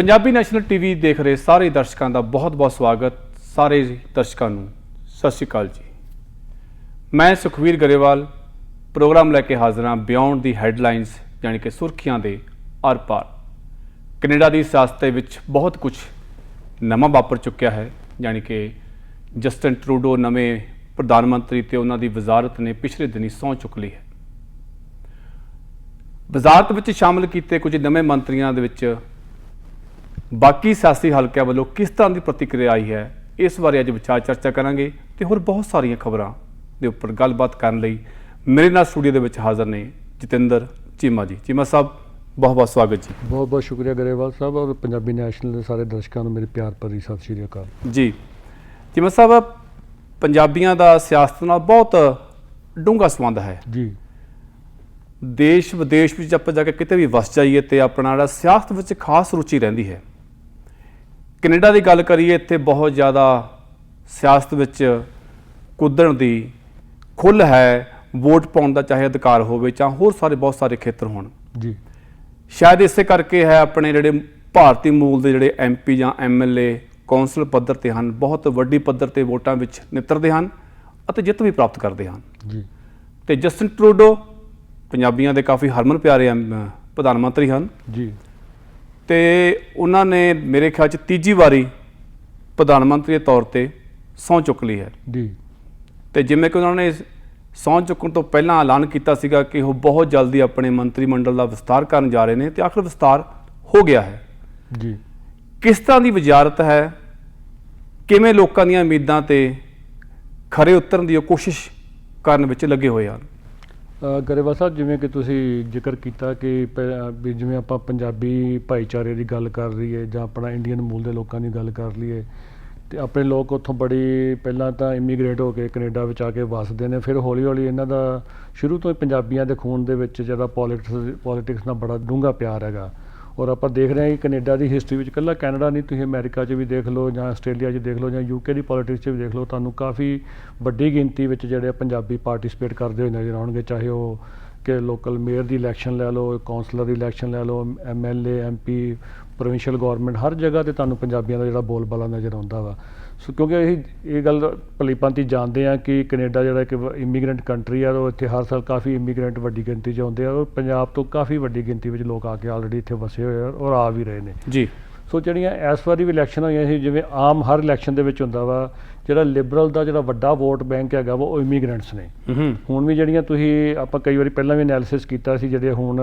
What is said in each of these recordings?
Punjabi national TV ਦੇਖ ਰਹੇ ਸਾਰੇ ਦਰਸ਼ਕਾਂ ਦਾ ਬਹੁਤ-ਬਹੁਤ ਸਵਾਗਤ। ਸਾਰੇ ਦਰਸ਼ਕਾਂ ਨੂੰ ਸਤਿ ਸ਼੍ਰੀ ਅਕਾਲ ਜੀ। ਮੈਂ ਸੁਖਵੀਰ ਗਰੇਵਾਲ ਪ੍ਰੋਗਰਾਮ ਲੈ ਕੇ ਹਾਜ਼ਰ ਹਾਂ ਬਿਯੋਂਡ ਦੀ ਹੈਡਲਾਈਨਸ ਯਾਨੀ ਕਿ ਸੁਰਖੀਆਂ ਦੇ ਆਰ-ਪਾਰ। ਕੈਨੇਡਾ ਦੀ ਸਿਆਸਤ ਦੇ ਵਿੱਚ ਬਹੁਤ ਕੁਝ ਨਵਾਂ ਵਾਪਰ ਚੁੱਕਿਆ ਹੈ, ਯਾਨੀ ਕਿ ਜਸਟਿਨ ਟਰੂਡੋ ਨਵੇਂ ਪ੍ਰਧਾਨ ਮੰਤਰੀ ਤੇ ਉਹਨਾਂ ਦੀ ਵਜ਼ਾਰਤ ਨੇ ਪਿਛਲੇ ਦਿਨੀ ਸਹੁੰ ਚੁੱਕ ਲਈ ਹੈ। ਵਜ਼ਾਰਤ ਵਿੱਚ ਸ਼ਾਮਲ ਕੀਤੇ ਕੁਝ ਨਵੇਂ ਮੰਤਰੀਆਂ ਦੇ ਵਿੱਚ ਬਾਕੀ ਸਿਆਸੀ ਹਲਕਿਆਂ ਵੱਲੋਂ ਕਿਸ ਤਰ੍ਹਾਂ ਦੀ ਪ੍ਰਤੀਕਿਰਿਆ ਆਈ ਹੈ, ਇਸ ਬਾਰੇ ਅੱਜ ਵਿਚਾਰ ਚਰਚਾ ਕਰਾਂਗੇ ਤੇ ਹੋਰ ਬਹੁਤ ਸਾਰੀਆਂ ਖਬਰਾਂ ਦੇ ਉੱਪਰ ਗੱਲਬਾਤ ਕਰਨ ਲਈ ਮੇਰੇ ਨਾਲ ਸਟੂਡੀਓ ਦੇ ਵਿੱਚ ਹਾਜ਼ਰ ਨੇ ਜਤਿੰਦਰ ਚੀਮਾ ਜੀ। ਚੀਮਾ ਸਾਹਿਬ ਬਹੁਤ ਬਹੁਤ ਸਵਾਗਤ ਜੀ। ਬਹੁਤ ਬਹੁਤ ਸ਼ੁਕਰੀਆ ਗਰੇਵਾਲ ਸਾਹਿਬ ਔਰ ਪੰਜਾਬੀ ਨੈਸ਼ਨਲ ਦੇ ਸਾਰੇ ਦਰਸ਼ਕਾਂ ਨੂੰ ਮੇਰੇ ਪਿਆਰ ਭਰੀ ਸਤਿ ਸ਼੍ਰੀ ਅਕਾਲ ਜੀ। ਚੀਮਾ ਸਾਹਿਬ, ਪੰਜਾਬੀਆਂ ਦਾ ਸਿਆਸਤ ਨਾਲ ਬਹੁਤ ਡੂੰਘਾ ਸੰਬੰਧ ਹੈ ਜੀ। ਦੇਸ਼ ਵਿਦੇਸ਼ ਵਿੱਚ ਆਪਾਂ ਜਾ ਕੇ ਕਿਤੇ ਵੀ ਵਸ ਜਾਈਏ ਤੇ ਆਪਣਾ ਜਿਹੜਾ ਸਿਆਸਤ ਵਿੱਚ ਖਾਸ ਰੁਚੀ ਰਹਿੰਦੀ ਹੈ। ਕੈਨੇਡਾ ਦੀ ਗੱਲ ਕਰੀਏ, ਇੱਥੇ ਬਹੁਤ ਜ਼ਿਆਦਾ ਸਿਆਸਤ ਵਿੱਚ ਕੁੱਦਣ ਦੀ ਖੁੱਲ੍ਹ ਹੈ, ਵੋਟ ਪਾਉਣ ਦਾ ਚਾਹੇ ਅਧਿਕਾਰ ਹੋਵੇ ਜਾਂ ਹੋਰ ਬਹੁਤ ਸਾਰੇ ਖੇਤਰ ਹੋਣ ਜੀ। ਸ਼ਾਇਦ ਇਸੇ ਕਰਕੇ ਹੈ ਆਪਣੇ ਜਿਹੜੇ ਭਾਰਤੀ ਮੂਲ ਦੇ ਜਿਹੜੇ MP ਜਾਂ MLA ਕੌਂਸਲ ਪੱਧਰ ਤੇ ਹਨ, ਬਹੁਤ ਵੱਡੀ ਪੱਧਰ ਤੇ ਵੋਟਾਂ ਵਿੱਚ ਨਿੱਤਰਦੇ ਹਨ ਅਤੇ ਜਿੱਤ ਵੀ ਪ੍ਰਾਪਤ ਕਰਦੇ ਹਨ ਜੀ। ਤੇ ਜਸਟਿਨ ਟਰੂਡੋ ਪੰਜਾਬੀਆਂ ਦੇ ਕਾਫੀ ਹਰਮਨ ਪਿਆਰੇ ਪ੍ਰਧਾਨ ਮੰਤਰੀ ਹਨ ਜੀ। ਤੇ ਉਹਨਾਂ ਨੇ ਮੇਰੇ ਖਿਆਲ 'ਚ ਤੀਜੀ ਵਾਰੀ ਪ੍ਰਧਾਨ ਮੰਤਰੀ ਦੇ ਤੌਰ ਤੇ ਸਹੁੰ ਚੁੱਕ ਲਈ ਹੈ ਜੀ। ਤੇ ਜਿਵੇਂ ਕਿ ਉਹਨਾਂ ਨੇ ਸਹੁੰ ਚੁੱਕਣ ਤੋਂ ਪਹਿਲਾਂ ਐਲਾਨ ਕੀਤਾ ਸੀਗਾ ਕਿ ਉਹ ਬਹੁਤ ਜਲਦੀ ਆਪਣੇ ਮੰਤਰੀ ਮੰਡਲ ਦਾ ਵਿਸਤਾਰ ਕਰਨ ਜਾ ਰਹੇ ਨੇ ਤੇ ਆਖਰ ਵਿਸਤਾਰ ਹੋ ਗਿਆ ਹੈ ਜੀ। ਕਿਸ ਤਰ੍ਹਾਂ ਦੀ ਵਜ਼ਾਰਤ ਹੈ, ਕਿਵੇਂ ਲੋਕਾਂ ਦੀਆਂ ਉਮੀਦਾਂ ਤੇ ਖਰੇ ਉਤਰਨ ਦੀ ਉਹ ਕੋਸ਼ਿਸ਼ ਕਰਨ ਵਿੱਚ ਲੱਗੇ ਹੋਏ ਹਨ? ਗਰੇਵਾਲ ਸਾਹਿਬ, ਜਿਵੇਂ ਕਿ ਤੁਸੀਂ ਜ਼ਿਕਰ ਕੀਤਾ ਕਿ ਵੀ ਜਿਵੇਂ ਆਪਾਂ ਪੰਜਾਬੀ ਭਾਈਚਾਰੇ ਦੀ ਗੱਲ ਕਰ ਲਈਏ ਜਾਂ ਆਪਣਾ ਇੰਡੀਅਨ ਮੂਲ ਦੇ ਲੋਕਾਂ ਦੀ ਗੱਲ ਕਰ ਲਈਏ ਤੇ ਆਪਣੇ ਲੋਕ ਉੱਥੋਂ ਬੜੀ ਪਹਿਲਾਂ ਤਾਂ ਇਮੀਗ੍ਰੇਟ ਹੋ ਕੇ ਕੈਨੇਡਾ ਵਿੱਚ ਆ ਕੇ ਵੱਸਦੇ ਨੇ, ਫਿਰ ਹੌਲੀ ਹੌਲੀ ਇਹਨਾਂ ਦਾ ਸ਼ੁਰੂ ਤੋਂ ਹੀ ਪੰਜਾਬੀਆਂ ਦੇ ਖੂਨ ਦੇ ਵਿੱਚ ਜਿਹੜਾ ਪੋਲੀਟਿਕਸ ਨਾਲ ਬੜਾ ਡੂੰਘਾ ਪਿਆਰ ਹੈਗਾ। ਔਰ ਆਪਾਂ ਦੇਖ ਰਹੇ ਹਾਂ ਕਿ ਕੈਨੇਡਾ ਦੀ ਹਿਸਟਰੀ ਵਿੱਚ ਇਕੱਲਾ ਕੈਨੇਡਾ ਨਹੀਂ, ਤੁਸੀਂ ਅਮਰੀਕਾ 'ਚ ਵੀ ਦੇਖ ਲਓ ਜਾਂ ਆਸਟ੍ਰੇਲੀਆ 'ਚ ਦੇਖ ਲਓ ਜਾਂ UK ਦੀ ਪੋਲੀਟਿਕਸ 'ਚ ਵੀ ਦੇਖ ਲਓ, ਤੁਹਾਨੂੰ ਕਾਫੀ ਵੱਡੀ ਗਿਣਤੀ ਵਿੱਚ ਜਿਹੜੇ ਪੰਜਾਬੀ ਪਾਰਟੀਸਪੇਟ ਕਰਦੇ ਹੋਏ ਨਜ਼ਰ ਆਉਣਗੇ। ਚਾਹੇ ਉਹ ਕਿ ਲੋਕਲ ਮੇਅਰ ਦੀ ਇਲੈਕਸ਼ਨ ਲੈ ਲਓ, ਕੌਂਸਲਰ ਦੀ ਇਲੈਕਸ਼ਨ ਲੈ ਲਓ, MLA MP ਪ੍ਰੋਵਿੰਸ਼ੀਅਲ ਗੌਰਮੈਂਟ, ਹਰ ਜਗ੍ਹਾ 'ਤੇ ਤੁਹਾਨੂੰ ਪੰਜਾਬੀਆਂ ਦਾ ਜਿਹੜਾ ਬੋਲਬਾਲਾ ਨਜ਼ਰ ਆਉਂਦਾ ਵਾ। ਸੋ ਕਿਉਂਕਿ ਅਸੀਂ ਇਹ ਗੱਲ ਭਲੀ ਭਾਂਤੀ ਜਾਣਦੇ ਹਾਂ ਕਿ ਕੈਨੇਡਾ ਜਿਹੜਾ ਇੱਕ ਇਮੀਗ੍ਰੈਂਟ ਕੰਟਰੀ ਆ, ਉਹ ਇੱਥੇ ਹਰ ਸਾਲ ਕਾਫੀ ਇਮੀਗ੍ਰੈਂਟ ਵੱਡੀ ਗਿਣਤੀ 'ਚ ਆਉਂਦੇ ਆ ਔਰ ਪੰਜਾਬ ਤੋਂ ਕਾਫੀ ਵੱਡੀ ਗਿਣਤੀ ਵਿੱਚ ਲੋਕ ਆ ਕੇ ਆਲਰੇਡੀ ਇੱਥੇ ਵਸੇ ਹੋਏ ਆ ਔਰ ਆ ਵੀ ਰਹੇ ਨੇ ਜੀ। ਸੋ ਜਿਹੜੀਆਂ ਇਸ ਵਾਰੀ ਵੀ ਇਲੈਕਸ਼ਨ ਹੋਈਆਂ ਸੀ, ਜਿਵੇਂ ਆਮ ਹਰ ਇਲੈਕਸ਼ਨ ਦੇ ਵਿੱਚ ਹੁੰਦਾ ਵਾ, ਜਿਹੜਾ ਲਿਬਰਲ ਦਾ ਜਿਹੜਾ ਵੱਡਾ ਵੋਟ ਬੈਂਕ ਹੈਗਾ ਵਾ ਉਹ ਇਮੀਗ੍ਰੈਂਟਸ ਨੇ। ਹੁਣ ਵੀ ਜਿਹੜੀਆਂ ਤੁਸੀਂ ਆਪਾਂ ਕਈ ਵਾਰੀ ਪਹਿਲਾਂ ਵੀ ਐਨਾਲਿਸਿਸ ਕੀਤਾ ਸੀ, ਜਿਹੜੇ ਹੁਣ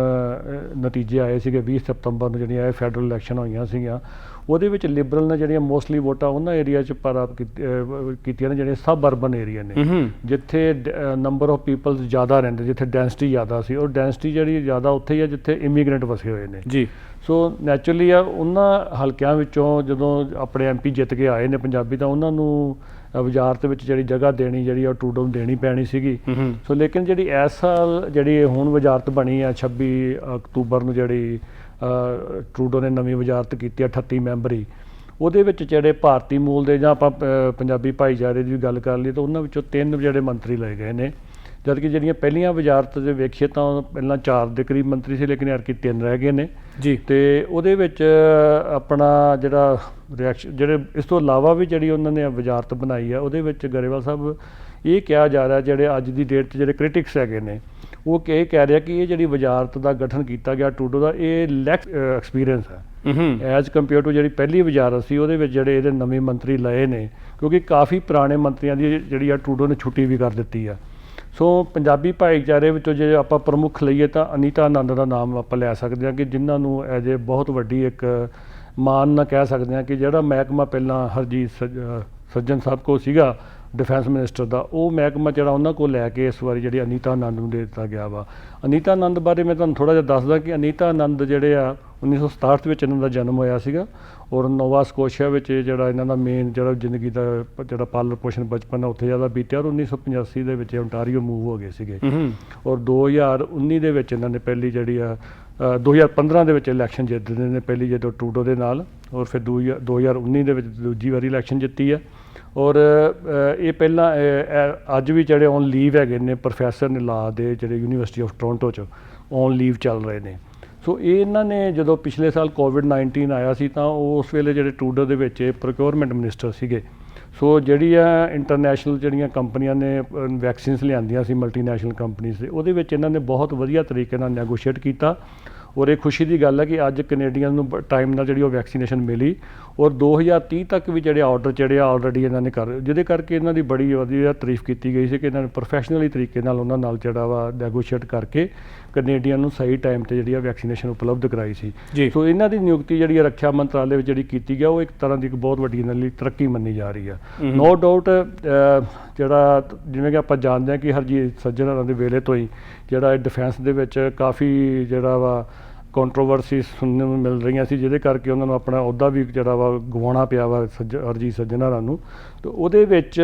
ਨਤੀਜੇ ਆਏ ਸੀਗੇ 20 ਸਤੰਬਰ ਨੂੰ ਜਿਹੜੀਆਂ ਇਹ ਫੈਡਰਲ ਇਲੈਕਸ਼ਨ ਹੋਈਆਂ ਸੀਗੀਆਂ, ਉਹਦੇ ਵਿੱਚ ਲਿਬਰਲ ਨੇ ਜਿਹੜੀਆਂ ਮੋਸਟਲੀ ਵੋਟਾਂ ਉਹਨਾਂ ਏਰੀਆ 'ਚ ਕੀਤੀਆਂ ਨੇ ਜਿਹੜੀਆਂ ਸਬ ਅਰਬਨ ਏਰੀਆ ਨੇ, ਜਿੱਥੇ ਨੰਬਰ ਆਫ ਪੀਪਲਸ ਜ਼ਿਆਦਾ ਰਹਿੰਦੇ, ਜਿੱਥੇ ਡੈਂਸਿਟੀ ਜ਼ਿਆਦਾ ਸੀ। ਔਰ ਡੈਂਸਿਟੀ ਜਿਹੜੀ ਜ਼ਿਆਦਾ ਉੱਥੇ ਹੀ ਆ ਜਿੱਥੇ ਇਮੀਗ੍ਰੈਂਟ ਵਸੇ ਹੋਏ ਨੇ ਜੀ। ਸੋ ਨੈਚੁਰਲੀ ਆ ਉਹਨਾਂ ਹਲਕਿਆਂ ਵਿੱਚੋਂ ਜਦੋਂ ਆਪਣੇ MP ਜਿੱਤ ਕੇ ਆਏ ਨੇ ਪੰਜਾਬੀ, ਤਾਂ ਉਹਨਾਂ ਨੂੰ ਵਜ਼ਾਰਤ ਵਿੱਚ ਜਿਹੜੀ ਜਗ੍ਹਾ ਦੇਣੀ ਜਿਹੜੀ ਉਹ ਟਰੂਡੋ ਨੂੰ ਦੇਣੀ ਪੈਣੀ ਸੀਗੀ। ਸੋ ਲੇਕਿਨ ਜਿਹੜੀ ਇਸ ਸਾਲ ਜਿਹੜੀ ਹੁਣ ਵਜ਼ਾਰਤ ਬਣੀ ਆ 26 ਅਕਤੂਬਰ ਨੂੰ, ਜਿਹੜੀ ਟਰੂਡੋ ਨੇ ਨਵੀਂ ਵਜ਼ਾਰਤ ਕੀਤੀ 38 ਮੈਂਬਰੀ, ਉਹਦੇ ਵਿੱਚ ਜਿਹੜੇ ਭਾਰਤੀ ਮੂਲ ਦੇ ਜਾਂ ਆਪਾਂ ਪੰਜਾਬੀ ਭਾਈਚਾਰੇ ਦੀ ਗੱਲ ਕਰ ਲਈਏ ਤਾਂ ਉਹਨਾਂ ਵਿੱਚੋਂ 3 ਜਿਹੜੇ ਮੰਤਰੀ ਲਏ ਗਏ ਨੇ, ਜਦਕਿ ਜਿਹੜੀਆਂ ਪਹਿਲੀਆਂ ਵਜ਼ਾਰਤ ਦੇ ਵੇਖੀਏ ਤਾਂ ਪਹਿਲਾਂ 4 ਦੇ ਕਰੀਬ ਮੰਤਰੀ ਸੀ, ਲੇਕਿਨ ਐਤਕੀ 3 ਰਹਿ ਗਏ ਨੇ ਜੀ। ਤੇ ਉਹਦੇ ਵਿੱਚ ਆਪਣਾ ਜਿਹੜਾ ਜਿਹੜੇ ਇਸ ਤੋਂ ਇਲਾਵਾ ਵੀ ਜਿਹੜੀ ਉਹਨਾਂ ਨੇ ਵਜ਼ਾਰਤ ਬਣਾਈ ਆ, ਉਹਦੇ ਵਿੱਚ ਗਰੇਵਾਲ ਸਾਹਿਬ ਇਹ ਕਿਹਾ ਜਾ ਰਿਹਾ, ਜਿਹੜੇ ਅੱਜ ਦੀ ਡੇਟ 'ਚ ਜਿਹੜੇ ਕ੍ਰਿਟਿਕਸ ਹੈਗੇ ਨੇ ਉਹ ਇਹ ਕਹਿ ਰਿਹਾ ਕਿ ਇਹ ਜਿਹੜੀ ਵਜ਼ਾਰਤ ਦਾ ਗਠਨ ਕੀਤਾ ਗਿਆ ਟਰੂਡੋ ਦਾ, ਇਹ ਲੈਸ ਐਕਸਪੀਰੀਅੰਸ ਹੈ ਐਜ਼ ਕੰਪੇਅਰ ਟੂ ਜਿਹੜੀ ਪਹਿਲੀ ਵਜ਼ਾਰਤ ਸੀ ਉਹਦੇ ਵਿੱਚ ਜਿਹੜੇ ਇਹਦੇ ਨਵੇਂ ਮੰਤਰੀ ਲਏ ਨੇ, ਕਿਉਂਕਿ ਕਾਫੀ ਪੁਰਾਣੇ ਮੰਤਰੀਆਂ ਦੀ ਜਿਹੜੀ ਆ ਟਰੂਡੋ ਨੇ ਛੁੱਟੀ ਵੀ ਕਰ ਦਿੱਤੀ ਆ। ਸੋ ਪੰਜਾਬੀ ਭਾਈਚਾਰੇ ਵਿੱਚੋਂ ਜੇ ਆਪਾਂ ਪ੍ਰਮੁੱਖ ਲਈਏ ਤਾਂ ਅਨੀਤਾ ਆਨੰਦ ਦਾ ਨਾਮ ਆਪਾਂ ਲੈ ਸਕਦੇ ਹਾਂ, ਕਿ ਜਿਨ੍ਹਾਂ ਨੂੰ ਐਜ ਏ ਬਹੁਤ ਵੱਡੀ ਇੱਕ ਮਾਣ ਨਾਲ ਕਹਿ ਸਕਦੇ ਹਾਂ ਕਿ ਜਿਹੜਾ ਮਹਿਕਮਾ ਪਹਿਲਾਂ ਹਰਜੀਤ ਸੱਜਣ ਸਾਹਿਬ ਕੋਲ ਸੀਗਾ ਡਿਫੈਂਸ ਮਿਨਿਸਟਰ ਦਾ, ਉਹ ਮਹਿਕਮਾ ਜਿਹੜਾ ਉਹਨਾਂ ਕੋਲ ਲੈ ਕੇ ਇਸ ਵਾਰੀ ਜਿਹੜੀ ਅਨੀਤਾ ਆਨੰਦ ਨੂੰ ਦੇ ਦਿੱਤਾ ਗਿਆ ਵਾ। ਅਨੀਤਾ ਆਨੰਦ ਬਾਰੇ ਮੈਂ ਤੁਹਾਨੂੰ ਥੋੜ੍ਹਾ ਜਿਹਾ ਦੱਸਦਾ ਕਿ ਅਨੀਤਾ ਆਨੰਦ ਜਿਹੜੇ ਆ 1967 ਵਿੱਚ ਇਹਨਾਂ ਦਾ ਜਨਮ ਹੋਇਆ ਸੀਗਾ ਔਰ ਨੋਵਾ ਸਕੋਸ਼ੀਆ ਵਿੱਚ ਜਿਹੜਾ ਇਹਨਾਂ ਦਾ ਮੇਨ ਜਿਹੜਾ ਜ਼ਿੰਦਗੀ ਦਾ ਜਿਹੜਾ ਪਾਲਣ ਪੋਸ਼ਣ ਬਚਪਨ ਆ ਉੱਥੇ ਜ਼ਿਆਦਾ ਬੀਤਿਆ ਔਰ 1985 ਦੇ ਵਿੱਚ ਓਨਟਾਰੀਓ ਮੂਵ ਹੋ ਗਏ ਸੀਗੇ ਔਰ 2019 ਦੇ ਵਿੱਚ ਇਹਨਾਂ ਨੇ ਪਹਿਲੀ ਜਿਹੜੀ ਆ 2015 ਦੇ ਵਿੱਚ ਇਲੈਕਸ਼ਨ ਜਿੱਤਦੇ ਨੇ ਪਹਿਲੀ ਜਦੋਂ ਟਰੂਡੋ ਦੇ ਨਾਲ, ਔਰ ਫਿਰ 2019 ਦੇ ਵਿੱਚ ਦੂਜੀ ਵਾਰੀ ਇਲੈਕਸ਼ਨ ਜਿੱਤੀ ਆ। ਔਰ ਇਹ ਪਹਿਲਾਂ ਅੱਜ ਵੀ ਜਿਹੜੇ ਔਨ ਲੀਵ ਹੈਗੇ ਨੇ ਪ੍ਰੋਫੈਸਰ ਨੇ ਲਾ ਦੇ ਜਿਹੜੇ ਯੂਨੀਵਰਸਿਟੀ ਆਫ ਟੋਰਾਂਟੋ 'ਚ ਔਨ ਲੀਵ ਚੱਲ ਰਹੇ ਨੇ। ਸੋ ਇਹ ਇਹਨਾਂ ਨੇ ਜਦੋਂ ਪਿਛਲੇ ਸਾਲ ਕੋਵਿਡ-19 ਆਇਆ ਸੀ ਤਾਂ ਉਸ ਵੇਲੇ ਜਿਹੜੇ ਟਰੂਡੋ ਦੇ ਵਿੱਚ ਪ੍ਰੋਕਿਉਰਮੈਂਟ ਮਿਨਿਸਟਰ ਸੀਗੇ। ਸੋ ਜਿਹੜੀਆਂ ਇੰਟਰਨੈਸ਼ਨਲ ਜਿਹੜੀਆਂ ਕੰਪਨੀਆਂ ਨੇ ਵੈਕਸੀਨਸ ਲਿਆਂਦੀਆਂ ਸੀ ਮਲਟੀਨੈਸ਼ਨਲ ਕੰਪਨੀਜ਼ ਦੇ, ਉਹਦੇ ਵਿੱਚ ਇਹਨਾਂ ਨੇ ਬਹੁਤ ਵਧੀਆ ਤਰੀਕੇ ਨਾਲ ਨੈਗੋਸ਼ੀਏਟ ਕੀਤਾ। ਔਰ ਇਹ ਖੁਸ਼ੀ ਦੀ ਗੱਲ ਹੈ ਕਿ ਅੱਜ ਕੈਨੇਡੀਅਨ ਨੂੰ ਟਾਈਮ ਨਾਲ ਜਿਹੜੀ ਉਹ ਵੈਕਸੀਨੇਸ਼ਨ ਮਿਲੀ ਔਰ 2030 ਤੱਕ ਵੀ ਜਿਹੜੇ ਆਰਡਰ ਜਿਹੜੇ ਆਲਰੇਡੀ ਇਹਨਾਂ ਨੇ ਜਿਹਦੇ ਕਰਕੇ ਇਹਨਾਂ ਦੀ ਬੜੀ ਵਧੀਆ ਤਾਰੀਫ ਕੀਤੀ ਗਈ ਸੀ ਕਿ ਇਹਨਾਂ ਨੇ ਪ੍ਰੋਫੈਸ਼ਨਲੀ ਤਰੀਕੇ ਨਾਲ ਉਹਨਾਂ ਨਾਲ ਜਿਹੜਾ ਵਾ ਨੈਗੋਸ਼ੀਏਟ ਕਰਕੇ ਕੈਨੇਡੀਅਨ ਨੂੰ ਸਹੀ ਟਾਈਮ ਤੇ ਜਿਹੜੀ ਆ ਵੈਕਸੀਨੇਸ਼ਨ ਉਪਲਬਧ ਕਰਾਈ ਸੀ। ਸੋ ਇਹਨਾਂ ਦੀ ਨਿਯੁਕਤੀ ਜਿਹੜੀ ਰੱਖਿਆ ਮੰਤਰਾਲੇ ਵਿੱਚ ਜਿਹੜੀ ਕੀਤੀ ਗਿਆ ਉਹ ਇੱਕ ਤਰ੍ਹਾਂ ਦੀ ਇੱਕ ਬਹੁਤ ਵੱਡੀ ਇਹਨਾਂ ਲਈ ਤਰੱਕੀ ਮੰਨੀ ਜਾ ਰਹੀ ਆ। ਨੋ ਡਾਊਟ ਜਿਹੜਾ ਜਿਵੇਂ ਕਿ ਆਪਾਂ ਜਾਣਦੇ ਹਾਂ ਕਿ ਹਰਜੀਤ ਸੱਜਣ ਹੋਰਾਂ ਦੇ ਵੇਲੇ ਤੋਂ ਹੀ ਜਿਹੜਾ ਡਿਫੈਂਸ ਦੇ ਵਿੱਚ ਕਾਫੀ ਜਿਹੜਾ ਵਾ ਕੰਟਰੋਵਰਸੀ ਸੁਣਨ ਨੂੰ ਮਿਲ ਰਹੀਆਂ ਸੀ, ਜਿਹਦੇ ਕਰਕੇ ਉਹਨਾਂ ਨੂੰ ਆਪਣਾ ਅਹੁਦਾ ਵੀ ਜਿਹੜਾ ਵਾ ਗਵਾਉਣਾ ਪਿਆ ਵਾ ਹਰਜੀਤ ਸੱਜਣ ਹੋਰਾਂ ਨੂੰ। ਤੇ ਉਹਦੇ ਵਿੱਚ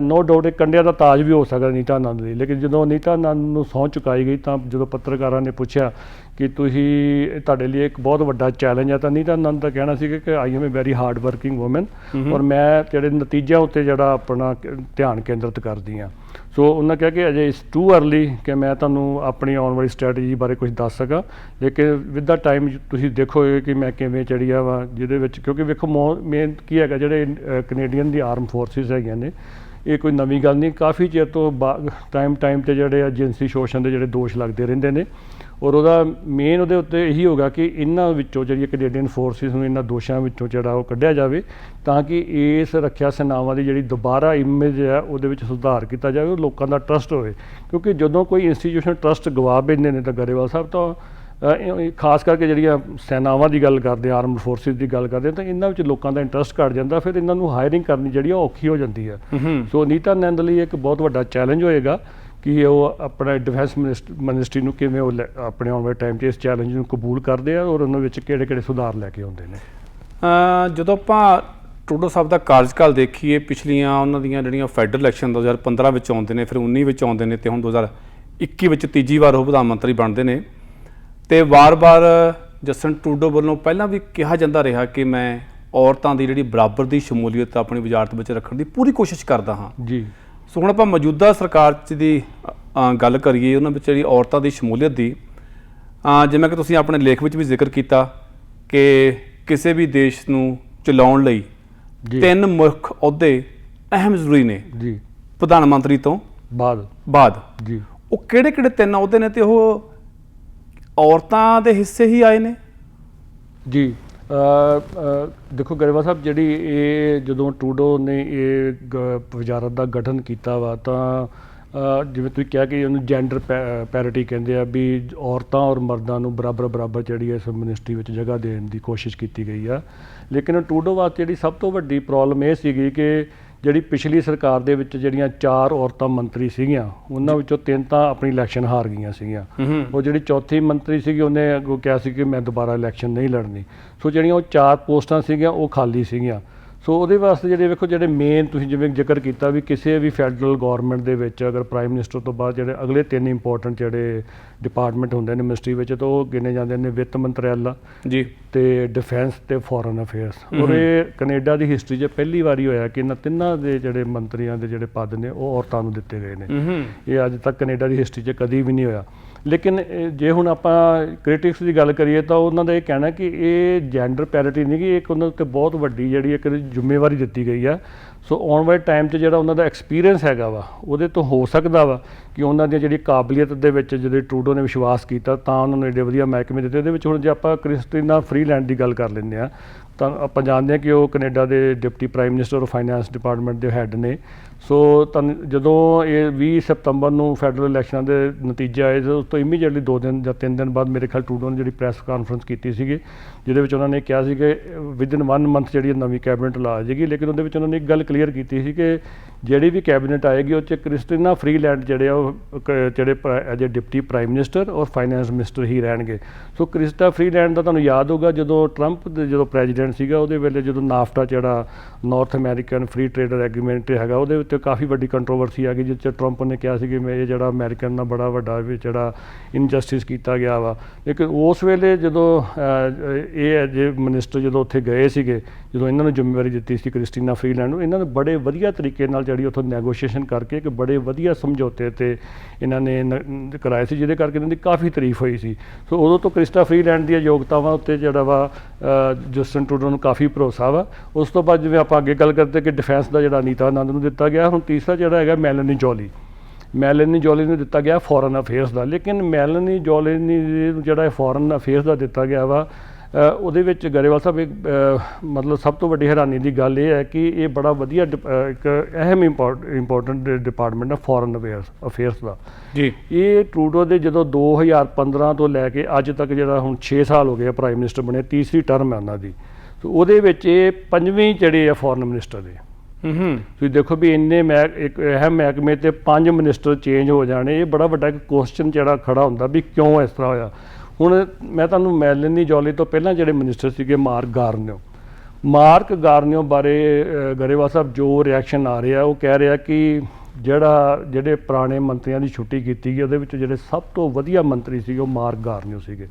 ਨੋ ਡਾਊਟ ਇੱਕ ਕੰਡਿਆਂ ਦਾ ਤਾਜ ਵੀ ਹੋ ਸਕਦਾ ਨੀਤਾ ਆਨੰਦ ਲਈ। ਲੇਕਿਨ ਜਦੋਂ ਨੀਤਾ ਆਨੰਦ ਨੂੰ ਸਹੁੰ ਚੁਕਾਈ ਗਈ ਤਾਂ ਜਦੋਂ ਪੱਤਰਕਾਰਾਂ ਨੇ ਪੁੱਛਿਆ ਕਿ ਤੁਸੀਂ ਤੁਹਾਡੇ ਲਈ ਇੱਕ ਬਹੁਤ ਵੱਡਾ ਚੈਲੰਜ ਹੈ, ਤਾਂ ਨੀਤਾ ਆਨੰਦ ਦਾ ਕਹਿਣਾ ਸੀ ਕਿ I M A very hard working woman ਔਰ ਮੈਂ ਜਿਹੜੇ ਨਤੀਜਿਆਂ ਉੱਤੇ ਜਿਹੜਾ ਆਪਣਾ ਧਿਆਨ ਕੇਂਦਰਿਤ ਕਰਦੀ ਹਾਂ। ਸੋ ਉਹਨਾਂ ਕਿਹਾ ਕਿ ਅਜੇ ਇਟਸ ਟੂ ਅਰਲੀ ਕਿ ਮੈਂ ਤੁਹਾਨੂੰ ਆਪਣੀ ਆਉਣ ਵਾਲੀ ਸਟ੍ਰੈਟਜੀ ਬਾਰੇ ਕੁਝ ਦੱਸ ਸਕਾਂ, ਲੇਕਿਨ ਵਿਦ ਦਾ ਟਾਈਮ ਤੁਸੀਂ ਦੇਖੋਗੇ ਕਿ ਮੈਂ ਕਿਵੇਂ ਚੜੀ ਆ ਵਾ ਜਿਹਦੇ ਵਿੱਚ, ਕਿਉਂਕਿ ਵੇਖੋ ਮੇਨ ਕੀ ਹੈਗਾ ਜਿਹੜੇ ਕੈਨੇਡੀਅਨ ਦੀ ਆਰਮ ਫੋਰਸਿਸ ਹੈਗੀਆਂ ਨੇ, ਇਹ ਕੋਈ ਨਵੀਂ ਗੱਲ ਨਹੀਂ। ਕਾਫੀ ਚਿਰ ਤੋਂ ਟਾਈਮ ਤੇ ਜਿਹੜੇ ਆ ਜਿਨਸੀ ਸ਼ੋਸ਼ਣ ਦੇ ਜਿਹੜੇ ਦੋਸ਼ ਲੱਗਦੇ ਰਹਿੰਦੇ ਨੇ ਔਰ ਉਹਦਾ ਮੇਨ ਉਹਦੇ ਉੱਤੇ ਇਹੀ ਹੋਗਾ ਕਿ ਇਹਨਾਂ ਵਿੱਚੋਂ ਜਿਹੜੀ ਕੈਨੇਡੀਅਨ ਫੋਰਸਿਸ ਨੂੰ ਇਹਨਾਂ ਦੋਸ਼ਾਂ ਵਿੱਚੋਂ ਜਿਹੜਾ ਉਹ ਕੱਢਿਆ ਜਾਵੇ ਤਾਂ ਕਿ ਇਸ ਰੱਖਿਆ ਸੈਨਾਵਾਂ ਦੀ ਜਿਹੜੀ ਦੁਬਾਰਾ ਇਮੇਜ ਹੈ ਉਹਦੇ ਵਿੱਚ ਸੁਧਾਰ ਕੀਤਾ ਜਾਵੇ, ਉਹ ਲੋਕਾਂ ਦਾ ਟਰਸਟ ਹੋਵੇ। ਕਿਉਂਕਿ ਜਦੋਂ ਕੋਈ ਇੰਸਟੀਟਿਊਸ਼ਨ ਟਰਸਟ ਗਵਾ ਬੈਠਦੇ ਨੇ ਤਾਂ ਗਰੇਵਾਲ ਸਾਹਿਬ ਤਾਂ ਖਾਸ ਕਰਕੇ ਜਿਹੜੀਆਂ ਸੈਨਾਵਾਂ ਦੀ ਗੱਲ ਕਰਦੇ ਆ, ਆਰਮਡ ਫੋਰਸਿਸ ਦੀ ਗੱਲ ਕਰਦੇ ਤਾਂ ਇਹਨਾਂ ਵਿੱਚ ਲੋਕਾਂ ਦਾ ਇੰਟਰਸਟ ਘੱਟ ਜਾਂਦਾ, ਫਿਰ ਇਹਨਾਂ ਨੂੰ ਹਾਇਰਿੰਗ ਕਰਨੀ ਜਿਹੜੀ ਆ ਔਖੀ ਹੋ ਜਾਂਦੀ ਹੈ। ਸੋ ਨੀਤਾ ਆਨੰਦ ਲਈ ਇੱਕ ਬਹੁਤ ਵੱਡਾ ਚੈਲੰਜ ਹੋਏਗਾ ਕਿ ਉਹ ਆਪਣਾ ਡਿਫੈਂਸ ਮਿਨਿਸਟਰੀ ਨੂੰ ਕਿਵੇਂ ਉਹ ਆਪਣੇ ਆਉਣ ਵਾਲੇ ਟਾਈਮ 'ਚ ਇਸ ਚੈਲੰਜ ਨੂੰ ਕਬੂਲ ਕਰਦੇ ਆ ਔਰ ਉਹਨਾਂ ਵਿੱਚ ਕਿਹੜੇ ਸੁਧਾਰ ਲੈ ਕੇ ਆਉਂਦੇ ਨੇ। ਜਦੋਂ ਆਪਾਂ ਟਰੂਡੋ ਸਾਹਿਬ ਦਾ ਕਾਰਜਕਾਲ ਦੇਖੀਏ, ਪਿਛਲੀਆਂ ਉਹਨਾਂ ਦੀਆਂ ਜਿਹੜੀਆਂ ਫੈਡਰਲ ਇਲੈਕਸ਼ਨ 2015 ਵਿੱਚ ਆਉਂਦੇ ਨੇ, ਫਿਰ 19 ਵਿੱਚ ਆਉਂਦੇ ਨੇ ਤੇ ਹੁਣ 2021 ਵਿੱਚ ਤੀਜੀ ਵਾਰ ਉਹ ਪ੍ਰਧਾਨ ਮੰਤਰੀ ਬਣਦੇ ਨੇ ਤੇ ਵਾਰ-ਵਾਰ ਜਸਟਿਨ ਟਰੂਡੋ ਵੱਲੋਂ ਪਹਿਲਾਂ ਵੀ ਕਿਹਾ ਜਾਂਦਾ ਰਿਹਾ ਕਿ ਮੈਂ ਔਰਤਾਂ ਦੀ ਜਿਹੜੀ ਬਰਾਬਰ ਦੀ ਸ਼ਮੂਲੀਅਤ ਆਪਣੀ ਵਜ਼ਾਰਤ ਵਿੱਚ ਰੱਖਣ ਦੀ ਪੂਰੀ ਕੋਸ਼ਿਸ਼ ਕਰਦਾ ਹਾਂ ਜੀ। ਸੋ ਹੁਣ ਆਪਾਂ ਮੌਜੂਦਾ ਸਰਕਾਰ 'ਚ ਦੀ ਗੱਲ ਕਰੀਏ, ਉਹਨਾਂ ਵਿੱਚ ਜਿਹੜੀ ਔਰਤਾਂ ਦੀ ਸ਼ਮੂਲੀਅਤ ਦੀ, ਜਿਵੇਂ ਕਿ ਤੁਸੀਂ ਆਪਣੇ ਲੇਖ ਵਿੱਚ ਵੀ ਜ਼ਿਕਰ ਕੀਤਾ ਕਿ ਕਿਸੇ ਵੀ ਦੇਸ਼ ਨੂੰ ਚਲਾਉਣ ਲਈ 3 ਮੁੱਖ ਅਹੁਦੇ ਅਹਿਮ ਜ਼ਰੂਰੀ ਨੇ ਜੀ, ਪ੍ਰਧਾਨ ਮੰਤਰੀ ਤੋਂ ਬਾਅਦ ਜੀ। ਉਹ ਕਿਹੜੇ 3 ਅਹੁਦੇ ਨੇ ਤੇ ਉਹ ਔਰਤਾਂ ਦੇ ਹਿੱਸੇ ਹੀ ਆਏ ਨੇ ਜੀ? ਦੇਖੋ ਗਰੇਵਾਲ ਸਾਹਿਬ, ਜਿਹੜੀ ਇਹ ਜਦੋਂ ਟਰੂਡੋ ਨੇ ਇਹ ਵਜ਼ਾਰਤ ਦਾ ਗਠਨ ਕੀਤਾ ਵਾ ਤਾਂ ਜਿਵੇਂ ਤੁਸੀਂ ਕਿਹਾ ਕਿ ਉਹਨੂੰ ਜੈਂਡਰ ਪੈਰਿਟੀ ਕਹਿੰਦੇ ਆ, ਵੀ ਔਰਤਾਂ ਔਰ ਮਰਦਾਂ ਨੂੰ ਬਰਾਬਰ ਜਿਹੜੀ ਇਸ ਮਿਨਿਸਟਰੀ ਵਿੱਚ ਜਗ੍ਹਾ ਦੇਣ ਦੀ ਕੋਸ਼ਿਸ਼ ਕੀਤੀ ਗਈ ਆ। ਲੇਕਿਨ ਟਰੂਡੋ ਵਾਸਤੇ ਜਿਹੜੀ ਸਭ ਤੋਂ ਵੱਡੀ ਪ੍ਰੋਬਲਮ ਇਹ ਸੀਗੀ ਕਿ ਜਿਹੜੀ ਪਿਛਲੀ ਸਰਕਾਰ ਦੇ ਵਿੱਚ ਜਿਹੜੀਆਂ 4 ਔਰਤਾਂ ਮੰਤਰੀ ਸੀਗੀਆਂ ਉਹਨਾਂ ਵਿੱਚੋਂ 3 ਤਾਂ ਆਪਣੀ ਇਲੈਕਸ਼ਨ ਹਾਰ ਗਈਆਂ ਸੀਗੀਆਂ। ਉਹ ਜਿਹੜੀ ਚੌਥੀ ਮੰਤਰੀ ਸੀਗੀ ਉਹਨੇ ਅੱਗੋਂ ਕਿਹਾ ਸੀ ਕਿ ਮੈਂ ਦੁਬਾਰਾ ਇਲੈਕਸ਼ਨ ਨਹੀਂ ਲੜਨੀ। ਸੋ ਜਿਹੜੀਆਂ ਉਹ 4 ਪੋਸਟਾਂ ਸੀਗੀਆਂ ਉਹ ਖਾਲੀ ਸੀਗੀਆਂ। ਸੋ ਉਹਦੇ ਵਾਸਤੇ ਜਿਹੜੇ ਵੇਖੋ ਜਿਹੜੇ ਮੇਨ ਤੁਸੀਂ ਜਿਵੇਂ ਜ਼ਿਕਰ ਕੀਤਾ ਵੀ ਕਿਸੇ ਵੀ ਫੈਡਰਲ ਗੌਰਮੈਂਟ ਦੇ ਵਿੱਚ ਅਗਰ ਪ੍ਰਾਈਮ ਮਿਨਿਸਟਰ ਤੋਂ ਬਾਅਦ ਜਿਹੜੇ ਅਗਲੇ 3 ਇੰਪੋਰਟੈਂਟ ਜਿਹੜੇ ਡਿਪਾਰਟਮੈਂਟ ਹੁੰਦੇ ਨੇ ਮਿਨਿਸਟਰੀ ਵਿੱਚ ਤਾਂ ਉਹ ਗਿਣੇ ਜਾਂਦੇ ਨੇ ਵਿੱਤ ਮੰਤਰਾਲਾ ਜੀ ਤੇ ਡਿਫੈਂਸ ਤੇ ਫੋਰਨ ਅਫੇਅਰਸ। ਔਰ ਇਹ ਕੈਨੇਡਾ ਦੀ ਹਿਸਟਰੀ 'ਚ ਪਹਿਲੀ ਵਾਰੀ ਹੋਇਆ ਕਿ ਇਹਨਾਂ ਤਿੰਨਾਂ ਦੇ ਜਿਹੜੇ ਮੰਤਰੀਆਂ ਦੇ ਜਿਹੜੇ ਪਦ ਨੇ ਉਹ ਔਰਤਾਂ ਨੂੰ ਦਿੱਤੇ ਗਏ ਨੇ। ਇਹ ਅੱਜ ਤੱਕ ਕੈਨੇਡਾ ਦੀ ਹਿਸਟਰੀ 'ਚ ਕਦੀ ਵੀ ਨਹੀਂ ਹੋਇਆ। ਲੇਕਿਨ ਜੇ ਹੁਣ ਆਪਾਂ ਕ੍ਰਿਟਿਕਸ ਦੀ ਗੱਲ ਕਰੀਏ ਤਾਂ ਉਹਨਾਂ ਦਾ ਇਹ ਕਹਿਣਾ ਕਿ ਇਹ ਜੈਂਡਰ ਪੈਰਿਟੀ ਨਹੀਂ ਗੀ, ਇੱਕ ਉਹਨਾਂ ਉੱਤੇ ਬਹੁਤ ਵੱਡੀ ਜਿਹੜੀ ਇੱਕ ਜ਼ਿੰਮੇਵਾਰੀ ਦਿੱਤੀ ਗਈ ਆ। ਸੋ ਆਉਣ ਵਾਲੇ ਟਾਈਮ 'ਚ ਜਿਹੜਾ ਉਹਨਾਂ ਦਾ ਐਕਸਪੀਰੀਅੰਸ ਹੈਗਾ ਵਾ ਉਹਦੇ ਤੋਂ ਹੋ ਸਕਦਾ ਵਾ ਕਿ ਉਹਨਾਂ ਦੀ ਜਿਹੜੀ ਕਾਬਲੀਅਤ ਦੇ ਵਿੱਚ ਜਿਹੜੇ ਟਰੂਡੋ ਨੇ ਵਿਸ਼ਵਾਸ ਕੀਤਾ ਤਾਂ ਉਹਨਾਂ ਨੂੰ ਏਡੇ ਵਧੀਆ ਮਹਿਕਮੇ ਦਿੱਤੇ। ਇਹਦੇ ਵਿੱਚ ਹੁਣ ਜੇ ਆਪਾਂ ਕ੍ਰਿਸਟੀਨਾ ਫਰੀਲੈਂਡ ਦੀ ਗੱਲ ਕਰ ਲੈਂਦੇ ਹਾਂ ਤਾਂ ਆਪਾਂ ਜਾਣਦੇ ਹਾਂ ਕਿ ਉਹ ਕੈਨੇਡਾ ਦੇ ਡਿਪਟੀ ਪ੍ਰਾਈਮ ਮਿਨਿਸਟਰ ਔਰ ਫਾਈਨੈਂਸ ਡਿਪਾਰਟਮੈਂਟ ਦੇ ਹੈੱਡ ਨੇ। ਸੋ ਜਦੋਂ ਇਹ 20 ਸਤੰਬਰ ਨੂੰ ਫੈਡਰਲ ਇਲੈਕਸ਼ਨਾਂ ਦੇ ਨਤੀਜੇ ਆਏ ਉਸ ਤੋਂ ਇਮੀਡੀਏਟਲੀ 2 ਦਿਨ ਜਾਂ 3 ਦਿਨ ਬਾਅਦ ਮੇਰੇ ਖਿਆਲ ਟਰੂਡੋ ਨੇ ਜਿਹੜੀ ਪ੍ਰੈਸ ਕਾਨਫਰੰਸ ਕੀਤੀ ਸੀਗੀ ਜਿਹਦੇ ਵਿੱਚ ਉਹਨਾਂ ਨੇ ਕਿਹਾ ਸੀ ਕਿ ਵਿਦਿਨ 1 ਮੰਥ ਜਿਹੜੀ ਨਵੀਂ ਕੈਬਨਿਟ ਲਾ ਜਾਏਗੀ। ਲੇਕਿਨ ਉਹਦੇ ਵਿੱਚ ਉਹਨਾਂ ਨੇ ਇੱਕ ਗੱਲ ਕਲੀਅਰ ਕੀਤੀ ਸੀ ਕਿ ਜਿਹੜੀ ਵੀ ਕੈਬਨਿਟ ਆਏਗੀ ਉਹ 'ਚ ਕ੍ਰਿਸਟੀਨਾ ਫਰੀਲੈਂਡ ਜਿਹੜੇ ਆ ਉਹ ਜਿਹੜੇ as a deputy prime minister ਔਰ ਫਾਈਨੈਂਸ ਮਿਨਿਸਟਰ ਹੀ ਰਹਿਣਗੇ। ਸੋ ਕ੍ਰਿਸਟਾ ਫਰੀਲੈਂਡ ਦਾ ਤੁਹਾਨੂੰ ਯਾਦ ਹੋਊਗਾ ਜਦੋਂ ਟਰੰਪ ਦੇ ਜਦੋਂ ਪ੍ਰੈਜ਼ੀਡੈਂਟ ਸੀਗਾ ਉਹਦੇ ਵੇਲੇ ਜਦੋਂ ਨਾਫਟਾ ਜਿਹੜਾ north American free trader agreement ਹੈਗਾ ਉਹਦੇ ਉੱਤੇ ਕਾਫੀ ਵੱਡੀ ਕੰਟਰੋਵਰਸੀ ਆ ਗਈ, ਜਿਸ 'ਚ ਟਰੰਪ ਨੇ ਕਿਹਾ ਸੀ ਕਿ ਮੈਂ ਇਹ ਜਿਹੜਾ ਅਮਰੀਕਨ ਨਾਲ ਬੜਾ ਵੱਡਾ ਵੀ ਜਿਹੜਾ ਇਨਜਸਟਿਸ ਕੀਤਾ ਗਿਆ ਵਾ। ਲੇਕਿਨ ਉਸ ਵੇਲੇ ਜਦੋਂ ਇਹ ਐਜ ਏ ਮਿਨਿਸਟਰ ਜਦੋਂ ਉੱਥੇ ਗਏ ਸੀਗੇ, ਜਦੋਂ ਇਹਨਾਂ ਨੂੰ ਜ਼ਿੰਮੇਵਾਰੀ ਦਿੱਤੀ ਸੀ ਕ੍ਰਿਸਟੀਨਾ ਫਰੀਲੈਂਡ ਨੂੰ, ਇਹਨਾਂ ਨੇ ਬੜੇ ਵਧੀਆ ਤਰੀਕੇ ਨਾਲ ਜਿਹੜੀ ਉੱਥੋਂ ਨੈਗੋਸ਼ੀਏਸ਼ਨ ਕਰਕੇ ਇੱਕ ਬੜੇ ਵਧੀਆ ਸਮਝੌਤੇ ਤੇ ਇਹਨਾਂ ਨੇ ਕਰਾਏ ਸੀ, ਜਿਹਦੇ ਕਰਕੇ ਇਹਨਾਂ ਦੀ ਕਾਫੀ ਤਾਰੀਫ ਹੋਈ ਸੀ। ਸੋ ਉਦੋਂ ਤੋਂ ਕ੍ਰਿਸਟਾ ਫਰੀਲੈਂਡ ਦੀਆਂ ਯੋਗਤਾਵਾਂ ਉੱਤੇ ਜਿਹੜਾ ਵਾ ਜਸਟਿਨ ਟਰੂਡੋ ਨੂੰ ਕਾਫੀ ਭਰੋਸਾ ਵਾ। ਉਸ ਤੋਂ ਬਾਅਦ ਜਿਵੇਂ ਆਪਾਂ ਅੱਗੇ ਗੱਲ ਕਰਦੇ ਕਿ ਡਿਫੈਂਸ ਦਾ ਜਿਹੜਾ ਅਨੀਤਾ ਆਨੰਦ ਨੂੰ ਦਿੱਤਾ ਗਿਆ, ਹੁਣ ਤੀਸਰਾ ਜਿਹੜਾ ਹੈਗਾ ਮੈਲਨੀ ਜੋਲੀ ਨੂੰ ਦਿੱਤਾ ਗਿਆ ਫੋਰਨ ਅਫੇਅਰਸ ਦਾ। ਲੇਕਿਨ ਮੈਲਨੀ ਜੋਲੀ ਨੂੰ ਜਿਹੜਾ ਫੋਰਨ ਅਫੇਅਰਸ ਦਾ ਦਿੱਤਾ ਗਿਆ ਵਾ, ਉਹਦੇ ਵਿੱਚ ਗਰੇਵਾਲ ਸਾਹਿਬ ਮਤਲਬ ਸਭ ਤੋਂ ਵੱਡੀ ਹੈਰਾਨੀ ਦੀ ਗੱਲ ਇਹ ਹੈ ਕਿ ਇਹ ਬੜਾ ਵਧੀਆ ਇੱਕ ਅਹਿਮ ਇੰਪੋਰਟੈਂਟ ਡਿਪਾਰਟਮੈਂਟ ਹੈ ਫੋਰਨ ਅਫੇਅਰਸ ਦਾ ਜੀ। ਇਹ ਟਰੂਡੋ ਦੇ ਜਦੋਂ 2015 ਤੋਂ ਲੈ ਕੇ ਅੱਜ ਤੱਕ ਜਿਹੜਾ ਹੁਣ 6 ਸਾਲ ਹੋ ਗਏ ਪ੍ਰਾਈਮ ਮਿਨਿਸਟਰ ਬਣੇ, ਤੀਸਰੀ ਟਰਮ ਹੈ ਉਹਨਾਂ ਦੀ, ਸੋ ਉਹਦੇ ਵਿੱਚ ਇਹ 5ਵੇਂ ਜਿਹੜੇ ਆ ਫੋਰਨ ਮਿਨਿਸਟਰ ਦੇ। ਤੁਸੀਂ ਦੇਖੋ ਵੀ ਇੰਨੇ ਇੱਕ ਅਹਿਮ ਮਹਿਕਮੇ ਤੇ 5 ਮਿਨਿਸਟਰ ਚੇਂਜ ਹੋ ਜਾਣੇ, ਇਹ ਬੜਾ ਵੱਡਾ ਇੱਕ ਕੁਐਸਚਨ ਜਿਹੜਾ ਖੜਾ ਹੁੰਦਾ ਵੀ ਕਿਉਂ ਇਸ ਤਰ੍ਹਾਂ ਹੋਇਆ। ਹੁਣ ਮੈਂ ਤੁਹਾਨੂੰ ਮੈਲਨੀ ਜੋਲੀ ਤੋਂ ਪਹਿਲਾਂ ਜਿਹੜੇ ਮਿਨਿਸਟਰ ਸੀਗੇ ਮਾਰਕ ਗਾਰਨੀਓ ਬਾਰੇ ਗਰੇਵਾਲ ਸਾਹਿਬ ਜੋ ਰਿਐਕਸ਼ਨ ਆ ਰਿਹਾ, ਉਹ ਕਹਿ ਰਿਹਾ ਕਿ ਜਿਹੜੇ ਪੁਰਾਣੇ ਮੰਤਰੀਆਂ ਦੀ ਛੁੱਟੀ ਕੀਤੀ ਗਈ ਉਹਦੇ ਵਿੱਚ ਜਿਹੜੇ ਸਭ ਤੋਂ ਵਧੀਆ ਮੰਤਰੀ ਸੀਗੇ ਉਹ ਮਾਰਕ ਗਾਰਨੀਓ ਸੀਗੇ।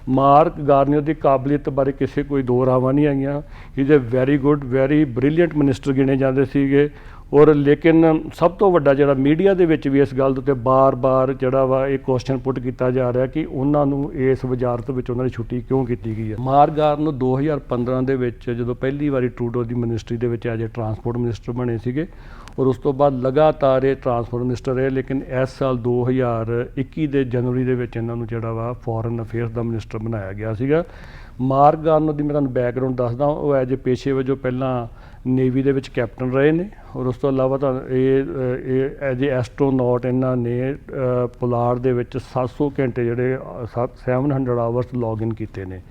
ਮਾਰਕ ਗਾਰਨੀਓ ਦੀ ਕਾਬਲੀਅਤ ਬਾਰੇ ਕਿਸੇ ਕੋਈ ਦੋ ਰਾਵਾਂ ਨਹੀਂ ਆਈਆਂ। Is a very good very brilliant minister ਗਿਣੇ ਜਾਂਦੇ ਸੀਗੇ। ਔਰ ਲੇਕਿਨ ਸਭ ਤੋਂ ਵੱਡਾ ਜਿਹੜਾ ਮੀਡੀਆ ਦੇ ਵਿੱਚ ਵੀ ਇਸ ਗੱਲ ਦੇ ਉੱਤੇ ਬਾਰ-ਬਾਰ ਜਿਹੜਾ ਵਾ ਇਹ ਕੁਐਸਚਨ ਪੁੱਟ ਕੀਤਾ ਜਾ ਰਿਹਾ ਕਿ ਉਹਨਾਂ ਨੂੰ ਇਸ ਵਜ਼ਾਰਤ ਵਿੱਚ ਉਹਨਾਂ ਦੀ ਛੁੱਟੀ ਕਿਉਂ ਕੀਤੀ ਗਈ ਹੈ। ਮਾਰਕ ਗਾਰਨੀਓ 2015 ਦੇ ਵਿੱਚ ਜਦੋਂ ਪਹਿਲੀ ਵਾਰੀ ਟਰੂਡੋ ਦੀ ਮਿਨਿਸਟਰੀ ਦੇ ਵਿੱਚ ਐਜ ਏ ਟਰਾਂਸਪੋਰਟ ਮਿਨਿਸਟਰ ਬਣੇ ਸੀਗੇ, ਔਰ ਉਸ ਤੋਂ ਬਾਅਦ ਲਗਾਤਾਰ ਇਹ ਟਰਾਂਸਪੋਰਟ ਮਿਨਿਸਟਰ ਰਹੇ। ਲੇਕਿਨ ਇਸ ਸਾਲ 2021 ਦੇ ਜਨਵਰੀ ਦੇ ਵਿੱਚ ਇਹਨਾਂ ਨੂੰ ਜਿਹੜਾ ਵਾ ਫੋਰਨ ਅਫੇਅਰਸ ਦਾ ਮਿਨਿਸਟਰ ਬਣਾਇਆ ਗਿਆ ਸੀਗਾ। ਮਾਰਕ ਗਾਰਨੀਓ ਦੀ ਮੈਂ ਤੁਹਾਨੂੰ ਬੈਕਗਰਾਊਂਡ ਦੱਸਦਾ, ਉਹ ਐਜ ਏ ਪੇਸ਼ੇ ਵਜੋਂ ਪਹਿਲਾਂ ਨੇਵੀ ਦੇ ਵਿੱਚ ਕੈਪਟਨ ਰਹੇ ਨੇ, ਔਰ ਉਸ ਤੋਂ ਇਲਾਵਾ ਤਾਂ ਇਹ ਐਜ ਏ ਐਸਟਰੋਨੌਟ ਇਹਨਾਂ ਨੇ ਪੁਲਾੜ ਦੇ ਵਿੱਚ 700 ਘੰਟੇ ਜਿਹੜੇ 700 ਆਵਰਸ ਲੌਗਇਨ ਕੀਤੇ ਨੇ।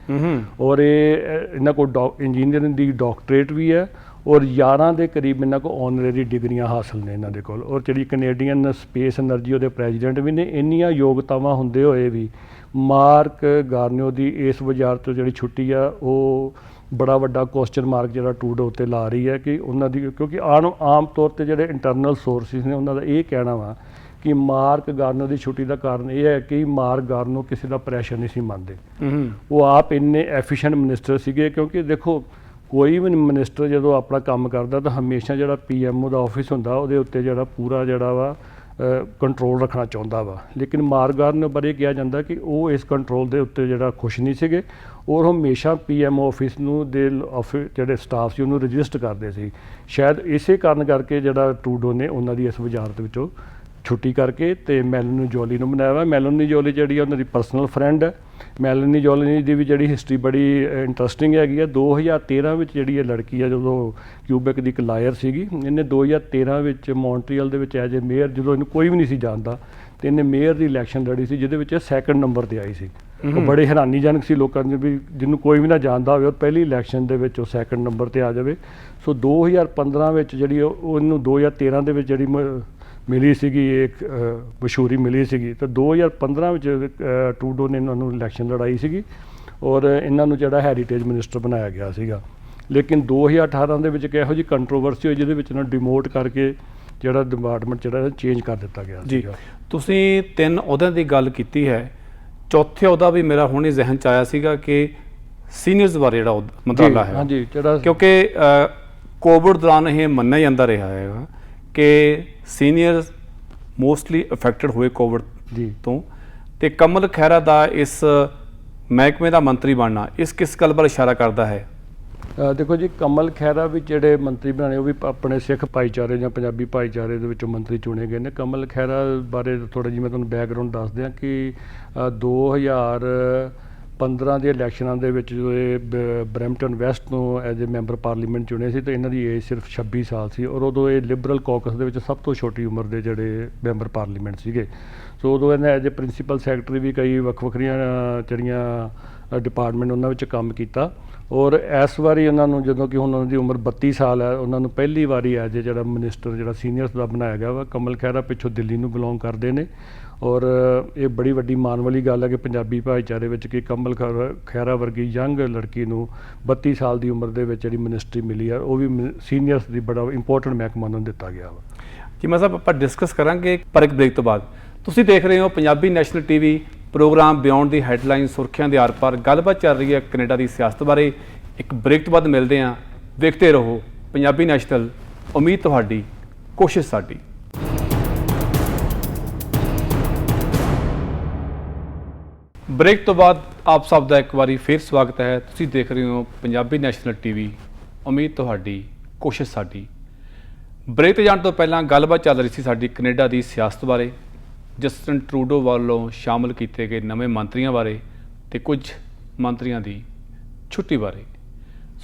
ਔਰ ਇਹਨਾਂ ਕੋਲ ਇੰਜੀਨੀਅਰਿੰਗ ਦੀ ਡਾਕਟਰੇਟ ਵੀ ਹੈ, ਔਰ 11 ਦੇ ਕਰੀਬ ਇਹਨਾਂ ਕੋਲ ਆਨਰੇਰੀ ਡਿਗਰੀਆਂ ਹਾਸਲ ਨੇ ਇਹਨਾਂ ਦੇ ਕੋਲ। ਔਰ ਜਿਹੜੀ ਕੈਨੇਡੀਅਨ ਸਪੇਸ ਐਨਰਜੀ ਉਹਦੇ ਪ੍ਰੈਜ਼ੀਡੈਂਟ ਵੀ ਨੇ। ਇੰਨੀਆਂ ਯੋਗਤਾਵਾਂ ਹੁੰਦੇ ਹੋਏ ਵੀ ਮਾਰਕ ਗਾਰਨੀਓ ਦੀ ਇਸ ਵਜ਼ਾਰਤ ਤੋਂ ਜਿਹੜੀ ਛੁੱਟੀ ਆ ਉਹ ਬੜਾ ਵੱਡਾ ਕੁਐਸਚਨ ਮਾਰਕ ਜਿਹੜਾ ਟਰੂਡੋ ਉੱਤੇ ਲਾ ਰਹੀ ਹੈ ਕਿ ਉਹਨਾਂ ਦੀ, ਕਿਉਂਕਿ ਆਮ ਤੌਰ 'ਤੇ ਜਿਹੜੇ ਇੰਟਰਨਲ ਸੋਰਸਿਸ ਨੇ ਉਹਨਾਂ ਦਾ ਇਹ ਕਹਿਣਾ ਵਾ ਕਿ ਮਾਰਕ ਗਾਰਨੀਓ ਦੀ ਛੁੱਟੀ ਦਾ ਕਾਰਨ ਇਹ ਹੈ ਕਿ ਮਾਰਕ ਗਾਰਨੀਓ ਕਿਸੇ ਦਾ ਪ੍ਰੈਸ਼ਰ ਨਹੀਂ ਸੀ ਮੰਨਦੇ। ਉਹ ਆਪ ਇੰਨੇ ਐਫੀਸ਼ੀਐਂਟ ਮਿਨਿਸਟਰ ਸੀਗੇ, ਕਿਉਂਕਿ ਦੇਖੋ ਕੋਈ ਵੀ ਮਿਨਿਸਟਰ ਜਦੋਂ ਆਪਣਾ ਕੰਮ ਕਰਦਾ ਤਾਂ ਹਮੇਸ਼ਾ ਜਿਹੜਾ PMO ਦਾ ਆਫਿਸ ਹੁੰਦਾ ਉਹਦੇ ਉੱਤੇ ਜਿਹੜਾ ਪੂਰਾ ਜਿਹੜਾ ਵਾ ਕੰਟਰੋਲ ਰੱਖਣਾ ਚਾਹੁੰਦਾ ਵਾ। ਲੇਕਿਨ ਮਾਰਕ ਗਾਰਨੀਓ ਬਾਰੇ ਕਿਹਾ ਜਾਂਦਾ ਕਿ ਉਹ ਇਸ ਕੰਟਰੋਲ ਦੇ ਉੱਤੇ ਜਿਹੜਾ ਖੁਸ਼ ਨਹੀਂ ਸੀਗੇ, ਔਰ ਹਮੇਸ਼ਾ PMO ਆਫਿਸ ਨੂੰ ਜਿਹੜੇ ਸਟਾਫ ਸੀ ਉਹਨੂੰ ਰਜਿਸਟ ਕਰਦੇ ਸੀ। ਸ਼ਾਇਦ ਇਸੇ ਕਾਰਨ ਕਰਕੇ ਜਿਹੜਾ ਟਰੂਡੋ ਨੇ ਉਹਨਾਂ ਦੀ ਇਸ ਵਜ਼ਾਰਤ ਵਿੱਚੋਂ ਛੁੱਟੀ ਕਰਕੇ ਤੇ ਮੈਲਨੀ ਜੋਲੀ ਨੂੰ ਬਣਾਇਆ ਵਾ। ਮੈਲਨੀ ਜੋਲੀ ਜਿਹੜੀ ਉਹਨਾਂ ਦੀ ਪਰਸਨਲ ਫਰੈਂਡ ਹੈ। ਮੈਲਨੀ ਜੋਲੀ ਦੀ ਵੀ ਜਿਹੜੀ ਹਿਸਟਰੀ ਬੜੀ ਇੰਟਰਸਟਿੰਗ ਹੈਗੀ ਆ। 2013 ਵਿੱਚ ਜਿਹੜੀ ਇਹ ਲੜਕੀ ਆ, ਜਦੋਂ ਕਿਊਬੈਕ ਦੀ ਇੱਕ ਲਾਇਰ ਸੀਗੀ, ਇਹਨੇ 2013 ਵਿੱਚ ਮੌਂਟਰੀਅਲ ਦੇ ਵਿੱਚ ਐਜ ਏ ਮੇਅਰ, ਜਦੋਂ ਇਹਨੂੰ ਕੋਈ ਵੀ ਨਹੀਂ ਸੀ ਜਾਣਦਾ, ਤੇ ਇਹਨੇ ਮੇਅਰ ਦੀ ਇਲੈਕਸ਼ਨ ਲੜੀ ਸੀ, ਜਿਹਦੇ ਵਿੱਚ 2nd ਨੰਬਰ 'ਤੇ ਆਈ ਸੀ। ਉਹ ਬੜੇ ਹੈਰਾਨੀਜਨਕ ਸੀ ਲੋਕਾਂ ਨੂੰ ਵੀ ਜਿਹਨੂੰ ਕੋਈ ਵੀ ਨਾ ਜਾਣਦਾ ਹੋਵੇ ਔਰ ਪਹਿਲੀ ਇਲੈਕਸ਼ਨ ਦੇ ਵਿੱਚ ਉਹ 2nd ਨੰਬਰ 'ਤੇ ਆ ਜਾਵੇ। ਸੋ 2015 ਵਿੱਚ ਜਿਹੜੀ ਉਹਨੂੰ 2013 ਦੇ ਵਿੱਚ ਜਿਹੜੀ ਮਿਲੀ ਸੀਗੀ ਇੱਕ ਮਸ਼ਹੂਰੀ ਮਿਲੀ ਸੀਗੀ, ਤਾਂ 2015 ਵਿੱਚ ਟਰੂਡੋ ਨੇ ਇਹਨਾਂ ਨੂੰ ਇਲੈਕਸ਼ਨ ਲੜਾਈ ਸੀਗੀ ਔਰ ਇਹਨਾਂ ਨੂੰ ਜਿਹੜਾ ਹੈਰੀਟੇਜ ਮਿਨਿਸਟਰ ਬਣਾਇਆ ਗਿਆ ਸੀਗਾ। ਲੇਕਿਨ 2018 ਦੇ ਵਿੱਚ ਇੱਕ ਇਹੋ ਜਿਹੀ ਕੰਟਰੋਵਰਸੀ ਹੋਈ ਜਿਹਦੇ ਵਿੱਚ ਇਹਨਾਂ ਡਿਮੋਟ ਕਰਕੇ ਜਿਹੜਾ ਡਿਪਾਰਟਮੈਂਟ ਜਿਹੜਾ ਚੇਂਜ ਕਰ ਦਿੱਤਾ ਗਿਆ ਸੀਗਾ। ਤੁਸੀਂ 3 ਅਹੁਦਿਆਂ ਦੀ ਗੱਲ ਕੀਤੀ ਹੈ, ਚੌਥੇ ਅਹੁਦਾ ਵੀ ਮੇਰਾ ਹੁਣੇ ਜ਼ਿਹਨ 'ਚ ਆਇਆ ਸੀਗਾ ਕਿ ਸੀਨੀਅਰਸ ਬਾਰੇ ਜਿਹੜਾ ਮੰਤਰਾਲਾ ਹੈ। ਹਾਂਜੀ, ਜਿਹੜਾ ਕਿਉਂਕਿ ਕੋਵਿਡ ਦੌਰਾਨ ਇਹ ਮੰਨਿਆ ਜਾਂਦਾ ਰਿਹਾ ਹੈਗਾ ਕਿ ਸੀਨੀਅਰਸ ਮੋਸਟਲੀ ਅਫੈਕਟਡ ਹੋਏ ਕੋਵਿਡ ਤੋਂ, ਤੇ ਕਮਲ ਖਹਿਰਾ ਦਾ ਇਸ ਮਹਿਕਮੇ ਦਾ ਮੰਤਰੀ ਬਣਨਾ ਕਿਸ ਗੱਲ ਬਾਰੇ ਇਸ਼ਾਰਾ ਕਰਦਾ ਹੈ? ਦੇਖੋ ਜੀ, ਕਮਲ ਖਹਿਰਾ ਵੀ ਜਿਹੜੇ ਮੰਤਰੀ ਬਣਾਏ ਉਹ ਵੀ ਆਪਣੇ ਸਿੱਖ ਭਾਈਚਾਰੇ ਜਾਂ ਪੰਜਾਬੀ ਭਾਈਚਾਰੇ ਦੇ ਵਿੱਚੋਂ ਮੰਤਰੀ ਚੁਣੇ ਗਏ ਨੇ। ਕਮਲ ਖਹਿਰਾ ਬਾਰੇ ਥੋੜ੍ਹਾ ਜਿਹੀ ਮੈਂ ਤੁਹਾਨੂੰ ਬੈਕਗਰਾਊਂਡ ਦੱਸ ਦਿਆਂ ਕਿ 2015 ਦੇ ਇਲੈਕਸ਼ਨਾਂ ਦੇ ਵਿੱਚ ਜਦੋਂ ਇਹ ਬਰੈਂਪਟਨ ਵੈਸਟ ਤੋਂ ਐਜ ਏ ਮੈਂਬਰ ਪਾਰਲੀਮੈਂਟ ਚੁਣੇ ਸੀ ਤਾਂ ਇਹਨਾਂ ਦੀ ਏਜ ਸਿਰਫ 26 ਸਾਲ ਸੀ, ਔਰ ਉਦੋਂ ਇਹ ਲਿਬਰਲ ਕਾਕਸ ਦੇ ਵਿੱਚ ਸਭ ਤੋਂ ਛੋਟੀ ਉਮਰ ਦੇ ਜਿਹੜੇ ਮੈਂਬਰ ਪਾਰਲੀਮੈਂਟ ਸੀਗੇ। ਸੋ ਉਦੋਂ ਇਹਨੇ ਐਜ ਏ ਪ੍ਰਿੰਸੀਪਲ ਸੈਕਟਰੀ ਵੀ ਕਈ ਵੱਖਰੀਆਂ ਜਿਹੜੀਆਂ ਡਿਪਾਰਟਮੈਂਟ ਉਹਨਾਂ ਵਿੱਚ ਕੰਮ ਕੀਤਾ। ਔਰ ਇਸ ਵਾਰੀ ਉਹਨਾਂ ਨੂੰ ਜਦੋਂ ਕਿ ਹੁਣ ਉਹਨਾਂ ਦੀ ਉਮਰ 32 ਸਾਲ ਹੈ, ਉਹਨਾਂ ਨੂੰ ਪਹਿਲੀ ਵਾਰੀ ਐਜ ਏ ਜਿਹੜਾ ਮਿਨਿਸਟਰ ਜਿਹੜਾ ਸੀਨੀਅਰਸ ਦਾ ਬਣਾਇਆ ਗਿਆ ਵਾ। ਕਮਲ ਖਹਿਰਾ ਪਿੱਛੋਂ ਦਿੱਲੀ ਨੂੰ ਬਿਲੋਂਗ ਕਰਦੇ ਨੇ, ਔਰ ਇਹ ਬੜੀ ਵੱਡੀ ਮਾਣ ਵਾਲੀ ਗੱਲ ਹੈ ਕਿ ਪੰਜਾਬੀ ਭਾਈਚਾਰੇ ਵਿੱਚ ਕਿ ਕਮਲ ਖਹਿਰਾ ਵਰਗੀ ਯੰਗ ਲੜਕੀ ਨੂੰ 32 ਸਾਲ ਦੀ ਉਮਰ ਦੇ ਵਿੱਚ ਜਿਹੜੀ ਮਿਨਿਸਟਰੀ ਮਿਲੀ ਆ, ਉਹ ਵੀ ਸੀਨੀਅਰਸ ਦੀ ਬੜਾ ਇੰਪੋਰਟੈਂਟ ਮਹਿਕਮਾ ਨੂੰ ਦਿੱਤਾ ਗਿਆ ਵਾ। ਜੀ ਮੈਂ ਸਾਹਿਬ ਆਪਾਂ ਡਿਸਕਸ ਕਰਾਂਗੇ ਪਰ ਇੱਕ ਬ੍ਰੇਕ ਤੋਂ ਬਾਅਦ। ਤੁਸੀਂ ਦੇਖ ਰਹੇ ਹੋ Punjabi national TV program beyond the headline, ਸੁਰਖੀਆਂ ਦੇ ਆਰ ਪਾਰ। ਗੱਲਬਾਤ ਚੱਲ ਰਹੀ ਹੈ ਕੈਨੇਡਾ ਦੀ ਸਿਆਸਤ ਬਾਰੇ। ਇੱਕ ਬ੍ਰੇਕ ਤੋਂ ਬਾਅਦ ਮਿਲਦੇ ਹਾਂ। ਦੇਖਦੇ ਰਹੋ ਪੰਜਾਬੀ ਨੈਸ਼ਨਲ, ਉਮੀਦ ਤੁਹਾਡੀ ਕੋਸ਼ਿਸ਼ ਸਾਡੀ। ਬ੍ਰੇਕ ਤੋਂ ਬਾਅਦ ਆਪ ਸਭ ਦਾ ਇੱਕ ਵਾਰੀ ਫਿਰ ਸਵਾਗਤ ਹੈ। ਤੁਸੀਂ ਦੇਖ ਰਹੇ ਹੋ ਪੰਜਾਬੀ ਨੈਸ਼ਨਲ ਟੀਵੀ, ਉਮੀਦ ਤੁਹਾਡੀ, ਕੋਸ਼ਿਸ਼ ਸਾਡੀ। ਬ੍ਰੇਕ ਤੇ ਜਾਣ ਤੋਂ ਪਹਿਲਾਂ ਗੱਲਬਾਤ ਚੱਲ ਰਹੀ ਸੀ ਸਾਡੀ ਕੈਨੇਡਾ ਦੀ ਸਿਆਸਤ ਬਾਰੇ, ਜਸਟਿਨ ਟਰੂਡੋ ਵੱਲੋਂ ਸ਼ਾਮਲ ਕੀਤੇ ਗਏ ਨਵੇਂ ਮੰਤਰੀਆਂ ਬਾਰੇ ਤੇ ਕੁਝ ਮੰਤਰੀਆਂ ਦੀ ਛੁੱਟੀ ਬਾਰੇ।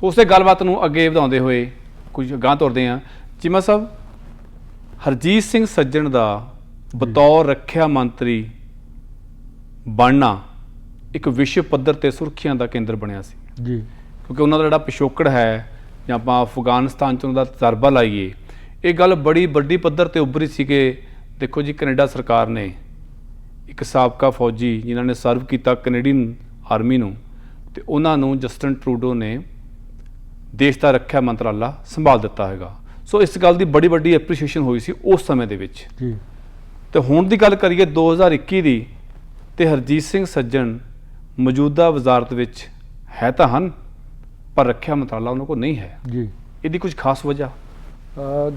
ਸੋ ਉਸੇ ਗੱਲਬਾਤ ਨੂੰ ਅੱਗੇ ਵਧਾਉਂਦੇ ਹੋਏ ਕੁਝ ਅਗਾਂਹ ਤੁਰਦੇ ਹਾਂ। ਚੀਮਾ ਸਾਹਿਬ, ਹਰਜੀਤ ਸਿੰਘ ਸੱਜਣ ਦਾ ਬਤੌਰ ਰੱਖਿਆ ਮੰਤਰੀ ਬਣਨਾ ਇੱਕ ਵਿਸ਼ਵ ਪੱਧਰ ਤੇ ਸੁਰਖੀਆਂ ਦਾ ਕੇਂਦਰ ਬਣਿਆ ਸੀ ਜੀ, ਕਿਉਂਕਿ ਉਹਨਾਂ ਦਾ ਜਿਹੜਾ ਪਿਛੋਕੜ ਹੈ, ਜਾਂ ਆਪਾਂ ਅਫਗਾਨਿਸਤਾਨ 'ਚ ਉਹਨਾਂ ਦਾ ਤਜਰਬਾ ਲਾਈਏ, ਇਹ ਗੱਲ ਬੜੀ ਵੱਡੀ ਪੱਧਰ ਤੇ ਉੱਭਰੀ ਸੀ ਕਿ ਦੇਖੋ ਜੀ, ਕੈਨੇਡਾ ਸਰਕਾਰ ਨੇ ਇੱਕ ਸਾਬਕਾ ਫੌਜੀ ਜਿਨ੍ਹਾਂ ਨੇ ਸਰਵ ਕੀਤਾ ਕੈਨੇਡੀਅਨ ਆਰਮੀ ਨੂੰ, ਤੇ ਉਹਨਾਂ ਨੂੰ ਜਸਟਿਨ ਟਰੂਡੋ ਨੇ ਦੇਸ਼ ਦਾ ਰੱਖਿਆ ਮੰਤਰਾਲਾ ਸੰਭਾਲ ਦਿੱਤਾ ਹੈਗਾ। ਸੋ ਇਸ ਗੱਲ ਦੀ ਬੜੀ ਵੱਡੀ ਐਪਰੀਸ਼ੀਏਸ਼ਨ ਹੋਈ ਸੀ ਉਸ ਸਮੇਂ ਦੇ ਵਿੱਚ। ਜੀ, ਤੇ ਹੁਣ ਦੀ ਗੱਲ ਕਰੀਏ 2021 ਦੀ, ਤੇ ਹਰਜੀਤ ਸਿੰਘ ਸੱਜਣ ਮੌਜੂਦਾ ਵਜ਼ਾਰਤ ਵਿੱਚ ਹੈ ਤਾਂ ਹਨ, ਪਰ ਰੱਖਿਆ ਮੰਤਰਾਲਾ ਉਹਨਾਂ ਕੋਲ ਨਹੀਂ ਹੈ ਜੀ। ਇਹਦੀ ਕੁਝ ਖਾਸ ਵਜ੍ਹਾ?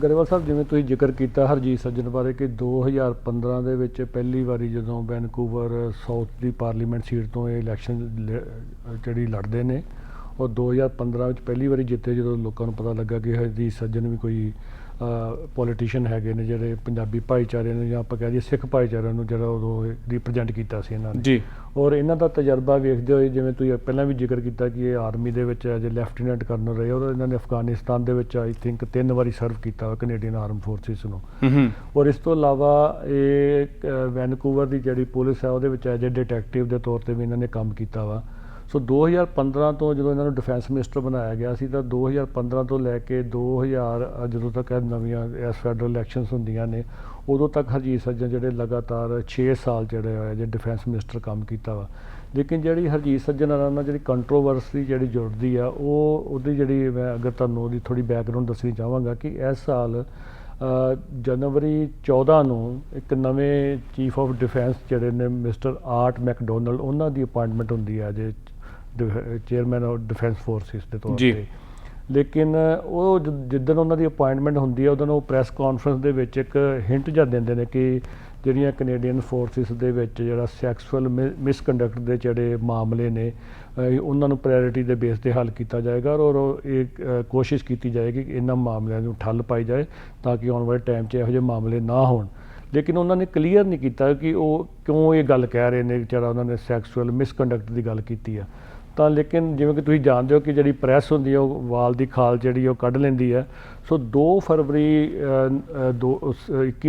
ਗਰੇਵਾਲ ਸਾਹਿਬ, ਜਿਵੇਂ ਤੁਸੀਂ ਜ਼ਿਕਰ ਕੀਤਾ ਹਰਜੀਤ ਸੱਜਣ ਬਾਰੇ ਕਿ 2015 ਦੇ ਵਿੱਚ ਪਹਿਲੀ ਵਾਰੀ ਜਦੋਂ ਵੈਨਕੂਵਰ ਸਾਊਥ ਦੀ ਪਾਰਲੀਮੈਂਟ ਸੀਟ ਤੋਂ ਇਹ ਇਲੈਕਸ਼ਨ ਜਿਹੜੀ ਲੜਦੇ ਨੇ, ਉਹ 2015 ਵਿੱਚ ਪਹਿਲੀ ਵਾਰੀ ਜਿੱਤੇ, ਜਦੋਂ ਲੋਕਾਂ ਨੂੰ ਪਤਾ ਲੱਗਾ ਕਿ ਹਰਜੀਤ ਸੱਜਣ ਵੀ ਕੋਈ ਪੋਲੀਟੀਸ਼ੀਅਨ ਹੈਗੇ ਨੇ ਜਿਹੜੇ ਪੰਜਾਬੀ ਭਾਈਚਾਰੇ ਨੂੰ, ਜਾਂ ਆਪਾਂ ਕਹਿ ਦਈਏ ਸਿੱਖ ਭਾਈਚਾਰੇ ਨੂੰ, ਜਿਹੜਾ ਉਦੋਂ ਰਿਪਰੈਜ਼ੈਂਟ ਕੀਤਾ ਸੀ ਇਹਨਾਂ ਨੇ ਜੀ। ਔਰ ਇਹਨਾਂ ਦਾ ਤਜਰਬਾ ਵੇਖਦੇ ਹੋਏ, ਜਿਵੇਂ ਤੁਸੀਂ ਪਹਿਲਾਂ ਵੀ ਜ਼ਿਕਰ ਕੀਤਾ ਕਿ ਇਹ ਆਰਮੀ ਦੇ ਵਿੱਚ ਐਜ ਲੈਫਟੀਨੈਂਟ ਕਰਨਲ ਰਹੇ, ਔਰ ਇਹਨਾਂ ਨੇ ਅਫਗਾਨਿਸਤਾਨ ਦੇ ਵਿੱਚ ਆਈ ਥਿੰਕ 3 ਵਾਰੀ ਸਰਵ ਕੀਤਾ ਕੈਨੇਡੀਅਨ ਆਰਮ ਫੋਰਸਿਸ ਨੂੰ। ਔਰ ਇਸ ਤੋਂ ਇਲਾਵਾ ਇਹ ਵੈਨਕੂਵਰ ਦੀ ਜਿਹੜੀ ਪੁਲਿਸ ਹੈ ਉਹਦੇ ਵਿੱਚ ਐਜ ਏ ਡਿਟੈਕਟਿਵ ਦੇ ਤੌਰ 'ਤੇ ਵੀ ਇਹਨਾਂ ਨੇ ਕੰਮ ਕੀਤਾ ਵਾ। ਸੋ 2015 ਤੋਂ ਜਦੋਂ ਇਹਨਾਂ ਨੂੰ ਡਿਫੈਂਸ ਮਿਨਿਸਟਰ ਬਣਾਇਆ ਗਿਆ ਸੀ, ਤਾਂ 2015 ਤੋਂ ਲੈ ਕੇ 2000 ਜਦੋਂ ਤੱਕ ਨਵੀਆਂ ਇਸ ਫੈਡਰਲ ਇਲੈਕਸ਼ਨਸ ਹੁੰਦੀਆਂ ਨੇ, ਉਦੋਂ ਤੱਕ ਹਰਜੀਤ ਸੱਜਣ ਜਿਹੜੇ ਲਗਾਤਾਰ 6 ਸਾਲ ਜਿਹੜੇ ਹੋਏ ਜੇ ਡਿਫੈਂਸ ਮਿਨਿਸਟਰ ਕੰਮ ਕੀਤਾ ਵਾ। ਲੇਕਿਨ ਜਿਹੜੀ ਹਰਜੀਤ ਸੱਜਣ ਨਾਲ ਜਿਹੜੀ ਕੰਟਰੋਵਰਸੀ ਜਿਹੜੀ ਜੁੜਦੀ ਆ, ਉਹਦੀ ਜਿਹੜੀ ਮੈਂ ਅਗਰ ਤੁਹਾਨੂੰ ਉਹਦੀ ਥੋੜ੍ਹੀ ਬੈਕਗਰਾਊਂਡ ਦੱਸਣੀ ਚਾਹਾਂਗਾ ਕਿ ਇਸ ਸਾਲ ਜਨਵਰੀ 14 ਨੂੰ ਇੱਕ ਨਵੇਂ ਚੀਫ ਆਫ ਡਿਫੈਂਸ ਜਿਹੜੇ ਨੇ ਮਿਸਟਰ ਆਰਟ ਮੈਕਡੋਨਲਡ, ਉਹਨਾਂ ਦੀ ਅਪਾਇੰਟਮੈਂਟ ਹੁੰਦੀ ਹੈ ਜੇ ਚੇਅਰਮੈਨ ਆਫ ਡਿਫੈਂਸ ਫੋਰਸਿਸ ਦੇ ਤੌਰ 'ਤੇ। ਲੇਕਿਨ ਉਹ ਜਿੱਦਣ ਉਹਨਾਂ ਦੀ ਅਪਾਇੰਟਮੈਂਟ ਹੁੰਦੀ ਹੈ, ਉਦੋਂ ਉਹ ਪ੍ਰੈਸ ਕਾਨਫਰੰਸ ਦੇ ਵਿੱਚ ਇੱਕ ਹਿੰਟ ਜਿਹਾ ਦਿੰਦੇ ਨੇ ਕਿ ਜਿਹੜੀਆਂ ਕੈਨੇਡੀਅਨ ਫੋਰਸਿਸ ਦੇ ਵਿੱਚ ਜਿਹੜਾ ਸੈਕਸੁਅਲ ਮਿਸਕੰਡਕਟ ਦੇ ਜਿਹੜੇ ਮਾਮਲੇ ਨੇ, ਉਹਨਾਂ ਨੂੰ ਪ੍ਰਾਇਓਰਿਟੀ ਦੇ ਬੇਸ 'ਤੇ ਹੱਲ ਕੀਤਾ ਜਾਏਗਾ, ਔਰ ਇਹ ਕੋਸ਼ਿਸ਼ ਕੀਤੀ ਜਾਏਗੀ ਕਿ ਇਹਨਾਂ ਮਾਮਲਿਆਂ ਨੂੰ ਠੱਲ ਪਾਈ ਜਾਏ ਤਾਂ ਕਿ ਆਉਣ ਵਾਲੇ ਟਾਈਮ 'ਚ ਇਹੋ ਜਿਹੇ ਮਾਮਲੇ ਨਾ ਹੋਣ। ਲੇਕਿਨ ਉਹਨਾਂ ਨੇ ਕਲੀਅਰ ਨਹੀਂ ਕੀਤਾ ਕਿ ਉਹ ਕਿਉਂ ਇਹ ਗੱਲ ਕਹਿ ਰਹੇ ਨੇ, ਜਿਹੜਾ ਉਹਨਾਂ ਨੇ ਸੈਕਸੁਅਲ ਮਿਸਕੰਡਕਟ ਦੀ ਗੱਲ ਕੀਤੀ ਆ। ਤਾਂ ਲੇਕਿਨ ਜਿਵੇਂ ਕਿ ਤੁਸੀਂ ਜਾਣਦੇ ਹੋ ਕਿ ਜਿਹੜੀ ਪ੍ਰੈਸ ਹੁੰਦੀ ਹੈ ਉਹ ਵਾਲ ਦੀ ਖਾਲ ਜਿਹੜੀ ਉਹ ਕੱਢ ਲੈਂਦੀ ਹੈ। ਸੋ 2 ਫਰਵਰੀ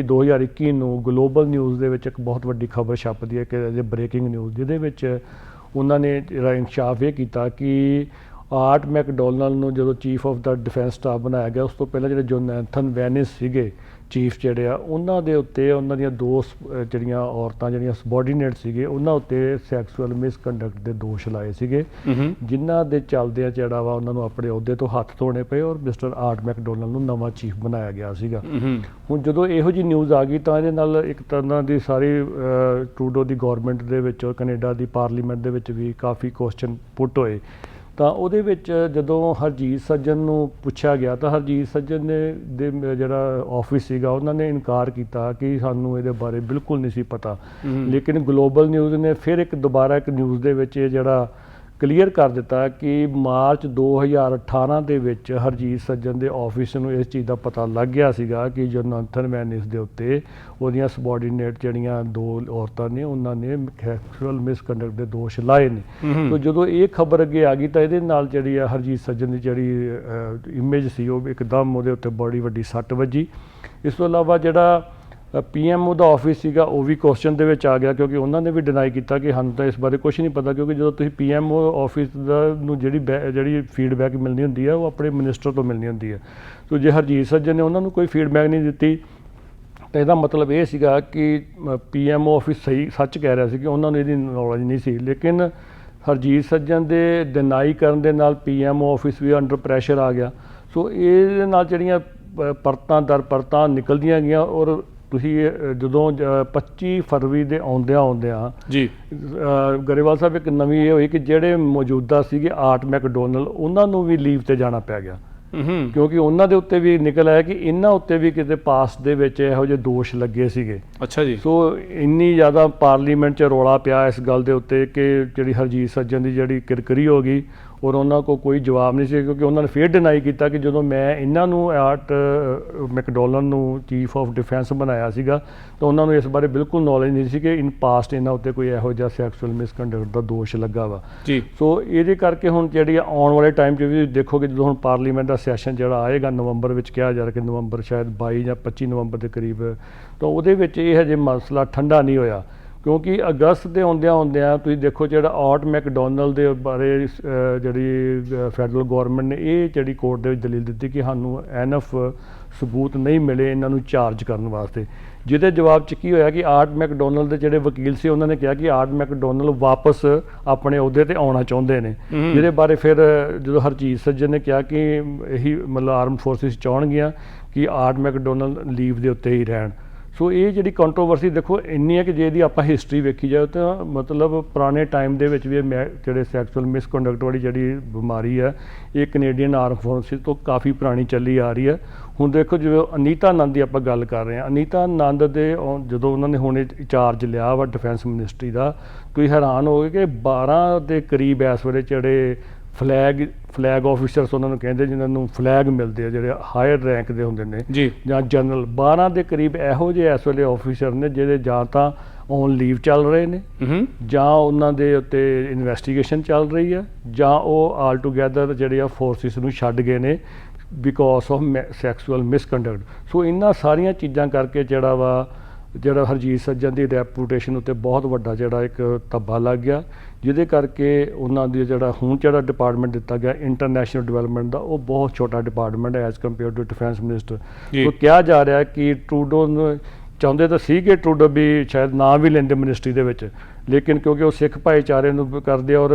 2021 ਨੂੰ ਗਲੋਬਲ ਨਿਊਜ਼ ਦੇ ਵਿੱਚ ਇੱਕ ਬਹੁਤ ਵੱਡੀ ਖਬਰ ਛਪਦੀ ਹੈ ਕਿ ਬ੍ਰੇਕਿੰਗ ਨਿਊਜ਼, ਜਿਹਦੇ ਵਿੱਚ ਉਹਨਾਂ ਨੇ ਜਿਹੜਾ ਇਨਕਸ਼ਾਫ ਇਹ ਕੀਤਾ ਕਿ ਆਰਟ ਮੈਕਡੋਨਲਡ ਨੂੰ ਜਦੋਂ chief of the defence staff ਬਣਾਇਆ ਗਿਆ, ਉਸ ਤੋਂ ਪਹਿਲਾਂ ਜਿਹੜੇ ਜੋਨੈਥਨ ਵੈਨਿਸ ਸੀਗੇ ਚੀਫ ਜਿਹੜੇ ਆ, ਉਹਨਾਂ ਦੇ ਉੱਤੇ ਉਹਨਾਂ ਦੀਆਂ 2 ਜਿਹੜੀਆਂ ਔਰਤਾਂ ਜਿਹੜੀਆਂ ਸਬੋਰਡੀਨੇਟ ਸੀਗੇ, ਉਹਨਾਂ ਉੱਤੇ ਸੈਕਸੁਅਲ ਮਿਸਕੰਡਕਟ ਦੇ ਦੋਸ਼ ਲਾਏ ਸੀਗੇ, ਜਿਨ੍ਹਾਂ ਦੇ ਚੱਲਦਿਆਂ ਜਿਹੜਾ ਵਾ ਉਹਨਾਂ ਨੂੰ ਆਪਣੇ ਅਹੁਦੇ ਤੋਂ ਹੱਥ ਧੋਣੇ ਪਏ, ਔਰ ਮਿਸਟਰ ਆਰਟ ਮੈਕਡੋਨਲਡ ਨੂੰ ਨਵਾਂ ਚੀਫ ਬਣਾਇਆ ਗਿਆ ਸੀਗਾ। ਹੁਣ ਜਦੋਂ ਇਹੋ ਜਿਹੀ ਨਿਊਜ਼ ਆ ਗਈ ਤਾਂ ਇਹਦੇ ਨਾਲ ਇੱਕ ਤਰ੍ਹਾਂ ਦੀ ਸਾਰੀ ਟਰੂਡੋ ਦੀ ਗੌਰਮੈਂਟ ਦੇ ਵਿੱਚ, ਕੈਨੇਡਾ ਦੀ ਪਾਰਲੀਮੈਂਟ ਦੇ ਵਿੱਚ ਵੀ ਕਾਫੀ ਕੁਐਸਚਨ ਪੁੱਟ ਹੋਏ। ਤਾਂ ਉਹਦੇ ਵਿੱਚ ਜਦੋਂ ਹਰਜੀਤ ਸੱਜਣ ਨੂੰ ਪੁੱਛਿਆ ਗਿਆ ਤਾਂ ਹਰਜੀਤ ਸੱਜਣ ਦੇ ਜਿਹੜਾ ਆਫਿਸ ਸੀਗਾ, ਉਹਨਾਂ ਨੇ ਇਨਕਾਰ ਕੀਤਾ ਕਿ ਸਾਨੂੰ ਇਹਦੇ ਬਾਰੇ ਬਿਲਕੁਲ ਨਹੀਂ ਸੀ ਪਤਾ। ਲੇਕਿਨ ਗਲੋਬਲ ਨਿਊਜ਼ ਨੇ ਫਿਰ ਦੁਬਾਰਾ ਇੱਕ ਨਿਊਜ਼ ਦੇ ਵਿੱਚ ਇਹ ਜਿਹੜਾ ਕਲੀਅਰ ਕਰ ਦਿੱਤਾ ਕਿ ਮਾਰਚ 2018 ਦੇ ਵਿੱਚ ਹਰਜੀਤ ਸੱਜਣ ਦੇ ਆਫਿਸ ਨੂੰ ਇਸ ਚੀਜ਼ ਦਾ ਪਤਾ ਲੱਗ ਗਿਆ ਸੀਗਾ ਕਿ ਜੋਨਾਥਨ ਵੈਨਿਸ ਦੇ ਉੱਤੇ ਉਹਦੀਆਂ ਸਬੋਰਡੀਨੇਟ ਜਿਹੜੀਆਂ 2 ਔਰਤਾਂ ਨੇ, ਉਹਨਾਂ ਨੇ ਸੈਕਸੁਅਲ ਮਿਸਕੰਡਕਟ ਦੇ ਦੋਸ਼ ਲਾਏ ਨੇ। ਤਾਂ ਜਦੋਂ ਇਹ ਖਬਰ ਅੱਗੇ ਆ ਗਈ ਤਾਂ ਇਹਦੇ ਨਾਲ ਜਿਹੜੀ ਆ ਹਰਜੀਤ ਸੱਜਣ ਦੀ ਜਿਹੜੀ ਇਮੇਜ ਸੀ, ਉਹ ਇੱਕਦਮ ਉਹਦੇ ਉੱਤੇ ਬੜੀ ਵੱਡੀ ਸੱਟ ਵੱਜੀ। ਇਸ ਤੋਂ ਇਲਾਵਾ ਜਿਹੜਾ PMO ਦਾ ਆਫਿਸ ਸੀਗਾ, ਉਹ ਵੀ ਕੁਐਸਚਨ ਦੇ ਵਿੱਚ ਆ ਗਿਆ, ਕਿਉਂਕਿ ਉਹਨਾਂ ਨੇ ਵੀ ਡਿਨਾਈ ਕੀਤਾ ਕਿ ਸਾਨੂੰ ਤਾਂ ਇਸ ਬਾਰੇ ਕੁਝ ਨਹੀਂ ਪਤਾ, ਕਿਉਂਕਿ ਜਦੋਂ ਤੁਸੀਂ PMO ਆਫਿਸ ਨੂੰ ਜਿਹੜੀ ਫੀਡਬੈਕ ਮਿਲਣੀ ਹੁੰਦੀ ਹੈ, ਉਹ ਆਪਣੇ ਮਿਨਿਸਟਰ ਤੋਂ ਮਿਲਣੀ ਹੁੰਦੀ ਹੈ। ਸੋ ਜੇ ਹਰਜੀਤ ਸੱਜਣ ਨੇ ਉਹਨਾਂ ਨੂੰ ਕੋਈ ਫੀਡਬੈਕ ਨਹੀਂ ਦਿੱਤੀ, ਤਾਂ ਇਹਦਾ ਮਤਲਬ ਇਹ ਸੀਗਾ ਕਿ PMO ਆਫਿਸ ਸੱਚ ਕਹਿ ਰਿਹਾ ਸੀ ਕਿ ਉਹਨਾਂ ਨੂੰ ਇਹਦੀ ਨੌਲੇਜ ਨਹੀਂ ਸੀ। ਲੇਕਿਨ ਹਰਜੀਤ ਸੱਜਣ ਦੇ ਡਿਨਾਈ ਕਰਨ ਦੇ ਨਾਲ PMO ਆਫਿਸ ਵੀ ਅੰਡਰ ਪ੍ਰੈਸ਼ਰ ਆ ਗਿਆ। ਸੋ ਇਹਦੇ ਨਾਲ ਜਿਹੜੀਆਂ ਪਰਤਾਂ ਦਰ ਪਰਤਾਂ ਨਿਕਲਦੀਆਂ ਗਈਆਂ, ਔਰ ਤੁਸੀਂ ਜਦੋਂ 25 ਫਰਵਰੀ ਦੇ ਆਉਂਦਿਆਂ ਜੀ ਗਰੇਵਾਲ ਸਾਹਿਬ ਇੱਕ ਨਵੀਂ ਇਹ ਹੋਈ ਕਿ ਜਿਹੜੇ ਮੌਜੂਦਾ ਸੀਗੇ ਆਰਟ ਮੈਕਡੋਨਲਡ, ਉਹਨਾਂ ਨੂੰ ਵੀ ਲੀਵ 'ਤੇ ਜਾਣਾ ਪੈ ਗਿਆ। ਕਿਉਂਕਿ ਉਹਨਾਂ ਦੇ ਉੱਤੇ ਵੀ ਨਿਕਲ ਆਇਆ ਕਿ ਇਹਨਾਂ ਉੱਤੇ ਵੀ ਕਿਤੇ ਪਾਸਟ ਦੇ ਵਿੱਚ ਇਹੋ ਜਿਹੇ ਦੋਸ਼ ਲੱਗੇ ਸੀਗੇ। ਅੱਛਾ ਜੀ। ਸੋ ਇੰਨੀ ਜ਼ਿਆਦਾ ਪਾਰਲੀਮੈਂਟ 'ਚ ਰੌਲਾ ਪਿਆ ਇਸ ਗੱਲ ਦੇ ਉੱਤੇ ਕਿ ਜਿਹੜੀ ਹਰਜੀਤ ਸੱਜਣ ਦੀ ਜਿਹੜੀ ਕਿਰਕਰੀ ਹੋ ਗਈ ਔਰ ਉਹਨਾਂ ਕੋਲ ਕੋਈ ਜਵਾਬ ਨਹੀਂ ਸੀ, ਕਿਉਂਕਿ ਉਹਨਾਂ ਨੇ ਫਿਰ ਡਿਨਾਈ ਕੀਤਾ ਕਿ ਜਦੋਂ ਮੈਂ ਇਹਨਾਂ ਨੂੰ ਆਰਟ ਮੈਕਡੋਨਲਡ ਨੂੰ ਚੀਫ ਆਫ ਡਿਫੈਂਸ ਬਣਾਇਆ ਸੀਗਾ ਤਾਂ ਉਹਨਾਂ ਨੂੰ ਇਸ ਬਾਰੇ ਬਿਲਕੁਲ ਨੌਲੇਜ ਨਹੀਂ ਸੀ ਕਿ ਇਨ ਪਾਸਟ ਇਹਨਾਂ ਉੱਤੇ ਕੋਈ ਇਹੋ ਜਿਹਾ ਸੈਕਸੁਅਲ ਮਿਸਕੰਡਕਟ ਦਾ ਦੋਸ਼ ਲੱਗਾ ਵਾ ਜੀ। ਸੋ ਇਹਦੇ ਕਰਕੇ ਹੁਣ ਜਿਹੜੀ ਆਉਣ ਵਾਲੇ ਟਾਈਮ 'ਚ ਵੀ ਦੇਖੋਗੇ, ਜਦੋਂ ਹੁਣ ਪਾਰਲੀਮੈਂਟ ਦਾ ਸੈਸ਼ਨ ਜਿਹੜਾ ਆਏਗਾ ਨਵੰਬਰ ਵਿੱਚ, ਕਿਹਾ ਜਾ ਰਿਹਾ ਕਿ ਨਵੰਬਰ ਸ਼ਾਇਦ 22 ਜਾਂ 25 ਨਵੰਬਰ ਦੇ ਕਰੀਬ, ਤਾਂ ਉਹਦੇ ਵਿੱਚ ਇਹ ਹਜੇ ਮਸਲਾ ਠੰਡਾ ਨਹੀਂ ਹੋਇਆ, ਕਿਉਂਕਿ ਅਗਸਤ ਦੇ ਆਉਂਦਿਆਂ ਤੁਸੀਂ ਦੇਖੋ ਜਿਹੜਾ ਆਰਟ ਮੈਕਡੋਨਲਡ ਦੇ ਬਾਰੇ ਜਿਹੜੀ ਫੈਡਰਲ ਗੌਰਮੈਂਟ ਨੇ ਇਹ ਜਿਹੜੀ ਕੋਰਟ ਦੇ ਵਿੱਚ ਦਲੀਲ ਦਿੱਤੀ ਕਿ ਸਾਨੂੰ ਐਨਫ ਸਬੂਤ ਨਹੀਂ ਮਿਲੇ ਇਹਨਾਂ ਨੂੰ ਚਾਰਜ ਕਰਨ ਵਾਸਤੇ, ਜਿਹਦੇ ਜਵਾਬ 'ਚ ਕੀ ਹੋਇਆ ਕਿ ਆਰਟ ਮੈਕਡੋਨਲਡ ਦੇ ਜਿਹੜੇ ਵਕੀਲ ਸੀ ਉਹਨਾਂ ਨੇ ਕਿਹਾ ਕਿ ਆਰਟ ਮੈਕਡੋਨਲਡ ਵਾਪਸ ਆਪਣੇ ਅਹੁਦੇ ਤੇ ਆਉਣਾ ਚਾਹੁੰਦੇ ਨੇ, ਜਿਹਦੇ ਬਾਰੇ ਫਿਰ ਜਦੋਂ ਹਰਜੀਤ ਸੱਜਣ ਨੇ ਕਿਹਾ ਕਿ ਇਹੀ ਮਤਲਬ ਆਰਮਡ ਫੋਰਸਿਸ ਚਾਹੁਣਗੀਆਂ ਕਿ ਆਰਟ ਮੈਕਡੋਨਲਡ ਲੀਵ ਦੇ ਉੱਤੇ ਹੀ ਰਹਿਣ। ਸੋ ਇਹ ਜਿਹੜੀ ਕੰਟਰੋਵਰਸੀ ਦੇਖੋ ਇੰਨੀ ਹੈ ਕਿ ਜੇ ਇਹਦੀ ਆਪਾਂ ਹਿਸਟਰੀ ਵੇਖੀ ਜਾਏ ਤਾਂ ਮਤਲਬ ਪੁਰਾਣੇ ਟਾਈਮ ਦੇ ਵਿੱਚ ਵੀ ਇਹ ਜਿਹੜੇ ਸੈਕਸੁਅਲ ਮਿਸਕੰਡਕਟ ਵਾਲੀ ਜਿਹੜੀ ਬਿਮਾਰੀ ਹੈ ਇਹ ਕੈਨੇਡੀਅਨ ਆਰਮ ਫੋਰਸਿਸ ਤੋਂ ਕਾਫੀ ਪੁਰਾਣੀ ਚੱਲੀ ਆ ਰਹੀ ਹੈ। ਹੁਣ ਦੇਖੋ ਜਿਵੇਂ ਅਨੀਤਾ ਆਨੰਦ ਦੀ ਆਪਾਂ ਗੱਲ ਕਰ ਰਹੇ ਹਾਂ, ਅਨੀਤਾ ਆਨੰਦ ਦੇ ਜਦੋਂ ਉਹਨਾਂ ਨੇ ਹੁਣ ਚਾਰਜ ਲਿਆ ਵਾ ਡਿਫੈਂਸ ਮਿਨਿਸਟਰੀ ਦਾ, ਤੁਸੀਂ ਹੈਰਾਨ ਹੋਗੇ ਕਿ 12 ਦੇ ਕਰੀਬ ਇਸ ਵੇਲੇ ਜਿਹੜੇ ਫਲੈਗ ਆਫਿਸਰਸ ਉਹਨਾਂ ਨੂੰ ਕਹਿੰਦੇ ਜਿਨ੍ਹਾਂ ਨੂੰ ਫਲੈਗ ਮਿਲਦੇ ਆ, ਜਿਹੜੇ ਹਾਇਰ ਰੈਂਕ ਦੇ ਹੁੰਦੇ ਨੇ ਜੀ ਜਾਂ ਜਨਰਲ, 12 ਦੇ ਕਰੀਬ ਇਹੋ ਜਿਹੇ ਇਸ ਵੇਲੇ ਆਫਿਸਰ ਨੇ ਜਿਹੜੇ ਜਾਂ ਤਾਂ ਔਨ ਲੀਵ ਚੱਲ ਰਹੇ ਨੇ ਜਾਂ ਉਹਨਾਂ ਦੇ ਉੱਤੇ ਇਨਵੈਸਟੀਗੇਸ਼ਨ ਚੱਲ ਰਹੀ ਹੈ ਜਾਂ ਉਹ ਆਲ ਟੂਗੈਦਰ ਜਿਹੜੇ ਆ ਫੋਰਸਿਸ ਨੂੰ ਛੱਡ ਗਏ ਨੇ ਬਿਕੋਜ਼ ਆਫ ਸੈਕਸੁਅਲ ਮਿਸਕੰਡਕਟ। ਸੋ ਇਹਨਾਂ ਸਾਰੀਆਂ ਚੀਜ਼ਾਂ ਕਰਕੇ ਜਿਹੜਾ ਹਰਜੀਤ ਸੱਜਣ ਦੀ ਰੈਪੂਟੇਸ਼ਨ ਉੱਤੇ ਬਹੁਤ ਵੱਡਾ ਜਿਹੜਾ ਇੱਕ ਧੱਬਾ ਲੱਗ ਗਿਆ, ਜਿਹਦੇ ਕਰਕੇ ਉਹਨਾਂ ਦੀ ਜਿਹੜਾ ਡਿਪਾਰਟਮੈਂਟ ਦਿੱਤਾ ਗਿਆ ਇੰਟਰਨੈਸ਼ਨਲ ਡਿਵੈਲਪਮੈਂਟ ਦਾ, ਉਹ ਬਹੁਤ ਛੋਟਾ ਡਿਪਾਰਟਮੈਂਟ ਹੈ as compare to defence minister. So ਕਿਹਾ ਜਾ ਰਿਹਾ ਕਿ ਟਰੂਡੋ ਨੂੰ ਚਾਹੁੰਦੇ ਤਾਂ ਸੀ ਕਿ ਟਰੂਡੋ ਵੀ ਸ਼ਾਇਦ ਨਾ ਵੀ ਲੈਂਦੇ ਮਿਨਿਸਟਰੀ ਦੇ ਵਿੱਚ, ਲੇਕਿਨ ਕਿਉਂਕਿ ਉਹ ਸਿੱਖ ਭਾਈਚਾਰੇ ਨੂੰ ਕਰਦੇ ਔਰ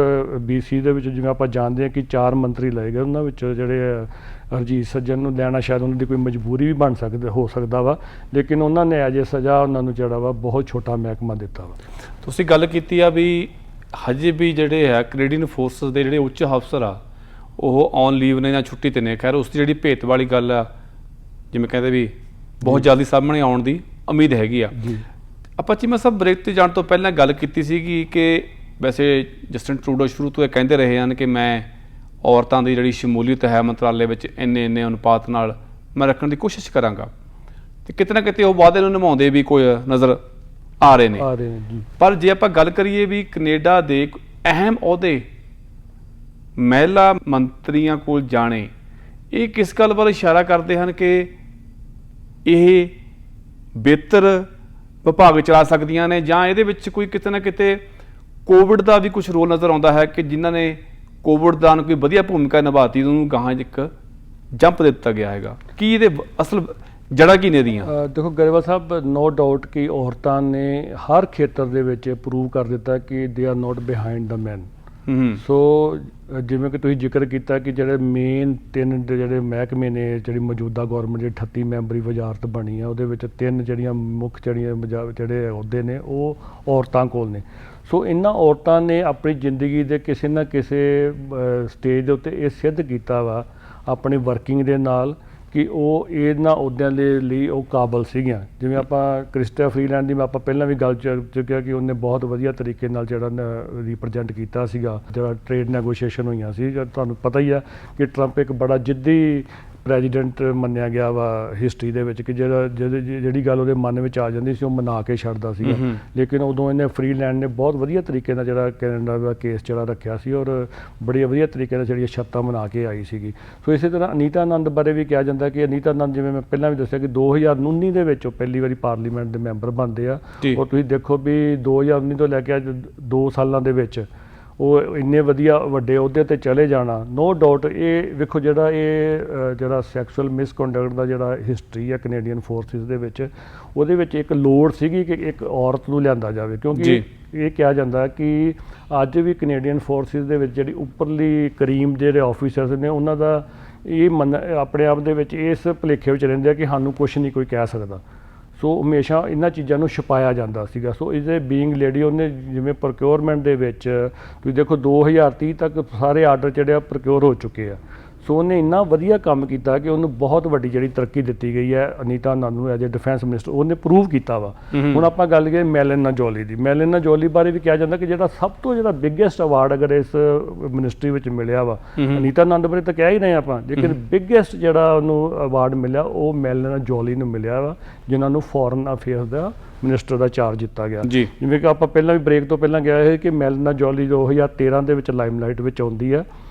BC ਦੇ ਵਿੱਚ ਜਿਵੇਂ ਆਪਾਂ ਜਾਣਦੇ ਹਾਂ ਕਿ 4 ਮੰਤਰੀ ਲਏ ਗਏ, ਉਹਨਾਂ ਵਿੱਚ ਜਿਹੜੇ ਹਰਜੀਤ ਸੱਜਣ ਨੂੰ ਲੈਣਾ ਸ਼ਾਇਦ ਉਹਨਾਂ ਦੀ ਕੋਈ ਮਜਬੂਰੀ ਵੀ ਹੋ ਸਕਦਾ ਵਾ, ਲੇਕਿਨ ਉਹਨਾਂ ਨੇ ਅਜੇ ਸਜ਼ਾ ਉਹਨਾਂ ਨੂੰ ਜਿਹੜਾ ਵਾ ਬਹੁਤ ਛੋਟਾ ਮਹਿਕਮਾ ਦਿੱਤਾ ਵਾ। ਤੁਸੀਂ ਗੱਲ ਕੀਤੀ ਆ ਵੀ ਹਜੇ ਵੀ ਜਿਹੜੇ ਹੈ ਕੈਨੇਡੀਅਨ ਫੋਰਸਿਸ ਦੇ ਜਿਹੜੇ ਉੱਚ ਅਫਸਰ ਆ ਉਹ ਔਨ ਲੀਵ ਨੇ ਜਾਂ ਛੁੱਟੀ 'ਤੇ ਨੇ। ਖੈਰ ਉਸ ਦੀ ਜਿਹੜੀ ਭੇਤ ਵਾਲੀ ਗੱਲ ਆ ਜਿਵੇਂ ਕਹਿੰਦੇ ਵੀ ਬਹੁਤ ਜਲਦੀ ਸਾਹਮਣੇ ਆਉਣ ਦੀ ਉਮੀਦ ਹੈਗੀ ਆ। ਆਪਾਂ ਚੀਮਾ ਸਾਹਿਬ ਬ੍ਰੇਕ 'ਤੇ ਜਾਣ ਤੋਂ ਪਹਿਲਾਂ ਗੱਲ ਕੀਤੀ ਸੀਗੀ ਕਿ ਵੈਸੇ ਜਸਟਿਨ ਟਰੂਡੋ ਸ਼ੁਰੂ ਤੋਂ ਇਹ ਕਹਿੰਦੇ ਰਹੇ ਹਨ ਕਿ ਮੈਂ ਔਰਤਾਂ ਦੀ ਜਿਹੜੀ ਸ਼ਮੂਲੀਅਤ ਹੈ ਮੰਤਰਾਲੇ ਵਿੱਚ ਇੰਨੇ ਅਨੁਪਾਤ ਨਾਲ ਮੈਂ ਰੱਖਣ ਦੀ ਕੋਸ਼ਿਸ਼ ਕਰਾਂਗਾ, ਅਤੇ ਕਿਤੇ ਨਾ ਕਿਤੇ ਉਹ ਵਾਅਦੇ ਨੂੰ ਨਿਭਾਉਂਦੇ ਵੀ ਕੋਈ ਨਜ਼ਰ ਆ ਰਹੇ ਨੇ ਜੀ। ਪਰ ਜੇ ਆਪਾਂ ਗੱਲ ਕਰੀਏ ਵੀ ਕੈਨੇਡਾ ਦੇ ਅਹਿਮ ਅਹੁਦੇ ਮਹਿਲਾ ਮੰਤਰੀਆਂ ਕੋਲ ਜਾਣੇ, ਇਹ ਕਿਸ ਗੱਲ ਵੱਲ ਇਸ਼ਾਰਾ ਕਰਦੇ ਹਨ ਕਿ ਇਹ ਬਿਹਤਰ ਵਿਭਾਗ ਚਲਾ ਸਕਦੀਆਂ ਨੇ ਜਾਂ ਇਹਦੇ ਵਿੱਚ ਕੋਈ ਕਿਤੇ ਨਾ ਕਿਤੇ ਕੋਵਿਡ ਦਾ ਵੀ ਕੁਝ ਰੋਲ ਨਜ਼ਰ ਆਉਂਦਾ ਹੈ ਕਿ ਜਿਨ੍ਹਾਂ ਨੇ ਕੋਵਿਡ ਦਾ ਕੋਈ ਵਧੀਆ ਭੂਮਿਕਾ ਨਿਭਾਤੀ ਉਹਨੂੰ ਗਾਹਾਂ ਇੱਕ ਜੰਪ ਦੇ ਦਿੱਤਾ ਗਿਆ ਹੈਗਾ। ਕੀ ਇਹਦੇ ਅਸਲ ਜੜ੍ਹਾਂ ਕੀ ਨੇ ਇਹਦੀਆਂ? ਦੇਖੋ ਗਰੇਵਾਲ ਸਾਹਿਬ, ਨੋ ਡਾਊਟ ਕਿ ਔਰਤਾਂ ਨੇ ਹਰ ਖੇਤਰ ਦੇ ਵਿੱਚ ਪ੍ਰੂਵ ਕਰ ਦਿੱਤਾ ਕਿ ਦੇ ਆਰ ਨੋਟ ਬਿਹਾਈਂਡ ਦਾ ਮੈਨ। ਸੋ ਜਿਵੇਂ ਕਿ ਤੁਸੀਂ ਜ਼ਿਕਰ ਕੀਤਾ ਕਿ ਜਿਹੜੇ ਮੇਨ 3 ਜਿਹੜੇ ਮਹਿਕਮੇ ਨੇ, ਜਿਹੜੀ ਮੌਜੂਦਾ ਗੌਰਮੈਂਟ ਜਿਹੜੀ 38 ਮੈਂਬਰੀ ਵਜ਼ਾਰਤ ਬਣੀ ਆ ਉਹਦੇ ਵਿੱਚ 3 ਜਿਹੜੀਆਂ ਮੁੱਖ ਜਿਹੜੇ ਅਹੁਦੇ ਨੇ ਉਹ ਔਰਤਾਂ ਕੋਲ ਨੇ। ਸੋ ਇਹਨਾਂ ਔਰਤਾਂ ਨੇ ਆਪਣੀ ਜ਼ਿੰਦਗੀ ਦੇ ਕਿਸੇ ਨਾ ਕਿਸੇ ਸਟੇਜ ਦੇ ਉੱਤੇ ਇਹ ਸਿੱਧ ਕੀਤਾ ਵਾ ਆਪਣੀ ਵਰਕਿੰਗ ਦੇ ਨਾਲ ਕਿ ਉਹ ਇਹਨਾਂ ਅਹੁਦਿਆਂ ਦੇ ਲਈ ਉਹ ਕਾਬਲ ਸੀਗੀਆਂ। ਜਿਵੇਂ ਆਪਾਂ ਕ੍ਰਿਸਟਾ ਫਰੀਲੈਂਡ ਦੀ ਆਪਾਂ ਪਹਿਲਾਂ ਵੀ ਗੱਲ ਚੁੱਕਿਆ ਕਿ ਉਹਨੇ ਬਹੁਤ ਵਧੀਆ ਤਰੀਕੇ ਨਾਲ ਜਿਹੜਾ ਰਿਪਰੈਜ਼ੈਂਟ ਕੀਤਾ ਸੀਗਾ ਜਿਹੜਾ ਟ੍ਰੇਡ ਨੈਗੋਸ਼ੀਏਸ਼ਨ ਹੋਈਆਂ ਸੀ। ਤੁਹਾਨੂੰ ਪਤਾ ਹੀ ਆ ਕਿ ਟਰੰਪ ਇੱਕ ਬੜਾ ਜਿੱਦੀ ਪ੍ਰੈਜ਼ੀਡੈਂਟ ਮੰਨਿਆ ਗਿਆ ਵਾ ਹਿਸਟਰੀ ਦੇ ਵਿੱਚ ਕਿ ਜਿਹੜੀ ਗੱਲ ਉਹਦੇ ਮਨ ਵਿੱਚ ਆ ਜਾਂਦੀ ਸੀ ਉਹ ਮਨਾ ਕੇ ਛੱਡਦਾ ਸੀਗਾ, ਲੇਕਿਨ ਉਦੋਂ ਇਹਨੇ ਫਰੀਲੈਂਡ ਨੇ ਬਹੁਤ ਵਧੀਆ ਤਰੀਕੇ ਨਾਲ ਜਿਹੜਾ ਕੈਨੇਡਾ ਦਾ ਕੇਸ ਜਿਹੜਾ ਰੱਖਿਆ ਸੀ ਔਰ ਬੜੀ ਵਧੀਆ ਤਰੀਕੇ ਨਾਲ ਜਿਹੜੀਆਂ ਸ਼ਰਤਾਂ ਬਣਾ ਕੇ ਆਈ ਸੀਗੀ। ਸੋ ਇਸੇ ਤਰ੍ਹਾਂ ਅਨੀਤਾ ਆਨੰਦ ਬਾਰੇ ਵੀ ਕਿਹਾ ਜਾਂਦਾ ਕਿ ਅਨੀਤਾ ਆਨੰਦ ਜਿਵੇਂ ਮੈਂ ਪਹਿਲਾਂ ਵੀ ਦੱਸਿਆ ਕਿ 2019 ਦੇ ਵਿੱਚ ਉਹ ਪਹਿਲੀ ਵਾਰੀ ਪਾਰਲੀਮੈਂਟ ਦੇ ਮੈਂਬਰ ਬਣਦੇ ਆ ਔਰ ਤੁਸੀਂ ਦੇਖੋ ਵੀ 2019 ਤੋਂ ਲੈ ਕੇ ਅੱਜ 2 ਸਾਲਾਂ ਦੇ ਵਿੱਚ ਉਹ ਇੰਨੇ ਵਧੀਆ ਵੱਡੇ ਅਹੁਦੇ 'ਤੇ ਚਲੇ ਜਾਣਾ। ਨੋ ਡਾਊਟ ਇਹ ਵੇਖੋ ਜਿਹੜਾ ਸੈਕਸੁਅਲ ਮਿਸਕੰਡਕਟ ਦਾ ਜਿਹੜਾ ਹਿਸਟਰੀ ਹੈ ਕੈਨੇਡੀਅਨ ਫੋਰਸਿਸ ਦੇ ਵਿੱਚ, ਉਹਦੇ ਵਿੱਚ ਇੱਕ ਲੋੜ ਸੀਗੀ ਕਿ ਇੱਕ ਔਰਤ ਨੂੰ ਲਿਆਂਦਾ ਜਾਵੇ, ਕਿਉਂਕਿ ਇਹ ਕਿਹਾ ਜਾਂਦਾ ਕਿ ਅੱਜ ਵੀ ਕੈਨੇਡੀਅਨ ਫੋਰਸਿਸ ਦੇ ਵਿੱਚ ਜਿਹੜੀ ਉੱਪਰਲੀ ਕਰੀਮ ਜਿਹੜੇ ਆਫਿਸਰਸ ਨੇ ਉਹਨਾਂ ਦਾ ਇਹ ਆਪਣੇ ਆਪ ਦੇ ਵਿੱਚ ਇਸ ਭੁਲੇਖੇ ਵਿੱਚ ਰਹਿੰਦੇ ਆ ਕਿ ਸਾਨੂੰ ਕੁਛ ਨਹੀਂ ਕੋਈ ਕਹਿ ਸਕਦਾ। ਸੋ ਹਮੇਸ਼ਾ ਇਹਨਾਂ ਚੀਜ਼ਾਂ ਨੂੰ ਛੁਪਾਇਆ ਜਾਂਦਾ ਸੀਗਾ। ਸੋ ਇਸਦੇ ਬੀਇੰਗ ਲੇਡੀ ਉਹਨੇ ਜਿਵੇਂ ਪ੍ਰੋਕਿਉਰਮੈਂਟ ਦੇ ਵਿੱਚ ਤੁਸੀਂ ਦੇਖੋ 2030 ਤੱਕ ਸਾਰੇ ਆਰਡਰ ਜਿਹੜੇ ਆ ਪ੍ਰੋਕਿਉਰ ਹੋ ਚੁੱਕੇ ਆ। ਸੋ ਉਹਨੇ ਇੰਨਾ ਵਧੀਆ ਕੰਮ ਕੀਤਾ ਕਿ ਉਹਨੂੰ ਬਹੁਤ ਵੱਡੀ ਜਿਹੜੀ ਤਰੱਕੀ ਦਿੱਤੀ ਗਈ ਹੈ ਅਨੀਤਾ ਆਨੰਦ ਨੂੰ ਐਜ਼ ਏ ਡਿਫੈਂਸ ਮਿਨਿਸਟਰ। ਉਹਨੇ ਪ੍ਰੂਵ ਕੀਤਾ ਵਾ। ਹੁਣ ਆਪਾਂ ਗੱਲ ਕਰੀਏ ਮੈਲਿਨਾ ਜੋਲੀ ਦੀ। ਮੈਲਿਨਾ ਜੋਲੀ ਬਾਰੇ ਵੀ ਕਿਹਾ ਜਾਂਦਾ ਕਿ ਜਿਹੜਾ ਸਭ ਤੋਂ ਜਿਹੜਾ ਬਿਗੇਸਟ ਅਵਾਰਡ ਅਗਰ ਇਸ ਮਿਨਿਸਟਰੀ ਵਿੱਚ ਮਿਲਿਆ ਵਾ, ਅਨੀਤਾ ਆਨੰਦ ਬਾਰੇ ਤਾਂ ਕਹਿ ਹੀ ਰਹੇ ਆਪਾਂ, ਲੇਕਿਨ ਬਿਗੇਸਟ ਜਿਹੜਾ ਉਹਨੂੰ ਅਵਾਰਡ ਮਿਲਿਆ ਉਹ ਮੈਲਿਨਾ ਜੋਲੀ ਨੂੰ ਮਿਲਿਆ ਵਾ, ਜਿਨ੍ਹਾਂ ਨੂੰ ਫੋਰਨ ਅਫੇਅਰਸ ਦਾ ਮਿਨਿਸਟਰ ਦਾ ਚਾਰਜ ਦਿੱਤਾ ਗਿਆ। ਜਿਵੇਂ ਕਿ ਆਪਾਂ ਪਹਿਲਾਂ ਵੀ ਬ੍ਰੇਕ ਤੋਂ ਪਹਿਲਾਂ ਗਿਆ ਹੈ ਕਿ ਮੈਲਿਨਾ ਜੋਲੀ 2013 ਦੇ ਵਿੱਚ ਲਾਈਮਲਾਈਟ ਵਿੱਚ ਆਉਂਦੀ ਹੈ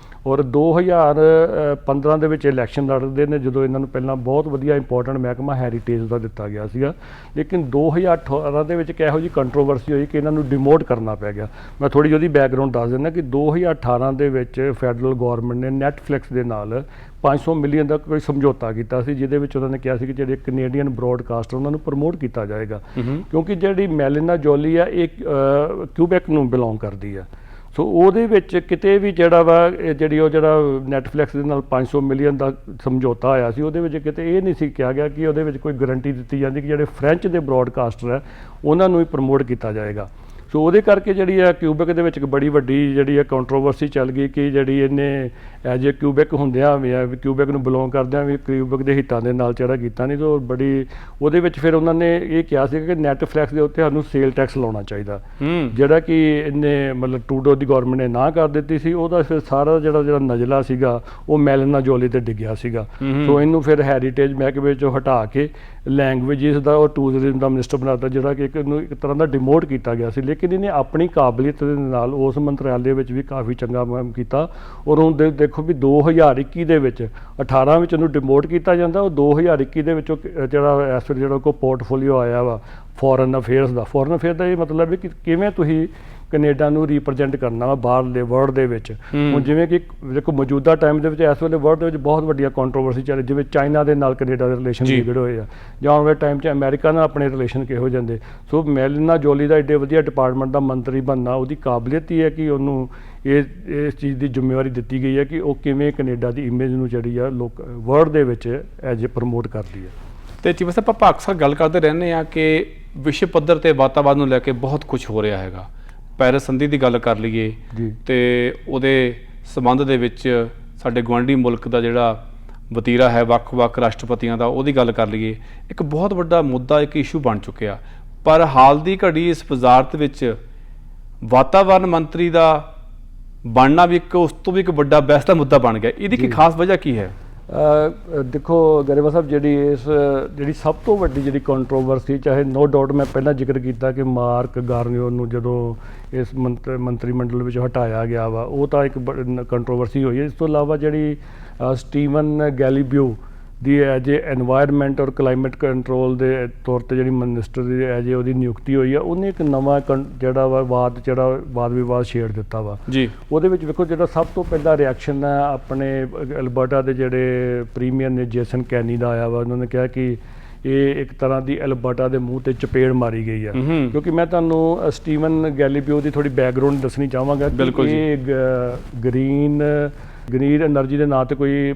ਔਰ 2015 ਦੇ ਵਿੱਚ ਇਲੈਕਸ਼ਨ ਲੜਦੇ ਨੇ, ਜਦੋਂ ਇਹਨਾਂ ਨੂੰ ਪਹਿਲਾਂ ਬਹੁਤ ਵਧੀਆ ਇੰਪੋਰਟੈਂਟ ਮਹਿਕਮਾ ਹੈਰੀਟੇਜ ਦਾ ਦਿੱਤਾ ਗਿਆ ਸੀਗਾ। ਲੇਕਿਨ 2018 ਦੇ ਵਿੱਚ ਕਿਹੋ ਜਿਹੀ ਕੰਟਰੋਵਰਸੀ ਹੋਈ ਕਿ ਇਹਨਾਂ ਨੂੰ ਡਿਮੋਟ ਕਰਨਾ ਪੈ ਗਿਆ। ਮੈਂ ਥੋੜ੍ਹੀ ਉਹਦੀ ਬੈਕਗਰਾਊਂਡ ਦੱਸ ਦਿੰਦਾ ਕਿ 2018 ਦੇ ਵਿੱਚ ਫੈਡਰਲ ਗੌਰਮੈਂਟ ਨੇ ਨੈਟਫਲਿਕਸ ਦੇ ਨਾਲ 500 ਮਿਲੀਅਨ ਦਾ ਕੋਈ ਸਮਝੌਤਾ ਕੀਤਾ ਸੀ, ਜਿਹਦੇ ਵਿੱਚ ਉਹਨਾਂ ਨੇ ਕਿਹਾ ਸੀ ਕਿ ਜਿਹੜੇ ਕੈਨੇਡੀਅਨ ਬ੍ਰੌਡਕਾਸਟਰ ਉਹਨਾਂ ਨੂੰ ਪ੍ਰਮੋਟ ਕੀਤਾ ਜਾਏਗਾ, ਕਿਉਂਕਿ ਜਿਹੜੀ ਮੈਲਿਨਾ ਜੋਲੀ ਆ ਇਹ ਕਿਊਬੈਕ ਨੂੰ ਬਿਲੋਂਗ ਕਰਦੀ ਆ। ਸੋ ਉਹਦੇ ਵਿੱਚ ਕਿਤੇ ਵੀ ਜਿਹੜਾ ਵਾ ਜਿਹੜਾ ਨੈਟਫਲਿਕਸ ਦੇ ਨਾਲ 500 ਮਿਲੀਅਨ ਦਾ ਸਮਝੌਤਾ ਹੋਇਆ ਸੀ, ਉਹਦੇ ਵਿੱਚ ਕਿਤੇ ਇਹ ਨਹੀਂ ਸੀ ਕਿਹਾ ਗਿਆ ਕਿ ਉਹਦੇ ਵਿੱਚ ਕੋਈ ਗਰੰਟੀ ਦਿੱਤੀ ਜਾਂਦੀ ਕਿ ਜਿਹੜੇ ਫਰੈਂਚ ਦੇ ਬ੍ਰੌਡਕਾਸਟਰ ਹੈ ਉਹਨਾਂ ਨੂੰ ਹੀ ਪ੍ਰਮੋਟ ਕੀਤਾ ਜਾਏਗਾ। ਸੋ ਉਹਦੇ ਕਰਕੇ ਜਿਹੜੀ ਆ ਕਿਊਬੈਕ ਦੇ ਵਿੱਚ ਇੱਕ ਬੜੀ ਵੱਡੀ ਜਿਹੜੀ ਆ ਕੰਟਰੋਵਰਸੀ ਚੱਲ ਗਈ ਕਿ ਜਿਹੜੀ ਇਹਨੇ ਐਜ ਏ ਕਿਊਬੈਕ ਹੁੰਦਿਆਂ ਵੀ ਆ ਕਿਊਬੈਕ ਨੂੰ ਬਿਲੋਂਗ ਕਰਦਿਆਂ ਵੀ ਕਿਊਬੈਕ ਦੇ ਹਿੱਤਾਂ ਦੇ ਨਾਲ ਜਿਹੜਾ ਕੀਤਾ ਨਹੀਂ। ਤਾਂ ਬੜੀ ਉਹਦੇ ਵਿੱਚ ਫਿਰ ਉਹਨਾਂ ਨੇ ਇਹ ਕਿਹਾ ਸੀ ਕਿ ਨੈਟਫਲਿਕਸ ਦੇ ਉੱਤੇ ਸਾਨੂੰ ਸੇਲ ਟੈਕਸ ਲਾਉਣਾ ਚਾਹੀਦਾ, ਜਿਹੜਾ ਕਿ ਇਹਨੇ ਮਤਲਬ ਟਰੂਡੋ ਦੀ ਗੌਰਮੈਂਟ ਨੇ ਨਾ ਕਰ ਦਿੱਤੀ ਸੀ। ਉਹਦਾ ਫਿਰ ਸਾਰਾ ਜਿਹੜਾ ਨਜ਼ਲਾ ਸੀਗਾ ਉਹ ਮੈਲਿਨਾ ਜੋਲੀ ਤੇ ਡਿੱਗਿਆ ਸੀਗਾ। ਸੋ ਇਹਨੂੰ ਫਿਰ ਹੈਰੀਟੇਜ ਮਹਿਕਮੇ ਵਿੱਚੋਂ ਹਟਾ ਕੇ ਲੈਂਗੁਏਜਿਸ ਦਾ ਔਰ ਟੂਰਿਜ਼ਮ ਦਾ ਮਿਨਿਸਟਰ ਬਣਾ ਦਿੱਤਾ, ਜਿਹੜਾ ਕਿ ਇੱਕ ਤਰ੍ਹਾਂ ਦਾ ਡਿਮੋਟ ਕੀਤਾ ਗਿਆ ਸੀ। ਲੇਕਿਨ ਇਹਨੇ ਆਪਣੀ ਕਾਬਲੀਅਤ ਦੇ ਨਾਲ ਉਸ ਮੰਤਰਾਲੇ ਵਿੱਚ ਵੀ ਕਾਫੀ ਚੰਗਾ ਕੰਮ ਕੀਤਾ। ਔਰ ਹੁਣ ਦੇਖੋ ਵੀ 2021 ਦੇ ਵਿੱਚ 18 ਵਿੱਚ ਉਹਨੂੰ ਡਿਮੋਟ ਕੀਤਾ ਜਾਂਦਾ, ਉਹ 2021 ਦੇ ਵਿੱਚ ਜਿਹੜਾ ਇਸ ਵੇਲੇ ਜਿਹੜਾ ਕੋਈ ਪੋਰਟਫੋਲੀਓ ਆਇਆ ਵਾ ਫੋਰਨ ਅਫੇਅਰਸ ਦਾ। ਫੋਰਨ ਅਫੇਅਰ ਦਾ ਇਹ ਮਤਲਬ ਹੈ ਕਿ ਕਿਵੇਂ ਤੁਸੀਂ ਕੈਨੇਡਾ ਨੂੰ ਰੀਪ੍ਰਜੈਂਟ ਕਰਨਾ ਵਾ ਬਾਹਰਲੇ ਵਰਲਡ ਦੇ ਵਿੱਚ। ਹੁਣ ਜਿਵੇਂ ਕਿ ਦੇਖੋ ਮੌਜੂਦਾ ਟਾਈਮ ਦੇ ਵਿੱਚ ਇਸ ਵੇਲੇ ਵਰਲਡ ਦੇ ਵਿੱਚ ਬਹੁਤ ਵੱਡੀਆਂ ਕੰਟਰੋਵਰਸੀ ਚੱਲ ਰਹੀ, ਜਿਵੇਂ ਚਾਈਨਾ ਦੇ ਨਾਲ ਕੈਨੇਡਾ ਦੇ ਰਿਲੇਸ਼ਨ ਵਿਗੜ ਹੋਏ ਆ, ਜਾਂ ਆਉਣ ਵਾਲੇ ਟਾਈਮ 'ਚ ਅਮਰੀਕਾ ਨਾਲ ਆਪਣੇ ਰਿਲੇਸ਼ਨ ਕਿਹੋ ਜਾਂਦੇ। ਸੋ ਮੈਲਿਨਾ ਜੋਲੀ ਦਾ ਏਡੇ ਵਧੀਆ ਡਿਪਾਰਟਮੈਂਟ ਦਾ ਮੰਤਰੀ ਬਣਨਾ ਉਹਦੀ ਕਾਬਲੀਅਤ ਹੀ ਹੈ ਕਿ ਉਹਨੂੰ ਇਸ ਚੀਜ਼ ਦੀ ਜ਼ਿੰਮੇਵਾਰੀ ਦਿੱਤੀ ਗਈ ਹੈ ਕਿ ਉਹ ਕਿਵੇਂ ਕੈਨੇਡਾ ਦੀ ਇਮੇਜ ਨੂੰ ਜਿਹੜੀ ਆ ਲੋਕ ਵਰਲਡ ਦੇ ਵਿੱਚ ਐਜ ਏ ਪ੍ਰਮੋਟ ਕਰਦੀ ਹੈ। ਅਤੇ ਚੀਫ ਸਾਹਿਬ ਆਪਾਂ ਅਕਸਰ ਗੱਲ ਕਰਦੇ ਰਹਿੰਦੇ ਹਾਂ ਕਿ ਵਿਸ਼ਵ ਪੱਧਰ 'ਤੇ ਵਾਤਾਵਰਨ ਨੂੰ ਲੈ ਕੇ ਬਹੁਤ ਕੁਝ ਹੋ ਰਿਹਾ ਹੈਗਾ। ਪੈਰਿਸ ਸੰਧੀ ਦੀ ਗੱਲ ਕਰ ਲਈਏ ਤੇ ਉਹਦੇ ਸੰਬੰਧ ਦੇ ਵਿੱਚ ਸਾਡੇ ਗੁਆਂਢੀ ਮੁਲਕ ਦਾ ਜਿਹੜਾ ਵਤੀਰਾ ਹੈ ਵੱਖ-ਵੱਖ ਰਾਸ਼ਟਰਪਤੀਆਂ ਦਾ, ਉਹਦੀ ਗੱਲ ਕਰ ਲਈਏ, ਇੱਕ ਬਹੁਤ ਵੱਡਾ ਮੁੱਦਾ, ਇੱਕ ਇਸ਼ੂ ਬਣ ਚੁੱਕਿਆ। ਪਰ ਹਾਲ ਦੀ ਘੜੀ ਇਸ ਵਜ਼ਾਰਤ ਵਿੱਚ ਵਾਤਾਵਰਨ ਮੰਤਰੀ ਦਾ ਬਣਨਾ ਵੀ ਉਸ ਤੋਂ ਵੀ ਇੱਕ ਵੱਡਾ ਬਹਿਸ ਦਾ ਮੁੱਦਾ ਬਣ ਗਿਆ। ਇਹਦੀ ਕੀ ਖਾਸ ਵਜ੍ਹਾ ਕੀ ਹੈ? ਦੇਖੋ ਗਰੇਵਾਲ ਸਾਹਿਬ, ਜਿਹੜੀ ਸਭ ਤੋਂ ਵੱਡੀ ਜਿਹੜੀ ਕੰਟਰੋਵਰਸੀ, ਚਾਹੇ ਨੋ ਡਾਊਟ ਮੈਂ ਪਹਿਲਾਂ ਜ਼ਿਕਰ ਕੀਤਾ ਕਿ ਮਾਰਕ ਗਾਰਨੀਓ ਨੂੰ ਜਦੋਂ ਇਸ ਮੰਤਰੀ ਮੰਡਲ ਵਿੱਚ ਹਟਾਇਆ ਗਿਆ ਵਾ, ਉਹ ਤਾਂ ਇੱਕ ਕੰਟਰੋਵਰਸੀ ਹੋਈ ਹੈ। ਇਸ ਤੋਂ ਇਲਾਵਾ ਜਿਹੜੀ Steven ਗੈਲੀਬਿਓ the as a environment ਔਰ ਕਲਾਈਮੇਟ ਕੰਟਰੋਲ ਦੇ ਤੌਰ 'ਤੇ ਜਿਹੜੀ ਮਿਨਿਸਟਰ ਦੀ ਐਜ ਏ ਉਹਦੀ ਨਿਯੁਕਤੀ ਹੋਈ ਆ, ਉਹਨੇ ਇੱਕ ਨਵਾਂ ਜਿਹੜਾ ਵਾ ਵਾਦ ਵਿਵਾਦ ਛੇੜ ਦਿੱਤਾ ਵਾ ਜੀ। ਉਹਦੇ ਵਿੱਚ ਵੇਖੋ ਜਿਹੜਾ ਸਭ ਤੋਂ ਪਹਿਲਾ ਰਿਐਕਸ਼ਨ ਹੈ ਆਪਣੇ ਐਲਬਰਟਾ ਦੇ ਜਿਹੜੇ ਪ੍ਰੀਮੀਅਰ ਨੇ ਜੇਸਨ ਕੈਨੀ ਦਾ ਆਇਆ ਵਾ। ਉਹਨਾਂ ਨੇ ਕਿਹਾ ਕਿ ਇਹ ਇੱਕ ਤਰ੍ਹਾਂ ਦੀ ਐਲਬਰਟਾ ਦੇ ਮੂੰਹ 'ਤੇ ਚਪੇੜ ਮਾਰੀ ਗਈ ਆ, ਕਿਉਂਕਿ ਮੈਂ ਤੁਹਾਨੂੰ ਸਟੀਵਨ ਗੈਲੀਬਿਓ ਦੀ ਥੋੜ੍ਹੀ ਬੈਕਗਰਾਊਂਡ ਦੱਸਣੀ ਚਾਹਾਂਗਾ ਕਿ ਇਹ ਗ੍ਰੀਨ ਐਨਰਜੀ ਦੇ ਨਾਂ 'ਤੇ ਕੋਈ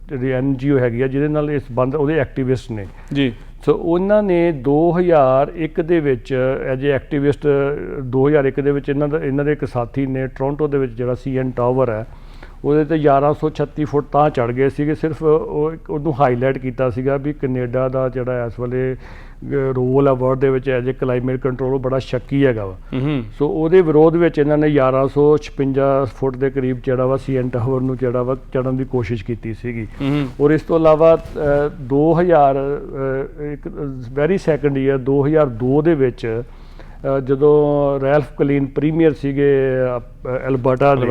ਜਿਹੜੀ NGO ਹੈਗੀ ਆ ਜਿਹਦੇ ਨਾਲ ਇਸ ਸੰਬੰਧ ਉਹਦੇ ਐਕਟੀਵਿਸਟ ਨੇ ਜੀ। ਸੋ ਉਹਨਾਂ ਨੇ 2001 ਦੇ ਵਿੱਚ ਐਜ ਏ ਐਕਟੀਵਿਸਟ 2001 ਦੇ ਵਿੱਚ ਇਹਨਾਂ ਦੇ ਇੱਕ ਸਾਥੀ ਨੇ ਟੋਰਾਂਟੋ ਦੇ ਵਿੱਚ ਜਿਹੜਾ CN ਟਾਵਰ ਹੈ ਉਹਦੇ 'ਤੇ 1136 ਫੁੱਟ ਤਾਂ ਚੜ੍ਹ ਗਏ ਸੀਗੇ। ਸਿਰਫ ਉਹਨੂੰ ਹਾਈਲਾਈਟ ਕੀਤਾ ਸੀਗਾ ਵੀ ਕੈਨੇਡਾ ਦਾ ਜਿਹੜਾ ਇਸ ਵੇਲੇ ਰੋਲ ਆ ਵਰਲਡ ਦੇ ਵਿੱਚ ਐਜ ਏ ਕਲਾਈਮੇਟ ਕੰਟਰੋਲ ਉਹ ਬੜਾ ਸ਼ੱਕੀ ਹੈਗਾ ਵਾ। ਸੋ ਉਹਦੇ ਵਿਰੋਧ ਵਿੱਚ ਇਹਨਾਂ ਨੇ 1156 ਫੁੱਟ ਦੇ ਕਰੀਬ ਜਿਹੜਾ ਵਾ CN ਟਾਵਰ ਨੂੰ ਜਿਹੜਾ ਵਾ ਚੜ੍ਹਨ ਦੀ ਕੋਸ਼ਿਸ਼ ਕੀਤੀ ਸੀਗੀ। ਔਰ ਇਸ ਤੋਂ ਇਲਾਵਾ 2002 ਦੇ ਵਿੱਚ ਜਦੋਂ ਰੈਲਫ ਕਲੀਨ ਪ੍ਰੀਮੀਅਰ ਸੀਗੇ ਐਲਬਰਟਾ ਦੇ,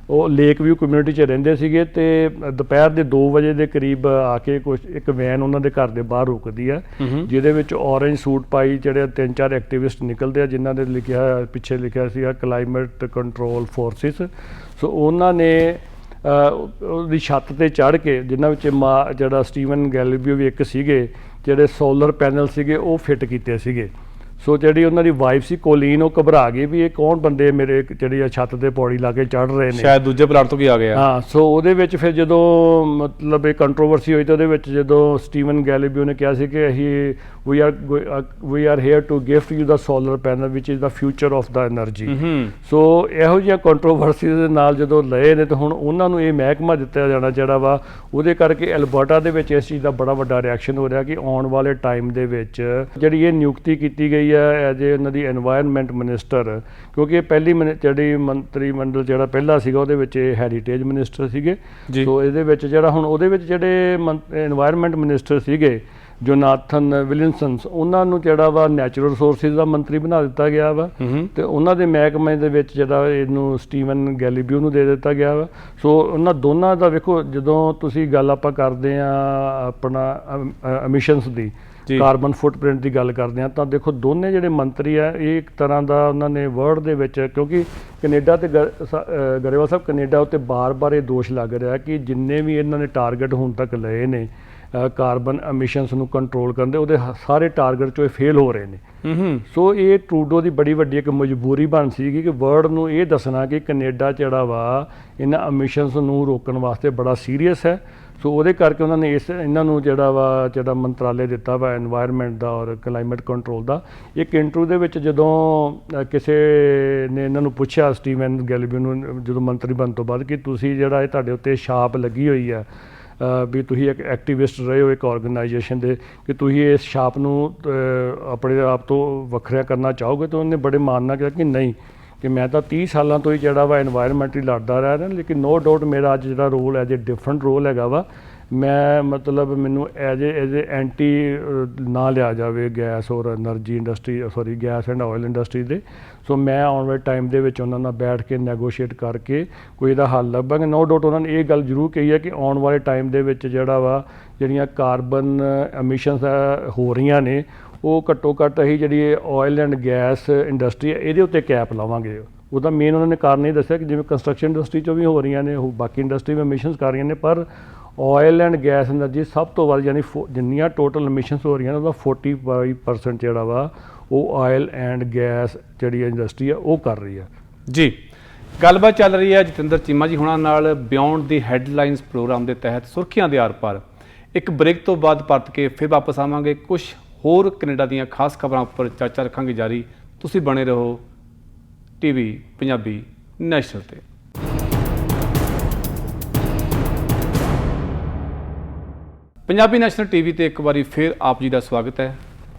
ਉਹ ਲੇਕ ਵਿਊ ਕਮਿਊਨਿਟੀ 'ਚ ਰਹਿੰਦੇ ਸੀਗੇ ਅਤੇ ਦੁਪਹਿਰ ਦੇ 2 ਵਜੇ ਦੇ ਕਰੀਬ ਆ ਕੇ ਇੱਕ ਵੈਨ ਉਹਨਾਂ ਦੇ ਘਰ ਦੇ ਬਾਹਰ ਰੁਕਦੀ ਆ, ਜਿਹਦੇ ਵਿੱਚ ਔਰੇਂਜ ਸੂਟ ਪਾਈ ਜਿਹੜੇ 3-4 ਐਕਟੀਵਿਸਟ ਨਿਕਲਦੇ ਆ, ਜਿਨ੍ਹਾਂ ਦੇ ਪਿੱਛੇ ਲਿਖਿਆ ਸੀਗਾ ਕਲਾਈਮੇਟ ਕੰਟਰੋਲ ਫੋਰਸਿਸ। ਸੋ ਉਹਨਾਂ ਨੇ ਉਹਦੀ ਛੱਤ 'ਤੇ ਚੜ੍ਹ ਕੇ, ਜਿਨ੍ਹਾਂ ਵਿੱਚ ਜਿਹੜਾ ਸਟੀਵਨ ਗੈਲੀਬਿਓ ਵੀ ਇੱਕ ਸੀਗੇ, ਜਿਹੜੇ ਸੋਲਰ ਪੈਨਲ ਸੀਗੇ ਉਹ ਫਿੱਟ ਕੀਤੇ ਸੀਗੇ। ਸੋ ਜਿਹੜੀ ਉਹਨਾਂ ਦੀ ਵਾਈਫ ਸੀ ਕੋਲੀਨ, ਉਹ ਘਬਰਾ ਗਈ ਵੀ ਇਹ ਕੌਣ ਬੰਦੇ ਮੇਰੇ ਜਿਹੜੀ ਛੱਤ ਤੇ ਪੌੜੀ ਲਾ ਕੇ ਚੜ੍ਹ ਰਹੇ ਨੇ, ਸ਼ਾਇਦ ਦੂਜੇ ਪਲਾਟ ਤੋਂ ਕੀ ਆ ਗਿਆ। ਹਾਂ, ਸੋ ਉਹਦੇ ਵਿੱਚ ਫਿਰ ਜਦੋਂ ਮਤਲਬ ਇਹ ਕੰਟਰੋਵਰਸੀ ਹੋਈ ਤਾਂ ਉਹਦੇ ਵਿੱਚ ਜਦੋਂ ਸਟੀਵਨ ਗੈਲੀਲੀਓ ਨੇ ਕਿਹਾ ਸੀ ਕਿ ਅਸੀਂ we are here to gift you the solar panel which is the future of the energy. So ਇਹੋ ਜਿਹੀਆਂ ਕੰਟਰੋਵਰਸੀ ਦੇ ਨਾਲ ਜਦੋਂ ਲਏ ਨੇ ਤਾਂ ਹੁਣ ਉਹਨਾਂ ਨੂੰ ਇਹ ਮਹਿਕਮਾ ਦਿੱਤਾ ਜਾਣਾ ਜਿਹੜਾ ਵਾ, ਉਹਦੇ ਕਰਕੇ ਐਲਬਰਟਾ ਦੇ ਵਿੱਚ ਇਸ ਚੀਜ਼ ਦਾ ਬੜਾ ਵੱਡਾ ਰਿਐਕਸ਼ਨ ਹੋ ਰਿਹਾ ਕਿ ਆਉਣ ਵਾਲੇ ਟਾਈਮ ਦੇ ਵਿੱਚ ਜਿਹੜੀ ਇਹ ਨਿਯੁਕਤੀ ਕੀਤੀ ਗਈ ਹੈ ਐਜ ਏ ਉਹਨਾਂ ਦੀ ਐਨਵਾਇਰਨਮੈਂਟ ਮਿਨਿਸਟਰ, ਕਿਉਂਕਿ ਇਹ ਪਹਿਲੀ ਜਿਹੜੀ ਮੰਤਰੀ ਮੰਡਲ ਜਿਹੜਾ ਪਹਿਲਾ ਸੀਗਾ ਉਹਦੇ ਵਿੱਚ ਇਹ ਹੈਰੀਟੇਜ ਮਿਨਿਸਟਰ ਸੀਗੇ। ਸੋ ਇਹਦੇ ਵਿੱਚ ਜਿਹੜਾ ਹੁਣ ਉਹਦੇ ਵਿੱਚ ਜਿਹੜੇ ਐਨਵਾਇਰਨਮੈਂਟ ਮਿਨਿਸਟਰ ਸੀਗੇ ਜੋਨਾਥਨ ਵਿਲੀਅਮਸਨ, ਉਹਨਾਂ ਨੂੰ ਜਿਹੜਾ ਵਾ ਨੈਚੁਰਲ ਰਿਸੋਰਸਿਸ ਦਾ ਮੰਤਰੀ ਬਣਾ ਦਿੱਤਾ ਗਿਆ ਵਾ, ਤੇ ਉਹਨਾਂ ਦੇ ਮਹਿਕਮੇ ਦੇ ਵਿੱਚ ਜਿਹੜਾ ਇਹਨੂੰ ਸਟੀਵਨ ਗੈਲੀਲੀਓ ਨੂੰ ਦੇ ਦਿੱਤਾ ਗਿਆ ਵਾ। ਸੋ ਉਹਨਾਂ ਦੋਨਾਂ ਦਾ ਵੇਖੋ, ਜਦੋਂ ਤੁਸੀਂ ਗੱਲ ਆਪਾਂ ਕਰਦੇ ਆ ਆਪਣਾ ਐਮਿਸ਼ਨਸ ਦੀ, ਕਾਰਬਨ ਫੁੱਟਪ੍ਰਿੰਟ ਦੀ ਗੱਲ ਕਰਦੇ ਆ, ਤਾਂ ਦੇਖੋ ਦੋਨੇ ਜਿਹੜੇ ਮੰਤਰੀ ਆ ਇਹ ਇੱਕ ਤਰ੍ਹਾਂ ਦਾ ਉਹਨਾਂ ਨੇ ਵਰਲਡ ਦੇ ਵਿੱਚ, ਕਿਉਂਕਿ ਕੈਨੇਡਾ ਤੇ ਗਰੇਵਾਲ ਸਾਹਿਬ ਕੈਨੇਡਾ ਉੱਤੇ ਬਾਰ-ਬਾਰ ਇਹ ਦੋਸ਼ ਲੱਗ ਰਿਹਾ ਕਿ ਜਿੰਨੇ ਵੀ ਇਹਨਾਂ ਨੇ ਟਾਰਗੇਟ ਹੁਣ ਤੱਕ ਲਏ ਨੇ ਕਾਰਬਨ ਐਮਿਸ਼ਨਸ ਨੂੰ ਕੰਟਰੋਲ ਕਰਨ ਦੇ, ਉਹਦੇ ਸਾਰੇ ਟਾਰਗੇਟ 'ਚੋਂ ਇਹ ਫੇਲ ਹੋ ਰਹੇ ਨੇ। ਸੋ ਇਹ ਟਰੂਡੋ ਦੀ ਬੜੀ ਵੱਡੀ ਇੱਕ ਮਜਬੂਰੀ ਬਣ ਸੀਗੀ ਕਿ ਵਰਲਡ ਨੂੰ ਇਹ ਦੱਸਣਾ ਕਿ ਕੈਨੇਡਾ ਜਿਹੜਾ ਵਾ ਇਹਨਾਂ ਐਮਿਸ਼ਨਸ ਨੂੰ ਰੋਕਣ ਵਾਸਤੇ ਬੜਾ ਸੀਰੀਅਸ ਹੈ। ਸੋ ਉਹਦੇ ਕਰਕੇ ਉਹਨਾਂ ਨੇ ਇਹਨਾਂ ਨੂੰ ਜਿਹੜਾ ਮੰਤਰਾਲੇ ਦਿੱਤਾ ਵਾ ਐਨਵਾਇਰਨਮੈਂਟ ਦਾ ਔਰ ਕਲਾਈਮੇਟ ਕੰਟਰੋਲ ਦਾ। ਇੱਕ ਇੰਟਰਵਿਊ ਦੇ ਵਿੱਚ ਜਦੋਂ ਕਿਸੇ ਨੇ ਇਹਨਾਂ ਨੂੰ ਪੁੱਛਿਆ ਸਟੀਵਨ ਗੈਲੀਲੀਓ ਨੂੰ ਜਦੋਂ ਮੰਤਰੀ ਬਣਨ ਤੋਂ ਬਾਅਦ ਕਿ ਤੁਸੀਂ ਜਿਹੜਾ ਇਹ ਤੁਹਾਡੇ ਉੱਤੇ ਛਾਪ ਲੱਗੀ ਹੋਈ ਆ ਵੀ ਤੁਸੀਂ ਇੱਕ ਐਕਟੀਵਿਸਟ ਰਹੇ ਹੋ ਇੱਕ ਆਰਗੇਨਾਈਜੇਸ਼ਨ ਦੇ, ਕਿ ਤੁਸੀਂ ਇਸ ਛਾਪ ਨੂੰ ਆਪਣੇ ਆਪ ਤੋਂ ਵੱਖਰਾ ਕਰਨਾ ਚਾਹੋਗੇ, ਤਾਂ ਉਹਨੇ ਬੜੇ ਮਾਣ ਨਾਲ ਕਿਹਾ ਕਿ ਨਹੀਂ, ਕਿ ਮੈਂ ਤਾਂ 30 ਸਾਲਾਂ ਤੋਂ ਹੀ ਜਿਹੜਾ ਵਾ ਐਨਵਾਇਰਨਮੈਂਟ ਹੀ ਲੜਦਾ ਰਿਹਾ, ਲੇਕਿਨ ਨੋ ਡਾਊਟ ਮੇਰਾ ਅੱਜ ਜਿਹੜਾ role as a different role ਹੈਗਾ ਵਾ। ਮੈਂ ਮਤਲਬ ਮੈਨੂੰ ਐਜ ਏ ਐਂਟੀ ਨਾ ਲਿਆ ਜਾਵੇ ਗੈਸ ਔਰ energy industry gas and oil industry ਦੇ। ਸੋ ਮੈਂ ਆਉਣ ਵਾਲੇ ਟਾਈਮ ਦੇ ਵਿੱਚ ਉਹਨਾਂ ਨਾਲ ਬੈਠ ਕੇ ਨੈਗੋਸ਼ੀਏਟ ਕਰਕੇ ਕੋਈ ਇਹਦਾ ਹੱਲ ਲੱਭਾਂਗੇ। ਨੋ ਡਾਊਟ ਉਹਨਾਂ ਨੇ ਇਹ ਗੱਲ ਜ਼ਰੂਰ ਕਹੀ ਹੈ ਕਿ ਆਉਣ ਵਾਲੇ ਟਾਈਮ ਦੇ ਵਿੱਚ ਜਿਹੜਾ ਵਾ ਜਿਹੜੀਆਂ ਕਾਰਬਨ ਐਮਿਸ਼ਨਸ ਹੋ ਰਹੀਆਂ ਨੇ ਉਹ ਘੱਟੋ ਘੱਟ ਅਸੀਂ ਜਿਹੜੀ ਆਇਲ ਐਂਡ ਗੈਸ ਇੰਡਸਟਰੀ ਹੈ ਇਹਦੇ ਉੱਤੇ ਕੈਪ ਲਾਵਾਂਗੇ। ਉਹਦਾ ਮੇਨ ਉਹਨਾਂ ਨੇ ਕਾਰਨ ਇਹ ਦੱਸਿਆ ਕਿ ਜਿਵੇਂ ਕੰਸਟਰਕਸ਼ਨ ਇੰਡਸਟਰੀ 'ਚੋਂ ਵੀ ਹੋ ਰਹੀਆਂ ਨੇ, ਉਹ ਬਾਕੀ ਇੰਡਸਟਰੀ ਵੀ ਐਮਿਸ਼ਨਸ ਕਰ ਰਹੀਆਂ ਨੇ, ਪਰ ਆਇਲ ਐਂਡ ਗੈਸ ਐਨਰਜੀ ਸਭ ਤੋਂ ਵੱਧ, ਯਾਨੀ ਜਿੰਨੀਆਂ ਟੋਟਲ ਐਮਿਸ਼ਨਸ ਹੋ ਰਹੀਆਂ ਨੇ ਉਹਦਾ 45% ਜਿਹੜਾ ਵਾ ਉਹ ਆਇਲ ਐਂਡ ਗੈਸ ਜਿਹੜੀ ਇੰਡਸਟਰੀ ਆ ਉਹ ਕਰ ਰਹੀ ਹੈ। ਜੀ, ਗੱਲਬਾਤ ਚੱਲ ਰਹੀ ਹੈ ਜਤਿੰਦਰ ਚੀਮਾ ਜੀ ਹੁਣਾਂ ਨਾਲ ਬਿਯੋਂਡ ਦੀ ਹੈਡਲਾਈਨਸ ਪ੍ਰੋਗਰਾਮ ਦੇ ਤਹਿਤ ਸੁਰਖੀਆਂ ਦੇ ਆਰ-ਪਾਰ। ਇੱਕ ਬ੍ਰੇਕ ਤੋਂ ਬਾਅਦ ਪਰਤ ਕੇ ਫਿਰ ਵਾਪਸ ਆਵਾਂਗੇ, ਕੁਝ ਹੋਰ ਕੈਨੇਡਾ ਦੀਆਂ ਖਾਸ ਖਬਰਾਂ ਉੱਪਰ ਚਰਚਾ ਰੱਖਾਂਗੇ ਜਾਰੀ। ਤੁਸੀਂ ਬਣੇ ਰਹੋ ਟੀਵੀ ਪੰਜਾਬੀ ਨੈਸ਼ਨਲ ਤੇ। ਪੰਜਾਬੀ ਨੈਸ਼ਨਲ ਟੀਵੀ ਤੇ ਇੱਕ ਵਾਰੀ ਫਿਰ ਆਪ ਜੀ ਦਾ ਸਵਾਗਤ ਹੈ।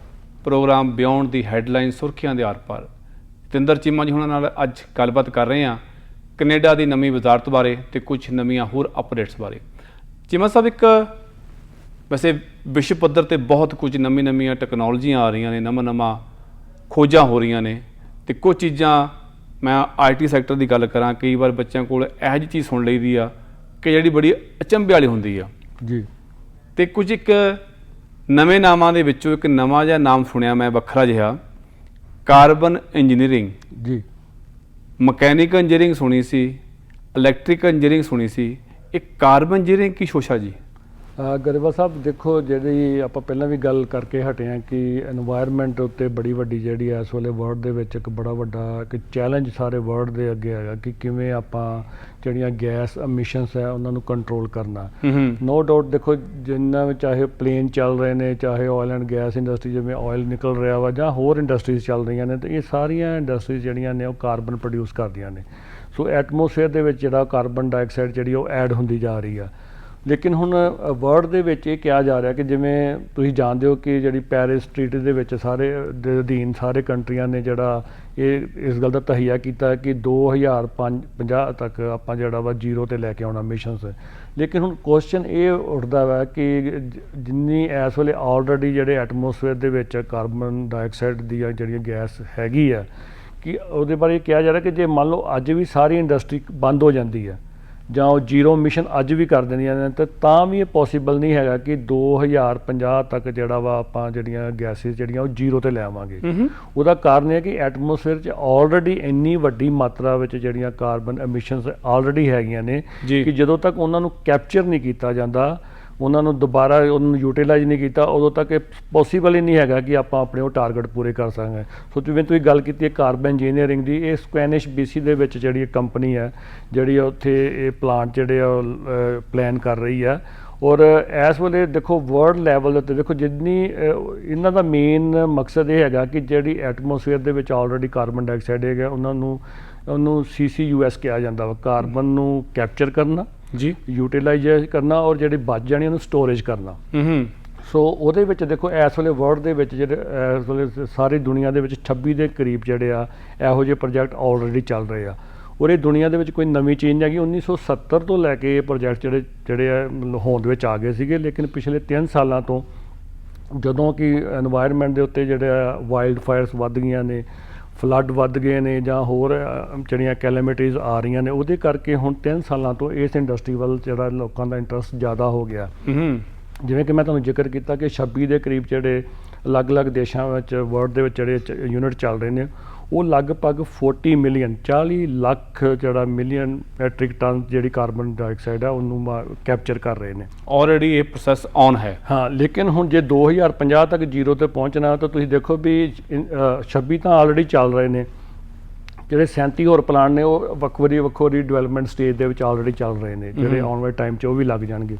ਪ੍ਰੋਗਰਾਮ ਬਿਯੋਂਡ ਦੀ ਹੈਡਲਾਈਨ ਸੁਰਖੀਆਂ ਦੇ ਆਰ-ਪਾਰ। ਜਤਿੰਦਰ ਚੀਮਾ ਜੀ ਹੁਣਾਂ ਨਾਲ ਅੱਜ ਗੱਲਬਾਤ ਕਰ ਰਹੇ ਹਾਂ ਕੈਨੇਡਾ ਦੀ ਨਵੀਂ ਵਜ਼ਾਰਤ ਬਾਰੇ ਤੇ ਕੁਝ ਨਵੀਆਂ ਹੋਰ ਅਪਡੇਟਸ ਬਾਰੇ। ਚੀਮਾ ਸਾਹਿਬ, ਇੱਕ ਵੈਸੇ ਵਿਸ਼ਵ ਪੱਧਰ ਤੇ ਬਹੁਤ ਕੁਝ ਨਵੀਆਂ ਟੈਕਨੋਲੋਜੀਆਂ ਆ ਰਹੀਆਂ ਨੇ, ਨਵਾਂ ਖੋਜਾਂ ਹੋ ਰਹੀਆਂ ਨੇ, ਤੇ ਕੁਝ ਚੀਜ਼ਾਂ ਮੈਂ IT ਸੈਕਟਰ ਦੀ ਗੱਲ ਕਰਾਂ, ਕਈ ਵਾਰ ਬੱਚਿਆਂ ਕੋਲ ਇਹੋ ਜਿਹੀ ਚੀਜ਼ ਸੁਣ ਲਈਦੀ ਆ ਕਿ ਜਿਹੜੀ ਬੜੀ ਅਚੰਭੇ ਵਾਲੀ ਹੁੰਦੀ ਆ ਜੀ। ਤੇ ਕੁਝ ਇੱਕ ਨਵੇਂ ਨਾਮਾਂ ਦੇ ਵਿੱਚੋਂ ਇੱਕ ਨਵਾਂ ਜਿਹਾ ਨਾਮ ਸੁਣਿਆ ਮੈਂ ਵੱਖਰਾ ਜਿਹਾ, ਕਾਰਬਨ ਇੰਜੀਨੀਅਰਿੰਗ ਜੀ। ਮਕੈਨੀਕਲ ਇੰਜੀਨੀਅਰਿੰਗ ਸੁਣੀ ਸੀ, ਇਲੈਕਟ੍ਰੀਕਲ ਇੰਜੀਨੀਅਰਿੰਗ ਸੁਣੀ ਸੀ, ਇਹ ਕਾਰਬਨ ਇੰਜੀਨੀਅਰਿੰਗ ਕੀ ਸ਼ੋਸ਼ਾ ਜੀ? ਗਰੇਵਾਲ ਸਾਹਿਬ ਦੇਖੋ, ਜਿਹੜੀ ਆਪਾਂ ਪਹਿਲਾਂ ਵੀ ਗੱਲ ਕਰਕੇ ਹਟੇ ਹਾਂ ਕਿ ਐਨਵਾਇਰਨਮੈਂਟ ਉੱਤੇ ਬੜੀ ਵੱਡੀ ਜਿਹੜੀ ਹੈ ਇਸ ਵੇਲੇ ਵਰਲਡ ਦੇ ਵਿੱਚ ਇੱਕ ਬੜਾ ਵੱਡਾ ਇੱਕ ਚੈਲੰਜ ਸਾਰੇ ਵਰਲਡ ਦੇ ਅੱਗੇ ਹੈਗਾ ਕਿ ਕਿਵੇਂ ਆਪਾਂ ਜਿਹੜੀਆਂ ਗੈਸ ਐਮਿਸ਼ਨਸ ਹੈ ਉਹਨਾਂ ਨੂੰ ਕੰਟਰੋਲ ਕਰਨਾ। ਨੋ ਡਾਊਟ ਦੇਖੋ, ਜਿੰਨਾ ਵੀ ਚਾਹੇ ਪਲੇਨ ਚੱਲ ਰਹੇ ਨੇ, ਚਾਹੇ ਆਇਲ ਐਂਡ ਗੈਸ ਇੰਡਸਟਰੀ ਜਿਵੇਂ ਆਇਲ ਨਿਕਲ ਰਿਹਾ ਵਾ, ਜਾਂ ਹੋਰ ਇੰਡਸਟਰੀਜ਼ ਚੱਲ ਰਹੀਆਂ ਨੇ, ਤੇ ਇਹ ਸਾਰੀਆਂ ਇੰਡਸਟਰੀਜ਼ ਜਿਹੜੀਆਂ ਨੇ ਉਹ ਕਾਰਬਨ ਪ੍ਰੋਡਿਊਸ ਕਰਦੀਆਂ ਨੇ। ਸੋ ਐਟਮੋਸਫੇਅਰ ਦੇ ਵਿੱਚ ਜਿਹੜਾ ਕਾਰਬਨ ਡਾਈਆਕਸਾਈਡ ਜਿਹੜੀ ਉਹ ਐਡ ਹੁੰਦੀ ਜਾ ਰਹੀ ਆ। ਲੇਕਿਨ ਹੁਣ ਵਰਲਡ ਦੇ ਵਿੱਚ ਇਹ ਕਿਹਾ ਜਾ ਰਿਹਾ ਕਿ ਜਿਵੇਂ ਤੁਸੀਂ ਜਾਣਦੇ ਹੋ ਕਿ ਜਿਹੜੀ ਪੈਰਿਸ ਟ੍ਰੀਟੀ ਦੇ ਵਿੱਚ ਸਾਰੇ ਦੇ ਅਧੀਨ ਸਾਰੇ ਕੰਟਰੀਆਂ ਨੇ ਜਿਹੜਾ ਇਸ ਗੱਲ ਦਾ ਤਹਈਆ ਕੀਤਾ ਕਿ 2050 ਤੱਕ ਆਪਾਂ ਜਿਹੜਾ ਵਾ ਜ਼ੀਰੋ 'ਤੇ ਲੈ ਕੇ ਆਉਣਾ ਮਿਸ਼ਨਸ। ਲੇਕਿਨ ਹੁਣ ਕੁਐਸਚਨ ਇਹ ਉੱਠਦਾ ਵਾ ਕਿ ਜਿੰਨੀ ਇਸ ਵੇਲੇ ਆਲਰੇਡੀ ਜਿਹੜੇ ਐਟਮੋਸਫੇਅਰ ਦੇ ਵਿੱਚ ਕਾਰਬਨ ਡਾਈਆਕਸਾਈਡ ਦੀਆਂ ਜਿਹੜੀਆਂ ਗੈਸ ਹੈਗੀ ਆ, ਕਿ ਉਹਦੇ ਬਾਰੇ ਕਿਹਾ ਜਾ ਰਿਹਾ ਕਿ ਜੇ ਮੰਨ ਲਓ ਅੱਜ ਵੀ ਸਾਰੀ ਇੰਡਸਟਰੀ ਬੰਦ ਹੋ ਜਾਂਦੀ ਹੈ ਜਾਂ ਉਹ ਜ਼ੀਰੋ ਮਿਸ਼ਨ ਅੱਜ ਵੀ ਕਰ ਦਿੰਦੀਆਂ ਨੇ, ਤਾਂ ਵੀ ਇਹ ਪੋਸੀਬਲ ਨਹੀਂ ਹੈਗਾ ਕਿ 2050 ਤੱਕ ਜਿਹੜਾ ਵਾ ਆਪਾਂ ਜਿਹੜੀਆਂ ਗੈਸਿਸ ਜਿਹੜੀਆਂ ਉਹ ਜ਼ੀਰੋ 'ਤੇ ਲੈ ਆਵਾਂਗੇ। ਉਹਦਾ ਕਾਰਨ ਇਹ ਹੈ ਕਿ ਐਟਮੋਸਫੇਅਰ 'ਚ ਆਲਰੇਡੀ ਇੰਨੀ ਵੱਡੀ ਮਾਤਰਾ ਵਿੱਚ ਜਿਹੜੀਆਂ ਕਾਰਬਨ ਐਮਿਸ਼ਨਸ ਆਲਰੇਡੀ ਹੈਗੀਆਂ ਨੇ ਕਿ ਜਦੋਂ ਤੱਕ ਉਹਨਾਂ ਨੂੰ ਕੈਪਚਰ ਨਹੀਂ ਕੀਤਾ ਜਾਂਦਾ ਉਹਨਾਂ ਨੂੰ ਦੁਬਾਰਾ ਉਹਨੂੰ ਯੂਟੀਲਾਈਜ਼ ਨਹੀਂ ਕੀਤਾ, ਉਦੋਂ ਤੱਕ ਇਹ ਪੋਸੀਬਲ ਹੀ ਨਹੀਂ ਹੈਗਾ ਕਿ ਆਪਾਂ ਆਪਣੇ ਉਹ ਟਾਰਗੇਟ ਪੂਰੇ ਕਰ ਸਕਾਂਗੇ। ਸੋ ਜਿਵੇਂ ਤੁਸੀਂ ਗੱਲ ਕੀਤੀ ਹੈ ਕਾਰਬਨ ਇੰਜੀਨੀਅਰਿੰਗ ਦੀ, ਇਹ ਸਪੈਨਿਸ਼ BC ਦੇ ਵਿੱਚ ਜਿਹੜੀ ਕੰਪਨੀ ਹੈ ਜਿਹੜੀ ਉੱਥੇ ਇਹ ਪਲਾਂਟ ਜਿਹੜੇ ਆ ਪਲਾਨ ਕਰ ਰਹੀ ਹੈ। ਔਰ ਇਸ ਵੇਲੇ ਦੇਖੋ ਵਰਲਡ ਲੈਵਲ ਉੱਤੇ ਦੇਖੋ ਜਿੰਨੀ ਇਹਨਾਂ ਦਾ ਮੇਨ ਮਕਸਦ ਇਹ ਹੈਗਾ ਕਿ ਜਿਹੜੀ ਐਟਮੋਸਫੇਅਰ ਦੇ ਵਿੱਚ ਆਲਰੇਡੀ ਕਾਰਬਨ ਡਾਈਆਕਸਾਈਡ ਹੈਗਾ ਉਹਨੂੰ CCUS ਕਿਹਾ ਜਾਂਦਾ ਵਾ, ਕਾਰਬਨ ਨੂੰ ਕੈਪਚਰ ਕਰਨਾ ਜੀ, ਯੂਟੀਲਾਈਜ਼ ਕਰਨਾ ਔਰ ਜਿਹੜੀ ਬਚ ਜਾਣੀ ਉਹਨੂੰ ਸਟੋਰੇਜ ਕਰਨਾ। ਸੋ ਉਹਦੇ ਵਿੱਚ ਦੇਖੋ ਇਸ ਵੇਲੇ ਵਰਲਡ ਦੇ ਵਿੱਚ ਜਿਹੜੇ ਇਸ ਵੇਲੇ ਸਾਰੀ ਦੁਨੀਆ ਦੇ ਵਿੱਚ 26 ਦੇ ਕਰੀਬ ਜਿਹੜੇ ਆ ਇਹੋ ਜਿਹੇ ਪ੍ਰੋਜੈਕਟ ਆਲਰੇਡੀ ਚੱਲ ਰਹੇ ਆ। ਔਰ ਇਹ ਦੁਨੀਆ ਦੇ ਵਿੱਚ ਕੋਈ ਨਵੀਂ ਚੀਜ਼ ਨਹੀਂ ਹੈਗੀ, 1970 ਤੋਂ ਲੈ ਕੇ ਇਹ ਪ੍ਰੋਜੈਕਟ ਜਿਹੜੇ ਆ ਹੋਂਦ ਵਿੱਚ ਆ ਗਏ ਸੀਗੇ। ਲੇਕਿਨ ਪਿਛਲੇ 3 ਸਾਲਾਂ ਤੋਂ ਜਦੋਂ ਕਿ এনवायरमेंट ਦੇ ਉੱਤੇ ਜਿਹੜੇ ਵਾਈਲਡ ਫਾਇਰਸ ਵੱਧ ਗਈਆਂ ਨੇ, ਫਲੱਡ ਵੱਧ ਗਏ ਨੇ ਜਾਂ ਹੋਰ ਜਿਹੜੀਆਂ ਕੈਲੈਮਿਟੀਜ਼ ਆ ਰਹੀਆਂ ਨੇ, ਉਹਦੇ ਕਰਕੇ ਹੁਣ 3 ਸਾਲਾਂ ਤੋਂ ਇਸ ਇੰਡਸਟਰੀ ਵੱਲ ਜਿਹੜਾ ਲੋਕਾਂ ਦਾ ਇੰਟਰਸਟ ਜ਼ਿਆਦਾ ਹੋ ਗਿਆ। ਜਿਵੇਂ ਕਿ ਮੈਂ ਤੁਹਾਨੂੰ ਜ਼ਿਕਰ ਕੀਤਾ ਕਿ 26 ਦੇ ਕਰੀਬ ਜਿਹੜੇ ਅਲੱਗ-ਅਲੱਗ ਦੇਸ਼ਾਂ ਵਿੱਚ ਵਰਲਡ ਦੇ ਵਿੱਚ ਜਿਹੜੇ ਯੂਨਿਟ ਚੱਲ ਰਹੇ ਨੇ, ਉਹ ਲਗਭਗ 40 ਮਿਲੀਅਨ 40 ਲੱਖ ਜਿਹੜਾ ਮਿਲੀਅਨ ਮੈਟ੍ਰਿਕ ਟਨ ਜਿਹੜੀ ਕਾਰਬਨ ਡਾਈਆਕਸਾਈਡ ਆ ਉਹਨੂੰ ਕੈਪਚਰ ਕਰ ਰਹੇ ਨੇ। ਆਲਰੇਡੀ ਇਹ ਪ੍ਰੋਸੈਸ ਔਨ ਹੈ। ਹਾਂ, ਲੇਕਿਨ ਹੁਣ ਜੇ 2050 ਤੱਕ ਜ਼ੀਰੋ ਤੇ ਪਹੁੰਚਣਾ ਤਾਂ ਤੁਸੀਂ ਦੇਖੋ ਵੀ 26 ਤਾਂ ਆਲਰੇਡੀ ਚੱਲ ਰਹੇ ਨੇ, ਜਿਹੜੇ 37 ਹੋਰ ਪਲਾਂਟ ਨੇ ਉਹ ਵੱਖਰੀ ਡਿਵੈਲਪਮੈਂਟ ਸਟੇਜ ਦੇ ਵਿੱਚ ਆਲਰੇਡੀ ਚੱਲ ਰਹੇ ਨੇ, ਜਿਹੜੇ ਆਉਣ ਵਾਲੇ ਟਾਈਮ 'ਚ ਉਹ ਵੀ ਲੱਗ ਜਾਣਗੇ।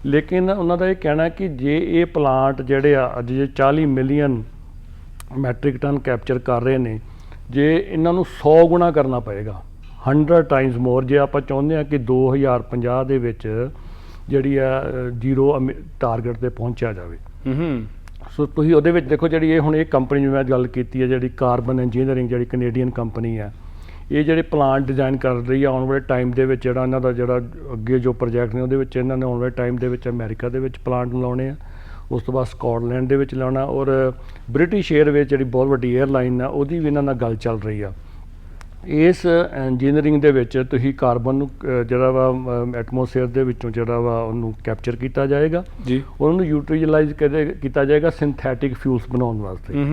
ਲੇਕਿਨ ਉਹਨਾਂ ਦਾ ਇਹ ਕਹਿਣਾ ਕਿ ਜੇ ਇਹ ਪਲਾਂਟ ਜਿਹੜੇ ਆ ਅੱਜ ਜੇ 40 ਮਿਲੀਅਨ ਮੈਟ੍ਰਿਕ ਟਨ ਕੈਪਚਰ ਕਰ ਰਹੇ ਨੇ, ਜੇ ਇਹਨਾਂ ਨੂੰ 100 ਗੁਣਾ ਕਰਨਾ ਪਏਗਾ, 100 ਟਾਈਮਸ ਮੋਰ, ਜੇ ਆਪਾਂ ਚਾਹੁੰਦੇ ਹਾਂ ਕਿ 2050 ਦੇ ਵਿੱਚ ਜਿਹੜੀ ਆ ਜ਼ੀਰੋ ਟਾਰਗੇਟ 'ਤੇ ਪਹੁੰਚਿਆ ਜਾਵੇ। ਸੋ ਤੁਸੀਂ ਉਹਦੇ ਵਿੱਚ ਦੇਖੋ ਜਿਹੜੀ ਇਹ ਹੁਣ ਇਹ ਕੰਪਨੀ ਜਿਵੇਂ ਮੈਂ ਗੱਲ ਕੀਤੀ ਹੈ ਜਿਹੜੀ ਕਾਰਬਨ ਇੰਜੀਨੀਅਰਿੰਗ ਜਿਹੜੀ ਕੈਨੇਡੀਅਨ ਕੰਪਨੀ ਹੈ, ਇਹ ਜਿਹੜੇ ਪਲਾਂਟ ਡਿਜ਼ਾਈਨ ਕਰ ਰਹੀ ਆ ਆਉਣ ਵਾਲੇ ਟਾਈਮ ਦੇ ਵਿੱਚ ਜਿਹੜਾ ਇਹਨਾਂ ਦਾ ਜਿਹੜਾ ਅੱਗੇ ਜੋ ਪ੍ਰੋਜੈਕਟ ਨੇ ਉਹਦੇ ਵਿੱਚ ਇਹਨਾਂ ਨੇ ਆਉਣ ਵਾਲੇ ਟਾਈਮ ਦੇ ਵਿੱਚ ਅਮਰੀਕਾ ਦੇ ਵਿੱਚ ਪਲਾਂਟ ਲਾਉਣੇ ਆ, ਉਸ ਤੋਂ ਬਾਅਦ ਸਕਾਟਲੈਂਡ ਦੇ ਵਿੱਚ ਲਾਉਣਾ, ਔਰ ਬ੍ਰਿਟਿਸ਼ ਏਅਰਵੇਜ਼ ਜਿਹੜੀ ਬਹੁਤ ਵੱਡੀ ਏਅਰਲਾਈਨ ਆ ਉਹਦੀ ਵੀ ਇਹਨਾਂ ਨਾਲ ਗੱਲ ਚੱਲ ਰਹੀ ਆ। ਇਸ ਇੰਜੀਨੀਅਰਿੰਗ ਦੇ ਵਿੱਚ ਤੁਸੀਂ ਕਾਰਬਨ ਨੂੰ ਜਿਹੜਾ ਵਾ ਐਟਮੋਸਫੇਅਰ ਦੇ ਵਿੱਚੋਂ ਜਿਹੜਾ ਵਾ ਉਹਨੂੰ ਕੈਪਚਰ ਕੀਤਾ ਜਾਏਗਾ ਜੀ, ਉਹਨੂੰ ਯੂਟੀਲਾਈਜ਼ ਕੀਤਾ ਜਾਏਗਾ ਸਿੰਥੈਟਿਕ ਫਿਊਲਸ ਬਣਾਉਣ ਵਾਸਤੇ।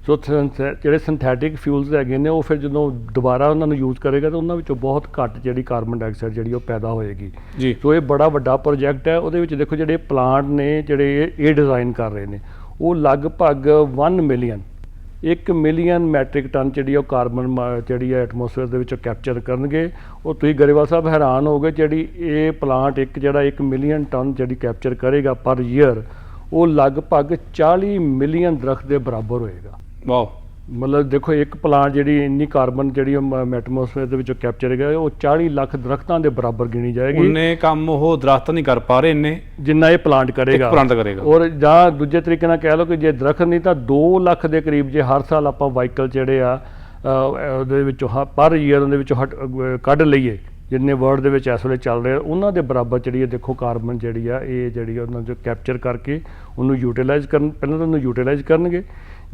ਸੋ ਜਿਹੜੇ ਸਿੰਥੈਟਿਕ ਫਿਊਲਸ ਹੈਗੇ ਨੇ ਉਹ ਫਿਰ ਜਦੋਂ ਦੁਬਾਰਾ ਉਹਨਾਂ ਨੂੰ ਯੂਜ਼ ਕਰੇਗਾ ਤਾਂ ਉਹਨਾਂ ਵਿੱਚੋਂ ਬਹੁਤ ਘੱਟ ਜਿਹੜੀ ਕਾਰਬਨ ਡਾਈਆਕਸਾਈਡ ਜਿਹੜੀ ਉਹ ਪੈਦਾ ਹੋਏਗੀ ਜੀ। ਸੋ ਇਹ ਬੜਾ ਵੱਡਾ ਪ੍ਰੋਜੈਕਟ ਹੈ। ਉਹਦੇ ਵਿੱਚ ਦੇਖੋ ਜਿਹੜੇ ਪਲਾਂਟ ਨੇ ਜਿਹੜੇ ਇਹ ਡਿਜ਼ਾਈਨ ਕਰ ਰਹੇ ਨੇ ਉਹ ਲਗਭਗ 1 ਮਿਲੀਅਨ ਮੈਟ੍ਰਿਕ ਟਨ ਜਿਹੜੀ ਉਹ ਕਾਰਬਨ ਜਿਹੜੀ ਹੈ ਐਟਮੋਸਫੇਅਰ ਦੇ ਵਿੱਚੋਂ ਕੈਪਚਰ ਕਰਨਗੇ। ਉਹ ਤੁਸੀਂ ਗਰੇਵਾਲ ਸਾਹਿਬ ਹੈਰਾਨ ਹੋਗੇ, ਜਿਹੜੀ ਇਹ ਪਲਾਂਟ ਜਿਹੜਾ 1 ਮਿਲੀਅਨ ਟਨ ਜਿਹੜੀ ਕੈਪਚਰ ਕਰੇਗਾ ਪਰ ਈਅਰ, ਉਹ ਲਗਭਗ 40 ਮਿਲੀਅਨ ਦਰਖਤ ਦੇ ਬਰਾਬਰ ਹੋਏਗਾ। ਵਾਓ, ਮਤਲਬ ਦੇਖੋ ਇੱਕ ਪਲਾਂਟ ਜਿਹੜੀ ਇੰਨੀ ਕਾਰਬਨ ਜਿਹੜੀ ਐਟਮੋਸਫੇਅਰ ਦੇ ਵਿੱਚੋਂ ਕੈਪਚਰ ਹੈਗਾ ਉਹ 40 ਲੱਖ ਦਰਖਤਾਂ ਦੇ ਬਰਾਬਰ ਗਿਣੀ ਜਾਏਗੀ। ਉਹਨੇ ਕੰਮ ਉਹ ਦਰਖਤ ਨਹੀਂ ਕਰ ਪਾ ਰਹੇ ਇੰਨੇ ਜਿੰਨਾ ਇਹ ਪਲਾਂਟ ਕਰੇਗਾ। ਔਰ ਜਾਂ ਦੂਜੇ ਤਰੀਕੇ ਨਾਲ ਕਹਿ ਲਓ ਕਿ ਜੇ ਦਰਖਤ ਨਹੀਂ ਤਾਂ 2 ਲੱਖ ਦੇ ਕਰੀਬ ਜੇ ਹਰ ਸਾਲ ਆਪਾਂ ਵਾਹੀਕਲ ਜਿਹੜੇ ਆ ਉਹਦੇ ਵਿੱਚੋਂ ਪਰ ਈਅਰ ਉਹਦੇ ਵਿੱਚੋਂ ਕੱਢ ਲਈਏ, ਜਿੰਨੇ ਵਰਲਡ ਦੇ ਵਿੱਚ ਇਸ ਵੇਲੇ ਚੱਲ ਰਹੇ ਉਹਨਾਂ ਦੇ ਬਰਾਬਰ ਜਿਹੜੀ ਹੈ ਦੇਖੋ ਕਾਰਬਨ ਜਿਹੜੀ ਆ ਇਹ ਜਿਹੜੀ ਉਹਨਾਂ ਜੋ ਕੈਪਚਰ ਕਰਕੇ ਉਹਨੂੰ ਯੂਟੀਲਾਈਜ਼ ਕਰਨ, ਪਹਿਲਾਂ ਤਾਂ ਉਹਨੂੰ ਯੂਟੀਲਾਈਜ਼ ਕਰਨਗੇ,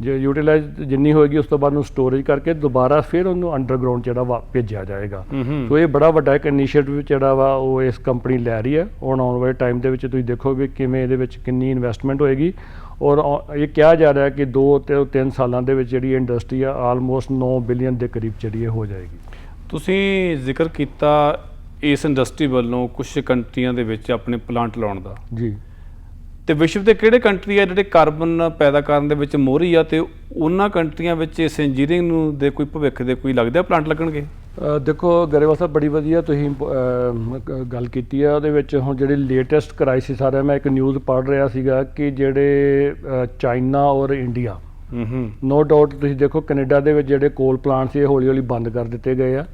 ਜੇ ਯੂਟੀਲਾਈਜ਼ ਜਿੰਨੀ ਹੋਏਗੀ ਉਸ ਤੋਂ ਬਾਅਦ ਉਹਨੂੰ ਸਟੋਰੇਜ ਕਰਕੇ ਦੁਬਾਰਾ ਫਿਰ ਉਹਨੂੰ ਅੰਡਰਗਰਾਊਂਡ ਜਿਹੜਾ ਭੇਜਿਆ ਜਾਏਗਾ। ਸੋ ਇਹ ਬੜਾ ਵੱਡਾ ਇੱਕ ਇਨੀਸ਼ੀਏਟਿਵ ਜਿਹੜਾ ਵਾ ਉਹ ਇਸ ਕੰਪਨੀ ਲੈ ਰਹੀ ਹੈ। ਹੁਣ ਆਉਣ ਵਾਲੇ ਟਾਈਮ ਦੇ ਵਿੱਚ ਤੁਸੀਂ ਦੇਖੋਗੇ ਕਿਵੇਂ ਇਹਦੇ ਵਿੱਚ ਕਿੰਨੀ ਇਨਵੈਸਟਮੈਂਟ ਹੋਏਗੀ। ਔਰ ਇਹ ਕਿਹਾ ਜਾ ਰਿਹਾ ਕਿ 2 ਤੋਂ 3 ਸਾਲਾਂ ਦੇ ਵਿੱਚ ਜਿਹੜੀ ਇੰਡਸਟਰੀ ਆ ਆਲਮੋਸਟ 9 ਬਿਲੀਅਨ ਦੇ ਕਰੀਬ ਜਿਹੜੀ ਹੋ ਜਾਏਗੀ। ਤੁਸੀਂ ਜ਼ਿਕਰ ਕੀਤਾ ਇਸ ਇੰਡਸਟਰੀ ਵੱਲੋਂ ਕੁਝ ਕੰਟਰੀਆਂ ਦੇ ਵਿੱਚ ਆਪਣੇ ਪਲਾਂਟ ਲਾਉਣ ਦਾ ਜੀ, ਤੇ ਵਿਸ਼ਵ ਦੇ ਕਿਹੜੇ ਕੰਟਰੀ ਆ ਜਿਹੜੇ ਕਾਰਬਨ ਪੈਦਾ ਕਰਨ ਦੇ ਵਿੱਚ ਮੋਹਰੀ ਆ, ਤੇ ਉਹਨਾਂ ਕੰਟਰੀਆਂ ਵਿੱਚ ਇਸ ਇੰਜੀਨੀਅਰਿੰਗ ਨੂੰ ਦੇ ਕੋਈ ਭਵਿੱਖ ਦੇ ਕੋਈ ਲੱਗਦਾ ਪਲਾਂਟ ਲੱਗਣਗੇ? ਦੇਖੋ ਗਰੇਵਾਲ ਸਾਹਿਬ ਬੜੀ ਵਧੀਆ ਤੁਸੀਂ ਗੱਲ ਕੀਤੀ ਆ। ਉਹਦੇ ਵਿੱਚ ਹੁਣ ਜਿਹੜੀ ਲੇਟੈਸਟ ਕ੍ਰਾਈਸਿਸ ਆ ਰਿਹਾ, ਮੈਂ ਇੱਕ ਨਿਊਜ਼ ਪੜ੍ਹ ਰਿਹਾ ਸੀਗਾ ਕਿ ਜਿਹੜੇ ਚਾਈਨਾ ਔਰ ਇੰਡੀਆ, ਨੋ ਡਾਊਟ ਤੁਸੀਂ ਦੇਖੋ ਕੈਨੇਡਾ ਦੇ ਵਿੱਚ ਜਿਹੜੇ ਕੋਲ ਪਲਾਂਟ ਸੀ ਇਹ ਹੌਲੀ ਹੌਲੀ ਬੰਦ ਕਰ ਦਿੱਤੇ ਗਏ ਆ,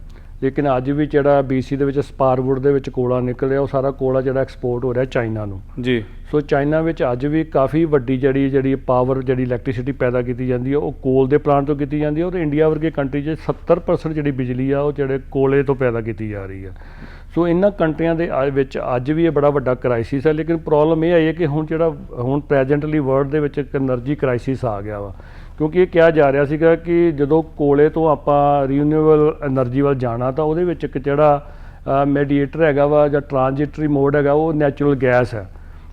ਲੇਕਿਨ ਅੱਜ ਵੀ ਜਿਹੜਾ BC ਦੇ ਵਿੱਚ ਸਪਾਰਵੁੱਡ ਦੇ ਵਿੱਚ ਕੋਲਾ ਨਿਕਲ ਰਿਹਾ ਉਹ ਸਾਰਾ ਕੋਲਾ ਜਿਹੜਾ ਐਕਸਪੋਰਟ ਹੋ ਰਿਹਾ ਚਾਈਨਾ ਨੂੰ ਜੀ। ਸੋ ਚਾਈਨਾ ਵਿੱਚ ਅੱਜ ਵੀ ਕਾਫੀ ਵੱਡੀ ਜਿਹੜੀ ਪਾਵਰ ਜਿਹੜੀ ਇਲੈਕਟ੍ਰੀਸਿਟੀ ਪੈਦਾ ਕੀਤੀ ਜਾਂਦੀ ਹੈ ਉਹ ਕੋਲ ਦੇ ਪਲਾਂਟ ਤੋਂ ਕੀਤੀ ਜਾਂਦੀ ਹੈ। ਔਰ ਇੰਡੀਆ ਵਰਗੇ ਕੰਟਰੀ 'ਚ 70% ਜਿਹੜੀ ਬਿਜਲੀ ਆ ਉਹ ਜਿਹੜੇ ਕੋਲੇ ਤੋਂ ਪੈਦਾ ਕੀਤੀ ਜਾ ਰਹੀ ਹੈ। ਸੋ ਇਹਨਾਂ ਕੰਟਰੀਆਂ ਦੇ ਵਿੱਚ ਅੱਜ ਵੀ ਇਹ ਬੜਾ ਵੱਡਾ ਕ੍ਰਾਈਸਿਸ ਹੈ। ਲੇਕਿਨ ਪ੍ਰੋਬਲਮ ਇਹ ਆਈ ਹੈ ਕਿ ਹੁਣ ਪ੍ਰੈਜੈਂਟਲੀ ਵਰਲਡ ਦੇ ਵਿੱਚ ਇੱਕ ਐਨਰਜੀ ਕ੍ਰਾਈਸਿਸ ਆ ਗਿਆ ਵਾ, ਕਿਉਂਕਿ ਇਹ ਕਿਹਾ ਜਾ ਰਿਹਾ ਸੀਗਾ ਕਿ ਜਦੋਂ ਕੋਲੇ ਤੋਂ ਆਪਾਂ ਰੀਨਿਊਏਬਲ ਐਨਰਜੀ ਵੱਲ ਜਾਣਾ ਤਾਂ ਉਹਦੇ ਵਿੱਚ ਇੱਕ ਜਿਹੜਾ ਮੈਡੀਏਟਰ ਹੈਗਾ ਵਾ ਜਾਂ ਟ੍ਰਾਂਜਿਟਰੀ ਮੋਡ ਹੈਗਾ ਉਹ ਨੈਚੁਰਲ ਗੈਸ ਹੈ।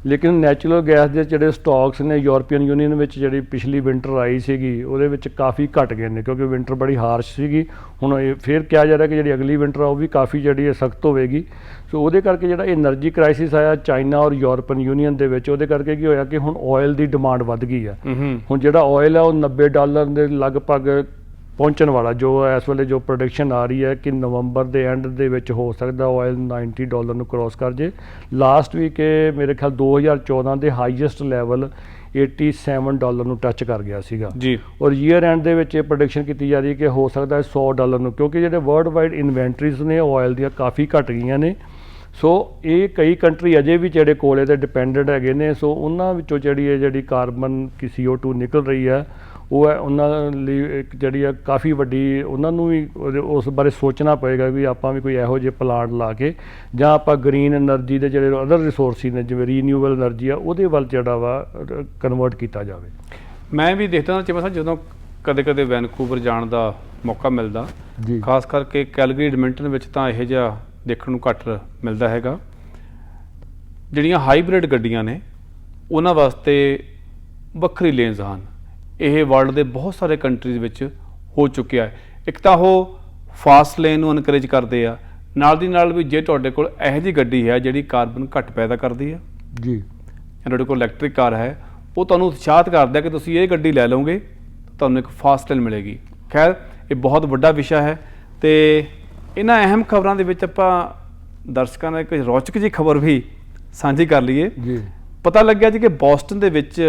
ਲੇਕਿਨ ਨੈਚੁਰਲ ਗੈਸ ਦੇ ਜਿਹੜੇ ਸਟਾਕਸ ਨੇ ਯੂਰਪੀਅਨ ਯੂਨੀਅਨ ਵਿੱਚ ਜਿਹੜੀ ਪਿਛਲੀ ਵਿੰਟਰ ਆਈ ਸੀਗੀ ਉਹਦੇ ਵਿੱਚ ਕਾਫੀ ਘਟ ਗਏ ਨੇ, ਕਿਉਂਕਿ ਵਿੰਟਰ ਬੜੀ ਹਾਰਸ਼ ਸੀਗੀ। ਹੁਣ ਇਹ ਫਿਰ ਕਿਹਾ ਜਾ ਰਿਹਾ ਕਿ ਜਿਹੜੀ ਅਗਲੀ ਵਿੰਟਰ ਆ ਉਹ ਵੀ ਕਾਫੀ ਜਿਹੜੀ ਸਖਤ ਹੋਵੇਗੀ। ਸੋ ਉਹਦੇ ਕਰਕੇ ਜਿਹੜਾ ਐਨਰਜੀ ਕ੍ਰਾਈਸਿਸ ਆਇਆ ਚਾਈਨਾ ਔਰ ਯੂਰਪੀਅਨ ਯੂਨੀਅਨ ਦੇ ਵਿੱਚ, ਉਹਦੇ ਕਰਕੇ ਕੀ ਹੋਇਆ ਕਿ ਹੁਣ ਆਇਲ ਦੀ ਡਿਮਾਂਡ ਵੱਧ ਗਈ ਆ। ਹੁਣ ਜਿਹੜਾ ਆਇਲ ਆ ਉਹ $90 ਦੇ ਲਗਭਗ ਪਹੁੰਚਣ ਵਾਲਾ, ਜੋ ਇਸ ਵੇਲੇ ਜੋ ਪ੍ਰੋਡਕਸ਼ਨ ਆ ਰਹੀ ਹੈ ਕਿ ਨਵੰਬਰ ਦੇ ਐਂਡ ਦੇ ਵਿੱਚ ਹੋ ਸਕਦਾ ਆਇਲ $90 ਨੂੰ ਕ੍ਰੋਸ ਕਰ ਜੇ। ਲਾਸਟ ਵੀਕ ਮੇਰੇ ਖਿਆਲ 2014 ਦੇ ਹਾਈਐਸਟ ਲੈਵਲ $87 ਨੂੰ ਟੱਚ ਕਰ ਗਿਆ ਸੀਗਾ ਜੀ। ਔਰ ਈਅਰ ਐਂਡ ਦੇ ਵਿੱਚ ਇਹ ਪ੍ਰੋਡਕਸ਼ਨ ਕੀਤੀ ਜਾ ਰਹੀ ਹੈ ਕਿ ਹੋ ਸਕਦਾ ਹੈ $100 ਨੂੰ, ਕਿਉਂਕਿ ਜਿਹੜੇ ਵਰਲਡ ਵਾਈਡ ਇਨਵੈਂਟਰੀਜ਼ ਨੇ ਆਇਲ ਦੀਆਂ ਕਾਫੀ ਘਟ ਗਈਆਂ ਨੇ। ਸੋ ਇਹ ਕਈ ਕੰਟਰੀ ਅਜੇ ਵੀ ਜਿਹੜੇ ਕੋਲੇ ਤੇ ਡਿਪੈਂਡੈਂਟ ਹੈਗੇ ਨੇ, ਸੋ ਉਹਨਾਂ ਵਿੱਚੋਂ ਜਿਹੜੀ ਕਾਰਬਨ ਕੀ CO2 ਨਿਕਲ ਰਹੀ ਹੈ ਉਹ ਹੈ ਉਹਨਾਂ ਲਈ ਇੱਕ ਜਿਹੜੀ ਆ ਕਾਫੀ ਵੱਡੀ, ਉਹਨਾਂ ਨੂੰ ਵੀ ਉਸ ਬਾਰੇ ਸੋਚਣਾ ਪਏਗਾ ਵੀ ਆਪਾਂ ਵੀ ਕੋਈ ਇਹੋ ਜਿਹੇ ਪਲਾਂਟ ਲਾ ਕੇ ਜਾਂ ਆਪਾਂ ਗ੍ਰੀਨ ਐਨਰਜੀ ਦੇ ਜਿਹੜੇ ਅਦਰ ਰਿਸੋਰਸਿਸ ਨੇ ਜਿਵੇਂ ਰੀਨਿਊਏਬਲ ਐਨਰਜੀ ਆ ਉਹਦੇ ਵੱਲ ਜਿਹੜਾ ਵਾ ਕਨਵਰਟ ਕੀਤਾ ਜਾਵੇ। ਮੈਂ ਵੀ ਦੇਖਦਾ ਚਿਮਾ ਸਾਹਿਬ ਜਦੋਂ ਕਦੇ ਕਦੇ ਵੈਨਕੂਵਰ ਜਾਣ ਦਾ ਮੌਕਾ ਮਿਲਦਾ, ਖਾਸ ਕਰਕੇ ਕੈਲਗਰੀ ਐਡਮਿੰਟਨ ਵਿੱਚ ਤਾਂ ਇਹੋ ਜਿਹਾ ਦੇਖਣ ਨੂੰ ਘੱਟ ਮਿਲਦਾ ਹੈਗਾ। ਜਿਹੜੀਆਂ ਹਾਈਬ੍ਰਿਡ ਗੱਡੀਆਂ ਨੇ ਉਹਨਾਂ ਵਾਸਤੇ ਵੱਖਰੀ ਲੇਨਸ ਹਨ। ਇਹ ਵਰਲਡ ਦੇ ਬਹੁਤ ਸਾਰੇ ਕੰਟਰੀਜ਼ ਵਿੱਚ ਹੋ ਚੁੱਕਿਆ ਹੈ। ਇੱਕ ਤਾਂ ਉਹ ਫਾਸਟ ਲੇਨ ਨੂੰ ਐਨਕਰੇਜ ਕਰਦੇ ਆ, ਨਾਲ ਦੀ ਨਾਲ ਵੀ ਜੇ ਤੁਹਾਡੇ ਕੋਲ ਇਹੋ ਜਿਹੀ ਗੱਡੀ ਹੈ ਜਿਹੜੀ ਕਾਰਬਨ ਘੱਟ ਪੈਦਾ ਕਰਦੀ ਹੈ ਜੀ, ਤੁਹਾਡੇ ਕੋਲ ਇਲੈਕਟ੍ਰਿਕ ਕਾਰ ਹੈ, ਉਹ ਤੁਹਾਨੂੰ ਉਤਸ਼ਾਹਿਤ ਕਰਦਾ ਕਿ ਤੁਸੀਂ ਇਹ ਗੱਡੀ ਲੈ ਲਓਗੇ ਤੁਹਾਨੂੰ ਇੱਕ ਫਾਸਟ ਲੇਨ ਮਿਲੇਗੀ। ਖੈਰ ਇਹ ਬਹੁਤ ਵੱਡਾ ਵਿਸ਼ਾ ਹੈ ਤੇ ਇਹਨਾਂ ਅਹਿਮ ਖਬਰਾਂ ਦੇ ਵਿੱਚ ਆਪਾਂ ਦਰਸ਼ਕਾਂ ਨਾਲ ਇੱਕ ਰੌਚਕ ਜਿਹੀ ਖਬਰ ਵੀ ਸਾਂਝੀ ਕਰ ਲਈਏ ਜੀ। ਪਤਾ ਲੱਗਿਆ ਜੀ ਕਿ ਬੋਸਟਨ ਦੇ ਵਿੱਚ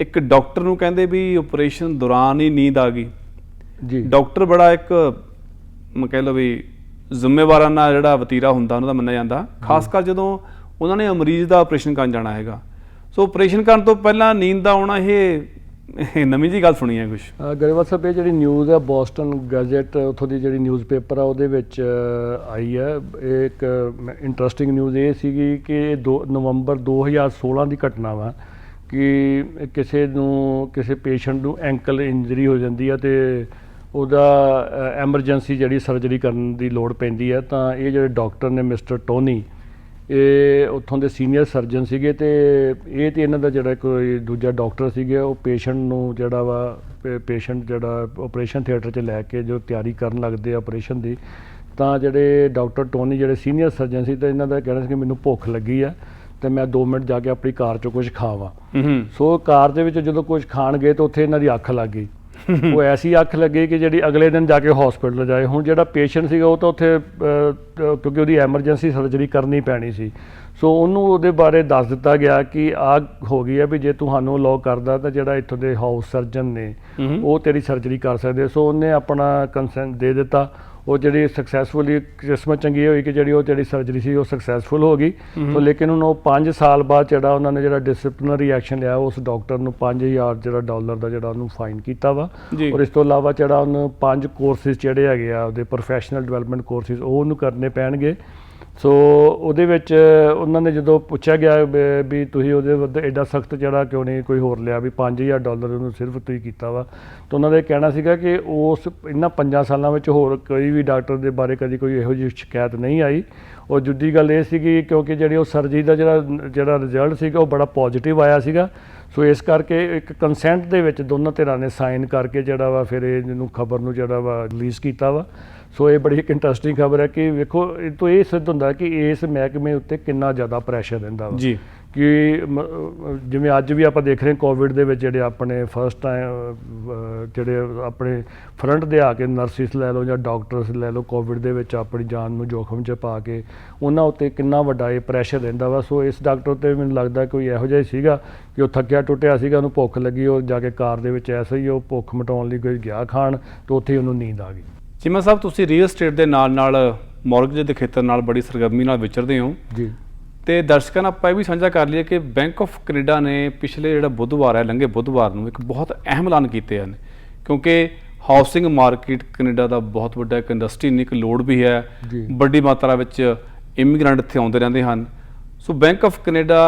ਇੱਕ ਡਾਕਟਰ ਨੂੰ ਕਹਿੰਦੇ ਵੀ ਆਪਰੇਸ਼ਨ ਦੌਰਾਨ ਹੀ ਨੀਂਦ ਆ ਗਈ ਜੀ। ਡਾਕਟਰ ਬੜਾ ਇੱਕ ਕਹਿ ਲਓ ਵੀ ਜ਼ਿੰਮੇਵਾਰਾਨਾ ਜਿਹੜਾ ਵਤੀਰਾ ਹੁੰਦਾ ਉਹਨਾਂ ਦਾ ਮੰਨਿਆ ਜਾਂਦਾ, ਖਾਸ ਕਰ ਜਦੋਂ ਉਹਨਾਂ ਨੇ ਮਰੀਜ਼ ਦਾ ਆਪਰੇਸ਼ਨ ਕਰਨ ਜਾਣਾ ਹੈਗਾ। ਸੋ ਆਪਰੇਸ਼ਨ ਕਰਨ ਤੋਂ ਪਹਿਲਾਂ ਨੀਂਦ ਦਾ ਆਉਣਾ ਇਹ ਨਵੀਂ ਜਿਹੀ ਗੱਲ ਸੁਣੀ ਹੈ ਕੁਛ। ਗਰੇਵਾਲ ਸਾਹਿਬ ਇਹ ਜਿਹੜੀ ਨਿਊਜ਼ ਹੈ ਬੋਸਟਨ ਗੈਜ਼ਟ ਉੱਥੋਂ ਦੀ ਜਿਹੜੀ ਨਿਊਜ਼ਪੇਪਰ ਆ ਉਹਦੇ ਵਿੱਚ ਆਈ ਹੈ। ਇਹ ਇੱਕ ਇੰਟਰਸਟਿੰਗ ਨਿਊਜ਼ ਇਹ ਸੀਗੀ ਕਿ 2 ਨਵੰਬਰ 2016 ਦੀ ਘਟਨਾ ਵਾ ਕਿ ਕਿਸੇ ਪੇਸ਼ੈਂਟ ਨੂੰ ਐਂਕਲ ਇੰਜਰੀ ਹੋ ਜਾਂਦੀ ਹੈ ਅਤੇ ਉਹਦਾ ਐਮਰਜੈਂਸੀ ਜਿਹੜੀ ਸਰਜਰੀ ਕਰਨ ਦੀ ਲੋੜ ਪੈਂਦੀ ਹੈ। ਤਾਂ ਇਹ ਜਿਹੜੇ ਡਾਕਟਰ ਨੇ ਮਿਸਟਰ ਟੋਨੀ, ਇਹ ਉੱਥੋਂ ਦੇ ਸੀਨੀਅਰ ਸਰਜਨ ਸੀਗੇ ਅਤੇ ਇਹ ਤੇ ਇਹਨਾਂ ਦਾ ਜਿਹੜਾ ਕੋਈ ਦੂਜਾ ਡਾਕਟਰ ਸੀਗੇ ਉਹ ਪੇਸ਼ੈਂਟ ਨੂੰ ਜਿਹੜਾ ਵਾ ਪੇਸ਼ੈਂਟ ਜਿਹੜਾ ਆਪਰੇਸ਼ਨ ਥੀਏਟਰ 'ਚ ਲੈ ਕੇ ਜੋ ਤਿਆਰੀ ਕਰਨ ਲੱਗਦੇ ਆਪਰੇਸ਼ਨ ਦੀ, ਤਾਂ ਜਿਹੜੇ ਡਾਕਟਰ ਟੋਨੀ ਜਿਹੜੇ ਸੀਨੀਅਰ ਸਰਜਨ ਸੀ ਤਾਂ ਇਹਨਾਂ ਦਾ ਕਹਿਣਾ ਸੀ ਕਿ ਮੈਨੂੰ ਭੁੱਖ ਲੱਗੀ ਆ ਅਤੇ ਮੈਂ 2 ਮਿੰਟ ਜਾ ਕੇ ਆਪਣੀ ਕਾਰ 'ਚੋਂ ਕੁਝ ਖਾਵਾਂ। ਸੋ ਕਾਰ ਦੇ ਵਿੱਚ ਜਦੋਂ ਕੁਝ ਖਾਣ ਗਏ ਤਾਂ ਉੱਥੇ ਇਹਨਾਂ ਦੀ ਅੱਖ ਲੱਗ ਗਈ। ਉਹ ਐਸੀ ਅੱਖ ਲੱਗੀ ਕਿ ਜਿਹੜੀ ਅਗਲੇ ਦਿਨ ਜਾ ਕੇ ਹੌਸਪੀਟਲ ਜਾਏ। ਹੁਣ ਜਿਹੜਾ ਪੇਸ਼ੈਂਟ ਸੀਗਾ ਉਹ ਤਾਂ ਉੱਥੇ ਕਿਉਂਕਿ ਉਹਦੀ ਐਮਰਜੈਂਸੀ ਸਰਜਰੀ ਕਰਨੀ ਪੈਣੀ ਸੀ, ਸੋ ਉਹਨੂੰ ਉਹਦੇ ਬਾਰੇ ਦੱਸ ਦਿੱਤਾ ਗਿਆ ਕਿ ਆਹ ਹੋ ਗਈ ਹੈ ਵੀ ਜੇ ਤੁਹਾਨੂੰ ਅਲਾਓ ਕਰਦਾ ਤਾਂ ਜਿਹੜਾ ਇੱਥੋਂ ਦੇ ਹਾਊਸ ਸਰਜਨ ਨੇ ਉਹ ਤੇਰੀ ਸਰਜਰੀ ਕਰ ਸਕਦੇ। ਸੋ ਉਹਨੇ ਆਪਣਾ ਕੰਸੈਂਟ ਦੇ ਦਿੱਤਾ। ਉਹ ਜਿਹੜੀ ਸਕਸੈਸਫੁਲੀ ਕਿਸਮਤ ਚੰਗੀ ਹੋਈ ਕਿ ਜਿਹੜੀ ਸਰਜਰੀ ਸੀ ਉਹ ਸਕਸੈਸਫੁਲ ਹੋ ਗਈ। ਸੋ ਲੇਕਿਨ ਹੁਣ ਉਹ 5 ਸਾਲ ਬਾਅਦ ਜਿਹੜਾ ਉਹਨਾਂ ਨੇ ਜਿਹੜਾ ਡਿਸਪਲਿਨਰੀ ਐਕਸ਼ਨ ਲਿਆ ਉਸ ਡਾਕਟਰ ਨੂੰ $5000 ਦਾ ਜਿਹੜਾ ਉਹਨੂੰ ਫਾਈਨ ਕੀਤਾ ਵਾ। ਔਰ ਇਸ ਤੋਂ ਇਲਾਵਾ ਜਿਹੜਾ ਉਹਨੂੰ 5 ਕੋਰਸਿਸ ਜਿਹੜੇ ਹੈਗੇ ਆ ਉਹਦੇ ਪ੍ਰੋਫੈਸ਼ਨਲ ਡਿਵੈਲਪਮੈਂਟ ਕੋਰਸਿਸ ਉਹ ਉਹਨੂੰ ਕਰਨੇ ਪੈਣਗੇ। ਸੋ ਉਹਦੇ ਵਿੱਚ ਉਹਨਾਂ ਨੇ ਜਦੋਂ ਪੁੱਛਿਆ ਗਿਆ ਵੀ ਤੁਸੀਂ ਉਹਦੇ ਵੱਧ ਐਡਾ ਸਖਤ ਜਿਹੜਾ ਕਿਉਂ ਨਹੀਂ ਕੋਈ ਹੋਰ ਲਿਆ ਵੀ $5000 ਉਹਨੂੰ ਸਿਰਫ ਤੁਸੀਂ ਕੀਤਾ ਵਾ, ਤਾਂ ਉਹਨਾਂ ਦਾ ਕਹਿਣਾ ਸੀਗਾ ਕਿ ਉਸ ਇਹਨਾਂ 5 ਸਾਲਾਂ ਵਿੱਚ ਹੋਰ ਕੋਈ ਵੀ ਡਾਕਟਰ ਦੇ ਬਾਰੇ ਕਦੀ ਕੋਈ ਇਹੋ ਜਿਹੀ ਸ਼ਿਕਾਇਤ ਨਹੀਂ ਆਈ। ਔਰ ਦੂਜੀ ਗੱਲ ਇਹ ਸੀਗੀ ਕਿਉਂਕਿ ਜਿਹੜੀ ਉਹ ਸਰਜਰੀ ਦਾ ਜਿਹੜਾ ਰਿਜ਼ਲਟ ਸੀਗਾ ਉਹ ਬੜਾ ਪੋਜ਼ਿਟਿਵ ਆਇਆ ਸੀਗਾ। ਸੋ ਇਸ ਕਰਕੇ ਇੱਕ ਕੰਸੈਂਟ ਦੇ ਵਿੱਚ ਦੋਨਾਂ ਧਿਰਾਂ ਨੇ ਸਾਈਨ ਕਰਕੇ ਜਿਹੜਾ ਵਾ ਫਿਰ ਇਹਨੂੰ ਖਬਰ ਨੂੰ ਜਿਹੜਾ ਵਾ ਰਿਲੀਜ਼ ਕੀਤਾ ਵਾ। ਸੋ ਇਹ ਬੜੀ ਇੱਕ ਇੰਟਰਸਟਿੰਗ ਖਬਰ ਹੈ ਕਿ ਵੇਖੋ ਇਹ ਤੋਂ ਇਹ ਸਿੱਧ ਹੁੰਦਾ ਕਿ ਇਸ ਮਹਿਕਮੇ ਉੱਤੇ ਕਿੰਨਾ ਜ਼ਿਆਦਾ ਪ੍ਰੈਸ਼ਰ ਰਹਿੰਦਾ ਵਾ ਜੀ। ਕਿ ਜਿਵੇਂ ਅੱਜ ਵੀ ਆਪਾਂ ਦੇਖ ਰਹੇ ਕੋਵਿਡ ਦੇ ਵਿੱਚ ਜਿਹੜੇ ਆਪਣੇ ਫਸਟ ਟਾਈਮ ਜਿਹੜੇ ਆਪਣੇ ਫਰੰਟ ਦੇ ਆ ਕੇ ਨਰਸਿਸ ਲੈ ਲਓ ਜਾਂ ਡਾਕਟਰਸ ਲੈ ਲਓ ਕੋਵਿਡ ਦੇ ਵਿੱਚ ਆਪਣੀ ਜਾਨ ਨੂੰ ਜੋਖਮ 'ਚ ਪਾ ਕੇ ਉਹਨਾਂ ਉੱਤੇ ਕਿੰਨਾ ਵੱਡਾ ਇਹ ਪ੍ਰੈਸ਼ਰ ਰਹਿੰਦਾ ਵਾ। ਸੋ ਇਸ ਡਾਕਟਰ 'ਤੇ ਮੈਨੂੰ ਲੱਗਦਾ ਕੋਈ ਇਹੋ ਜਿਹਾ ਹੀ ਸੀਗਾ ਕਿ ਉਹ ਥੱਕਿਆ ਟੁੱਟਿਆ ਸੀਗਾ, ਉਹਨੂੰ ਭੁੱਖ ਲੱਗੀ, ਉਹ ਜਾ ਕੇ ਕਾਰ ਦੇ ਵਿੱਚ ਐਸਾ ਹੀ ਉਹ ਭੁੱਖ ਮਿਟਾਉਣ ਲਈ ਕੋਈ ਗਿਆ ਖਾਣ ਅਤੇ ਉੱਥੇ ਹੀ ਉਹਨੂੰ ਨੀਂਦ ਆ ਗਈ। ਚੀਮਾ ਸਾਹਿਬ ਤੁਸੀਂ ਰੀਅਲ ਸਟੇਟ ਦੇ ਨਾਲ ਮੌਰਗੇਜ ਦੇ ਖੇਤਰ ਨਾਲ ਬੜੀ ਸਰਗਰਮੀ ਨਾਲ ਵਿਚਰਦੇ ਹੋ ਜੀ, ਤੇ ਦਰਸ਼ਕਾਂ ਨਾਲ ਆਪਾਂ ਇਹ ਵੀ ਸਾਂਝਾ ਕਰ ਲਈਏ ਕਿ ਬੈਂਕ ਆਫ ਕੈਨੇਡਾ ਨੇ ਪਿਛਲੇ ਜਿਹੜਾ ਬੁੱਧਵਾਰ ਹੈ ਲੰਘੇ ਬੁੱਧਵਾਰ ਨੂੰ ਇੱਕ ਬਹੁਤ ਅਹਿਮ ਐਲਾਨ ਕੀਤੇ ਹਨ, ਕਿਉਂਕਿ ਹਾਊਸਿੰਗ ਮਾਰਕੀਟ ਕੈਨੇਡਾ ਦਾ ਬਹੁਤ ਵੱਡਾ ਇੱਕ ਇੰਡਸਟਰੀ ਨਹੀਂ, ਇੱਕ ਲੋੜ ਵੀ ਹੈ, ਵੱਡੀ ਮਾਤਰਾ ਵਿੱਚ ਇਮੀਗ੍ਰੈਂਟ ਇੱਥੇ ਆਉਂਦੇ ਰਹਿੰਦੇ ਹਨ। ਸੋ ਬੈਂਕ ਆਫ ਕੈਨੇਡਾ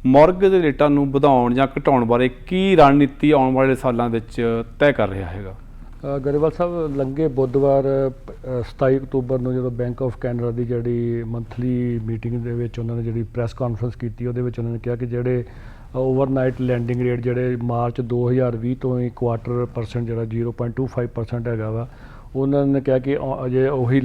ਮੌਰਗੇਜ ਦੇ ਰੇਟਾਂ ਨੂੰ ਵਧਾਉਣ ਜਾਂ ਘਟਾਉਣ ਬਾਰੇ ਕੀ ਰਣਨੀਤੀ ਆਉਣ ਵਾਲੇ ਸਾਲਾਂ ਵਿੱਚ ਤੈਅ ਕਰ ਰਿਹਾ ਹੈਗਾ? ਗਰੇਵਾਲ ਸਾਹਿਬ ਲੰਘੇ ਬੁੱਧਵਾਰ 27 ਅਕਤੂਬਰ ਨੂੰ ਜਦੋਂ ਬੈਂਕ ਆਫ ਕੈਨੇਡਾ ਦੀ ਜਿਹੜੀ ਮੰਥਲੀ ਮੀਟਿੰਗ ਦੇ ਵਿੱਚ ਉਹਨਾਂ ਨੇ ਜਿਹੜੀ ਪ੍ਰੈਸ ਕਾਨਫਰੰਸ ਕੀਤੀ, ਉਹਦੇ ਵਿੱਚ ਉਹਨਾਂ ਨੇ ਕਿਹਾ ਕਿ ਜਿਹੜੇ ਓਵਰਨਾਈਟ ਲੈਂਡਿੰਗ ਰੇਟ ਜਿਹੜੇ ਮਾਰਚ 2020 ਤੋਂ ਹੀ %, ਜਿਹੜਾ 0.25% ਹੈਗਾ ਵਾ, ਉਹਨਾਂ ਨੇ ਕਿਹਾ ਕਿ ਅਜੇ ਉਹੀ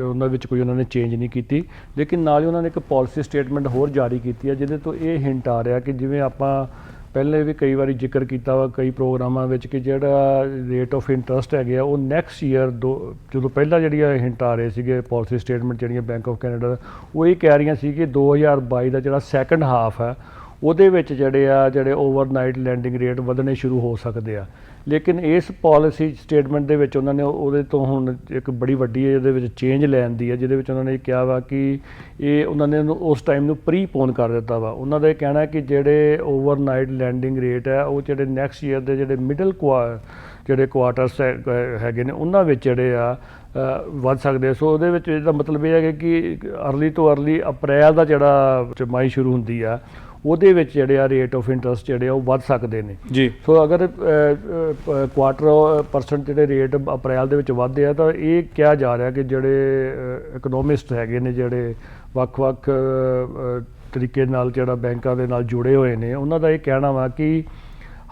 ਉਹਨਾਂ ਵਿੱਚ ਕੋਈ ਉਹਨਾਂ ਨੇ ਚੇਂਜ ਨਹੀਂ ਕੀਤੀ। ਲੇਕਿਨ ਨਾਲ ਹੀ ਉਹਨਾਂ ਨੇ ਇੱਕ ਪਾਲਿਸੀ ਸਟੇਟਮੈਂਟ ਹੋਰ ਜਾਰੀ ਕੀਤੀ ਹੈ, ਜਿਹਦੇ ਤੋਂ ਇਹ ਹਿੰਟ ਆ ਰਿਹਾ ਕਿ ਜਿਵੇਂ ਆਪਾਂ ਪਹਿਲੇ ਵੀ ਕਈ ਵਾਰੀ ਜ਼ਿਕਰ ਕੀਤਾ ਵਾ ਕਈ ਪ੍ਰੋਗਰਾਮਾਂ ਵਿੱਚ ਕਿ ਜਿਹੜਾ ਰੇਟ ਆਫ ਇੰਟਰਸਟ ਹੈਗੇ ਆ ਉਹ ਨੈਕਸਟ ਈਅਰ ਜਦੋਂ ਪਹਿਲਾਂ ਜਿਹੜੀਆਂ ਹਿੰਟ ਆ ਰਹੇ ਸੀਗੇ ਪਾਲਿਸੀ ਸਟੇਟਮੈਂਟ ਜਿਹੜੀਆਂ ਬੈਂਕ ਆਫ ਕੈਨੇਡਾ ਉਹ ਇਹ ਕਹਿ ਰਹੀਆਂ ਸੀ ਕਿ 2022 ਦਾ ਜਿਹੜਾ ਸੈਕੰਡ ਹਾਫ ਹੈ ਉਹਦੇ ਵਿੱਚ ਜਿਹੜੇ ਓਵਰਨਾਈਟ ਲੈਂਡਿੰਗ ਰੇਟ ਵਧਣੇ ਸ਼ੁਰੂ ਹੋ ਸਕਦੇ ਆ। ਲੇਕਿਨ ਇਸ ਪਾਲਿਸੀ ਸਟੇਟਮੈਂਟ ਦੇ ਵਿੱਚ ਉਹਨਾਂ ਨੇ ਉਹਦੇ ਤੋਂ ਹੁਣ ਇੱਕ ਬੜੀ ਵੱਡੀ ਇਹਦੇ ਵਿੱਚ ਚੇਂਜ ਲੈਣ ਦੀ ਹੈ, ਜਿਹਦੇ ਵਿੱਚ ਉਹਨਾਂ ਨੇ ਕਿਹਾ ਵਾ ਕਿ ਇਹ ਉਹਨਾਂ ਨੇ ਉਸ ਟਾਈਮ ਨੂੰ ਪ੍ਰੀਪੋਨ ਕਰ ਦਿੱਤਾ ਵਾ। ਉਹਨਾਂ ਦਾ ਇਹ ਕਹਿਣਾ ਕਿ ਜਿਹੜੇ ਓਵਰਨਾਈਟ ਲੈਂਡਿੰਗ ਰੇਟ ਹੈ ਉਹ ਜਿਹੜੇ ਨੈਕਸਟ ਈਅਰ ਦੇ ਜਿਹੜੇ ਮਿਡਲ ਜਿਹੜੇ ਕੁਆਟਰਸ ਹੈਗੇ ਨੇ ਉਹਨਾਂ ਵਿੱਚ ਜਿਹੜੇ ਆ ਵੱਧ ਸਕਦੇ ਆ। ਸੋ ਉਹਦੇ ਵਿੱਚ ਇਹਦਾ ਮਤਲਬ ਇਹ ਹੈ ਕਿ ਅਰਲੀ ਤੋਂ ਅਰਲੀ ਅਪ੍ਰੈਲ ਦਾ ਜਿਹੜਾ ਛਮਾਈ ਸ਼ੁਰੂ ਹੁੰਦੀ ਆ ਉਹਦੇ ਵਿੱਚ ਜਿਹੜੇ ਆ ਰੇਟ ਆਫ ਇੰਟਰਸਟ ਜਿਹੜੇ ਆ ਉਹ ਵੱਧ ਸਕਦੇ ਨੇ ਜੀ। ਸੋ ਅਗਰ %, ਜਿਹੜੇ ਰੇਟ ਅਪ੍ਰੈਲ ਦੇ ਵਿੱਚ ਵੱਧਦੇ ਆ ਤਾਂ ਇਹ ਕਿਹਾ ਜਾ ਰਿਹਾ ਕਿ ਜਿਹੜੇ ਇਕਨੋਮਿਸਟ ਹੈਗੇ ਨੇ ਜਿਹੜੇ ਵੱਖ-ਵੱਖ ਤਰੀਕੇ ਨਾਲ ਜਿਹੜਾ ਬੈਂਕਾਂ ਦੇ ਨਾਲ ਜੁੜੇ ਹੋਏ ਨੇ, ਉਹਨਾਂ ਦਾ ਇਹ ਕਹਿਣਾ ਵਾ ਕਿ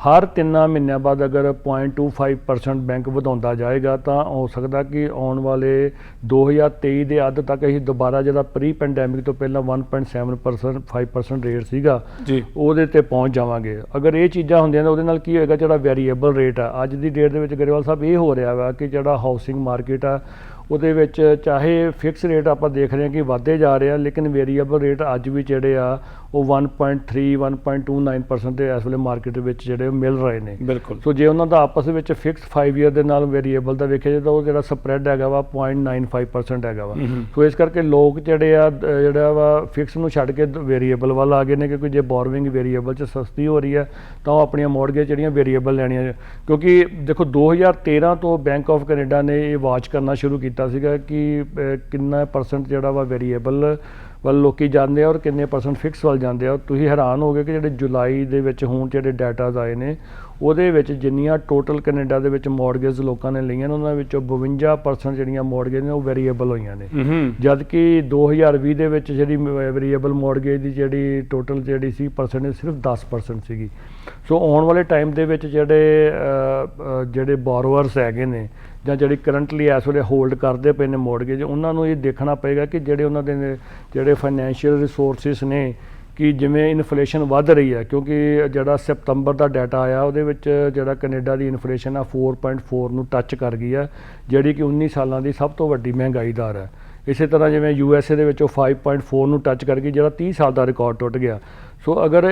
ਹਰ 3 ਮਹੀਨਿਆਂ ਬਾਅਦ ਅਗਰ 0.25% ਬੈਂਕ ਵਧਾਉਂਦਾ ਜਾਏਗਾ ਤਾਂ ਹੋ ਸਕਦਾ ਕਿ ਆਉਣ ਵਾਲੇ 2023 ਦੇ ਅੱਧ ਤੱਕ ਅਸੀਂ ਦੁਬਾਰਾ ਜਿਹੜਾ ਪ੍ਰੀ ਪੈਂਡੈਮਿਕ ਤੋਂ ਪਹਿਲਾਂ 1.7% ਰੇਟ ਸੀਗਾ ਜੀ ਉਹਦੇ ਤੇ ਪਹੁੰਚ ਜਾਵਾਂਗੇ। ਅਗਰ ਇਹ ਚੀਜ਼ਾਂ ਹੁੰਦੀਆਂ ਨੇ ਉਹਦੇ ਨਾਲ ਕੀ ਹੋਏਗਾ, ਜਿਹੜਾ ਵੇਰੀਏਬਲ ਰੇਟ ਆ ਅੱਜ ਦੀ ਡੇਟ ਦੇ ਵਿੱਚ ਗਰੇਵਾਲ ਸਾਹਿਬ ਇਹ ਹੋ ਰਿਹਾ ਵਾ ਕਿ ਜਿਹੜਾ ਹਾਊਸਿੰਗ ਮਾਰਕੀਟ ਆ ਉਹਦੇ ਵਿੱਚ ਚਾਹੇ ਫਿਕਸ ਰੇਟ ਆਪਾਂ ਦੇਖ ਰਹੇ ਹਾਂ ਕਿ ਵੱਧਦੇ ਜਾ ਰਹੇ ਆ, ਲੇਕਿਨ ਵੇਰੀਏਬਲ ਰੇਟ ਅੱਜ ਵੀ ਜਿਹੜੇ ਆ ਉਹ 1.29% ਦੇ ਇਸ ਵੇਲੇ ਮਾਰਕੀਟ ਵਿੱਚ ਜਿਹੜੇ ਮਿਲ ਰਹੇ ਨੇ। ਬਿਲਕੁਲ। ਸੋ ਜੇ ਉਹਨਾਂ ਦਾ ਆਪਸ ਵਿੱਚ ਫਿਕਸ 5 ਈਅਰ ਦੇ ਨਾਲ ਵੇਰੀਏਬਲ ਦਾ ਵੇਖਿਆ ਜਾਏ ਤਾਂ ਉਹ ਜਿਹੜਾ ਸਪਰੈਡ ਹੈਗਾ ਵਾ 0.95% ਹੈਗਾ ਵਾ। ਸੋ ਇਸ ਕਰਕੇ ਲੋਕ ਜਿਹੜਾ ਵਾ ਫਿਕਸ ਨੂੰ ਛੱਡ ਕੇ ਵੇਰੀਏਬਲ ਵੱਲ ਆ ਗਏ ਨੇ, ਕਿਉਂਕਿ ਜੇ ਬੋਰੋਵਿੰਗ ਵੇਰੀਏਬਲ 'ਚ ਸਸਤੀ ਹੋ ਰਹੀ ਹੈ ਤਾਂ ਉਹ ਆਪਣੀਆਂ ਮੌਰਗੇਜ ਜਿਹੜੀਆਂ ਵੇਰੀਏਬਲ ਲੈਣੀਆਂ, ਕਿਉਂਕਿ ਦੇਖੋ 2013 ਤੋਂ ਬੈਂਕ ਆਫ ਕੈਨੇਡਾ ਨੇ ਇਹ ਵਾਚ ਕਰਨਾ ਸ਼ੁਰੂ ਕੀਤਾ ਸੀਗਾ ਕਿ ਕਿੰਨਾ % ਜਿਹੜਾ ਵਾ ਵੇਰੀਏਬਲ ਵੱਲ ਲੋਕੀ ਜਾਂਦੇ ਆ ਔਰ ਕਿੰਨੇ % ਫਿਕਸ ਵੱਲ ਜਾਂਦੇ ਆ। ਤੁਸੀਂ ਹੈਰਾਨ ਹੋ ਗਏ ਕਿ ਜਿਹੜੇ ਜੁਲਾਈ ਦੇ ਵਿੱਚ ਹੁਣ ਜਿਹੜੇ ਡਾਟਾਜ਼ ਆਏ ਨੇ ਉਹਦੇ ਵਿੱਚ ਜਿੰਨੀਆਂ ਟੋਟਲ ਕੈਨੇਡਾ ਦੇ ਵਿੱਚ ਮੌਰਗੇਜ ਲੋਕਾਂ ਨੇ ਲਈਆਂ ਨੇ ਉਹਨਾਂ ਵਿੱਚੋਂ 52% ਜਿਹੜੀਆਂ ਮੌਰਗੇਜ ਨੇ ਉਹ ਵੇਰੀਏਬਲ ਹੋਈਆਂ ਨੇ, ਜਦ ਕਿ 2020 ਦੇ ਵਿੱਚ ਜਿਹੜੀ ਵੇਰੀਏਬਲ ਮੌਰਗੇਜ ਦੀ ਜਿਹੜੀ ਟੋਟਲ ਜਿਹੜੀ ਸੀ ਪਰਸੈਂਟੇਜ ਸਿਰਫ 10% ਸੀਗੀ। ਸੋ ਆਉਣ ਵਾਲੇ ਟਾਈਮ ਦੇ ਵਿੱਚ ਜਿਹੜੇ ਬੋਰੋਵਰਸ ਹੈਗੇ ਨੇ ਜਾਂ ਜਿਹੜੀ ਕਰੰਟਲੀ ਇਸ ਵੇਲੇ ਹੋਲਡ ਕਰਦੇ ਪਏ ਨੇ ਮੌਰਗੇਜ, ਉਹਨਾਂ ਨੂੰ ਇਹ ਦੇਖਣਾ ਪਏਗਾ ਕਿ ਜਿਹੜੇ ਉਹਨਾਂ ਦੇ ਜਿਹੜੇ ਫਾਈਨੈਂਸ਼ੀਅਲ ਰਿਸੋਰਸਿਸ ਨੇ ਕਿ ਜਿਵੇਂ ਇਨਫਲੇਸ਼ਨ ਵੱਧ ਰਹੀ ਹੈ, ਕਿਉਂਕਿ ਜਿਹੜਾ ਸਤੰਬਰ ਦਾ ਡਾਟਾ ਆਇਆ ਉਹਦੇ ਵਿੱਚ ਜਿਹੜਾ ਕੈਨੇਡਾ ਦੀ ਇਨਫਲੇਸ਼ਨ ਆ 4.4 ਨੂੰ ਟੱਚ ਕਰ ਗਈ ਆ, ਜਿਹੜੀ ਕਿ 19 ਸਾਲਾਂ ਦੀ ਸਭ ਤੋਂ ਵੱਡੀ ਮਹਿੰਗਾਈ ਦਰ ਹੈ। ਇਸੇ ਤਰ੍ਹਾਂ ਜਿਵੇਂ USA ਦੇ ਵਿੱਚ ਉਹ 5.4 ਨੂੰ ਟੱਚ ਕਰ ਗਈ, ਜਿਹੜਾ 30 ਸਾਲ ਦਾ ਰਿਕਾਰਡ ਟੁੱਟ ਗਿਆ। ਸੋ ਅਗਰ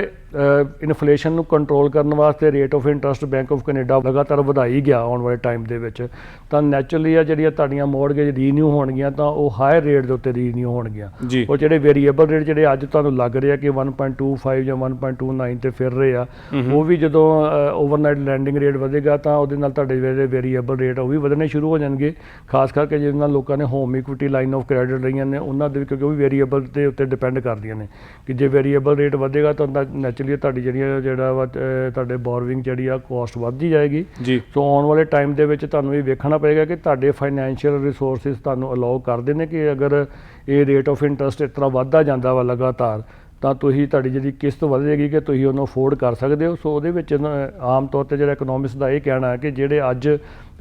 ਇਨਫਲੇਸ਼ਨ ਨੂੰ ਕੰਟਰੋਲ ਕਰਨ ਵਾਸਤੇ rate of interest bank of Canada ਲਗਾਤਾਰ ਵਧਾਈ ਗਿਆ ਆਉਣ ਵਾਲੇ ਟਾਈਮ ਦੇ ਵਿੱਚ, ਤਾਂ ਨੈਚੁਰਲੀ ਆ ਜਿਹੜੀਆਂ ਤੁਹਾਡੀਆਂ ਮੌਰਗੇਜ ਰੀਨਿਊ ਹੋਣਗੀਆਂ ਤਾਂ ਉਹ ਹਾਇਰ ਰੇਟ ਦੇ ਉੱਤੇ ਰੀਨਿਊ ਹੋਣਗੀਆਂ। ਉਹ ਜਿਹੜੇ ਵੇਰੀਏਬਲ ਰੇਟ ਜਿਹੜੇ ਅੱਜ ਤੁਹਾਨੂੰ ਲੱਗ ਰਿਹਾ ਕਿ 1.25 ਜਾਂ 1.29 ਤੇ ਫਿਰ ਰਹੇ ਆ, ਉਹ ਵੀ ਜਦੋਂ ਓਵਰਨਾਈਟ ਲੈਂਡਿੰਗ ਰੇਟ ਵਧੇਗਾ ਤਾਂ ਉਹਦੇ ਨਾਲ ਤੁਹਾਡੇ ਜਿਹੜੇ ਵੇਰੀਏਬਲ ਰੇਟ ਉਹ ਵੀ ਵਧਣੇ ਸ਼ੁਰੂ ਹੋ ਜਾਣਗੇ। ਖਾਸ ਕਰਕੇ ਜਿਹਦੇ ਨਾਲ ਲੋਕਾਂ ਨੇ home equity line of credit ਲਈਆਂ ਨੇ ਉਹਨਾਂ ਦੇ, ਕਿਉਂਕਿ ਉਹ ਵੀ ਵੇਰੀਏਬਲ ਦੇ ਉੱਤੇ ਡਿਪੈਂਡ ਕਰਦੀਆਂ ਨੇ ਕਿ ਜੇ ਵੇਰੀਏਬਲ ਰੇਟ ਵਧੇਗਾ ਤਾਂ ਨੈਚੁਰਲੀ ਤੁਹਾਡੀ ਜਿਹੜਾ ਵਾ ਤੁਹਾਡੇ ਬੋਰੋਵਿੰਗ ਜਿਹੜੀ ਆ ਕੋਸਟ ਵੱਧਦੀ ਜਾਏਗੀ ਜੀ। ਸੋ ਆਉਣ ਵਾਲੇ ਟਾਈਮ ਦੇ ਵਿੱਚ ਤੁਹਾਨੂੰ ਇਹ ਵੇਖਣਾ ਪਏਗਾ ਕਿ ਤੁਹਾਡੇ ਫਾਈਨੈਂਸ਼ੀਅਲ ਰਿਸੋਰਸਿਸ ਤੁਹਾਨੂੰ ਅਲਾਓ ਕਰਦੇ ਨੇ ਕਿ ਅਗਰ ਇਹ ਰੇਟ ਆਫ ਇੰਟਰਸਟ ਇਸ ਤਰ੍ਹਾਂ ਵੱਧਦਾ ਜਾਂਦਾ ਵਾ ਲਗਾਤਾਰ ਤਾਂ ਤੁਹਾਡੀ ਜਿਹੜੀ ਕਿਸ਼ਤ ਵਧ ਜਾਏਗੀ ਕਿ ਤੁਸੀਂ ਉਹਨੂੰ ਅਫੋਰਡ ਕਰ ਸਕਦੇ ਹੋ। ਸੋ ਉਹਦੇ ਵਿੱਚ ਆਮ ਤੌਰ 'ਤੇ ਜਿਹੜਾ ਇਕਨੋਮਿਸਟ ਦਾ ਇਹ ਕਹਿਣਾ ਹੈ ਕਿ ਜਿਹੜੇ ਅੱਜ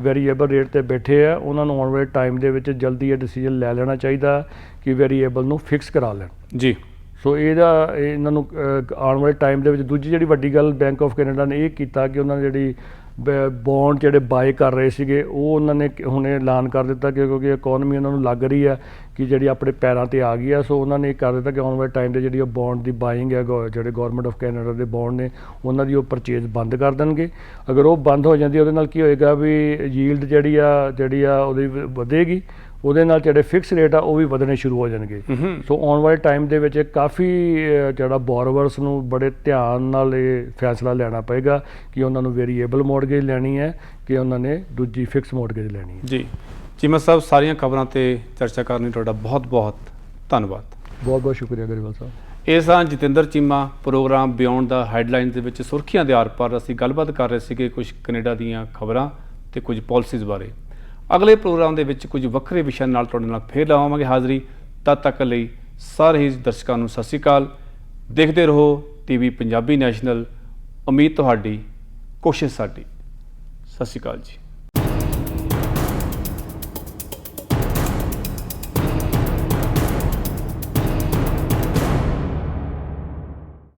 ਵੇਰੀਏਬਲ ਰੇਟ 'ਤੇ ਬੈਠੇ ਆ ਉਹਨਾਂ ਨੂੰ ਆਉਣ ਵਾਲੇ ਟਾਈਮ ਦੇ ਵਿੱਚ ਜਲਦੀ ਇਹ ਡਿਸੀਜਨ ਲੈ ਲੈਣਾ ਚਾਹੀਦਾ ਕਿ ਵੇਰੀਏਬਲ ਨੂੰ ਫਿਕਸ ਕਰਾ ਲੈਣ ਜੀ। ਸੋ ਇਹਨਾਂ ਨੂੰ ਆਉਣ ਵਾਲੇ ਟਾਈਮ ਦੇ ਵਿੱਚ ਦੂਜੀ ਜਿਹੜੀ ਵੱਡੀ ਗੱਲ ਬੈਂਕ ਆਫ ਕੈਨੇਡਾ ਨੇ ਇਹ ਕੀਤਾ ਕਿ ਉਹਨਾਂ ਨੇ ਜਿਹੜੀ ਬੌਂਡ ਜਿਹੜੇ ਬਾਏ ਕਰ ਰਹੇ ਸੀਗੇ ਉਹ ਉਹਨਾਂ ਨੇ ਹੁਣ ਐਲਾਨ ਕਰ ਦਿੱਤਾ ਕਿ ਕਿਉਂਕਿ ਇਕੋਨਮੀ ਉਹਨਾਂ ਨੂੰ ਲੱਗ ਰਹੀ ਆ ਕਿ ਜਿਹੜੀ ਆਪਣੇ ਪੈਰਾਂ 'ਤੇ ਆ ਗਈ ਆ। ਸੋ ਉਹਨਾਂ ਨੇ ਇਹ ਕਰ ਦਿੱਤਾ ਕਿ ਆਉਣ ਵਾਲੇ ਟਾਈਮ 'ਤੇ ਜਿਹੜੀ ਉਹ ਬੌਂਡ ਦੀ ਬਾਇੰਗ ਹੈ, ਜਿਹੜੇ ਗੌਰਮੈਂਟ ਆਫ ਕੈਨੇਡਾ ਦੇ ਬੌਂਡ ਨੇ ਉਹਨਾਂ ਦੀ ਉਹ ਪਰਚੇਜ਼ ਬੰਦ ਕਰ ਦੇਣਗੇ। ਅਗਰ ਉਹ ਬੰਦ ਹੋ ਜਾਂਦੀ ਉਹਦੇ ਨਾਲ ਕੀ ਹੋਏਗਾ ਵੀ ਯੀਲਡ ਜਿਹੜੀ ਆ ਉਹਦੀ ਵਧੇਗੀ, ਉਹਦੇ ਨਾਲ ਜਿਹੜੇ ਫਿਕਸ ਰੇਟ ਆ ਉਹ ਵੀ ਵਧਣੇ ਸ਼ੁਰੂ ਹੋ ਜਾਣਗੇ। ਸੋ ਆਉਣ ਵਾਲੇ ਟਾਈਮ ਦੇ ਵਿੱਚ ਕਾਫੀ ਜਿਹੜਾ ਬੋਰੋਵਰਸ ਨੂੰ ਬੜੇ ਧਿਆਨ ਨਾਲ ਇਹ ਫੈਸਲਾ ਲੈਣਾ ਪਏਗਾ ਕਿ ਉਹਨਾਂ ਨੂੰ ਵੇਰੀਏਬਲ ਮੌਰਗੇਜ ਲੈਣੀ ਹੈ ਕਿ ਉਹਨਾਂ ਨੇ ਦੂਜੀ ਫਿਕਸ ਮੌਰਗੇਜ ਲੈਣੀ ਹੈ ਜੀ। ਚੀਮਾ ਸਾਹਿਬ, ਸਾਰੀਆਂ ਖਬਰਾਂ ਤੇ ਚਰਚਾ ਕਰਨ ਲਈ ਤੁਹਾਡਾ ਬਹੁਤ ਬਹੁਤ ਧੰਨਵਾਦ। ਬਹੁਤ ਬਹੁਤ ਸ਼ੁਕਰੀਆ ਗਰੇਵਾਲ ਸਾਹਿਬ। ਇਹ ਸਨ ਜਤਿੰਦਰ ਚੀਮਾ। ਪ੍ਰੋਗਰਾਮ ਬਿਯੋਂਡ ਦਾ ਹੈਡਲਾਈਨ ਦੇ ਵਿੱਚ ਸੁਰਖੀਆਂ ਦੇ ਆਰ ਪਾਰ ਅਸੀਂ ਗੱਲਬਾਤ ਕਰ ਰਹੇ ਸੀਗੇ ਕੁਝ ਕੈਨੇਡਾ ਦੀਆਂ ਖਬਰਾਂ ਤੇ ਕੁਝ ਪਾਲਿਸੀਜ਼ ਬਾਰੇ। ਅਗਲੇ ਪ੍ਰੋਗਰਾਮ ਦੇ ਵਿੱਚ ਕੁਝ ਵੱਖਰੇ ਵਿਸ਼ਿਆਂ ਨਾਲ ਤੁਹਾਡੇ ਨਾਲ ਫੇਰ ਲਾਵਾਂਗੇ ਹਾਜ਼ਰੀ। ਤਦ ਤੱਕ ਲਈ ਸਾਰੇ ਹੀ ਦਰਸ਼ਕਾਂ ਨੂੰ ਸਤਿ ਸ਼੍ਰੀ ਅਕਾਲ। ਦੇਖਦੇ ਰਹੋ ਟੀਵੀ ਪੰਜਾਬੀ ਨੈਸ਼ਨਲ। ਉਮੀਦ ਤੁਹਾਡੀ, ਕੋਸ਼ਿਸ਼ ਸਾਡੀ। ਸਤਿ ਸ਼੍ਰੀ ਅਕਾਲ ਜੀ।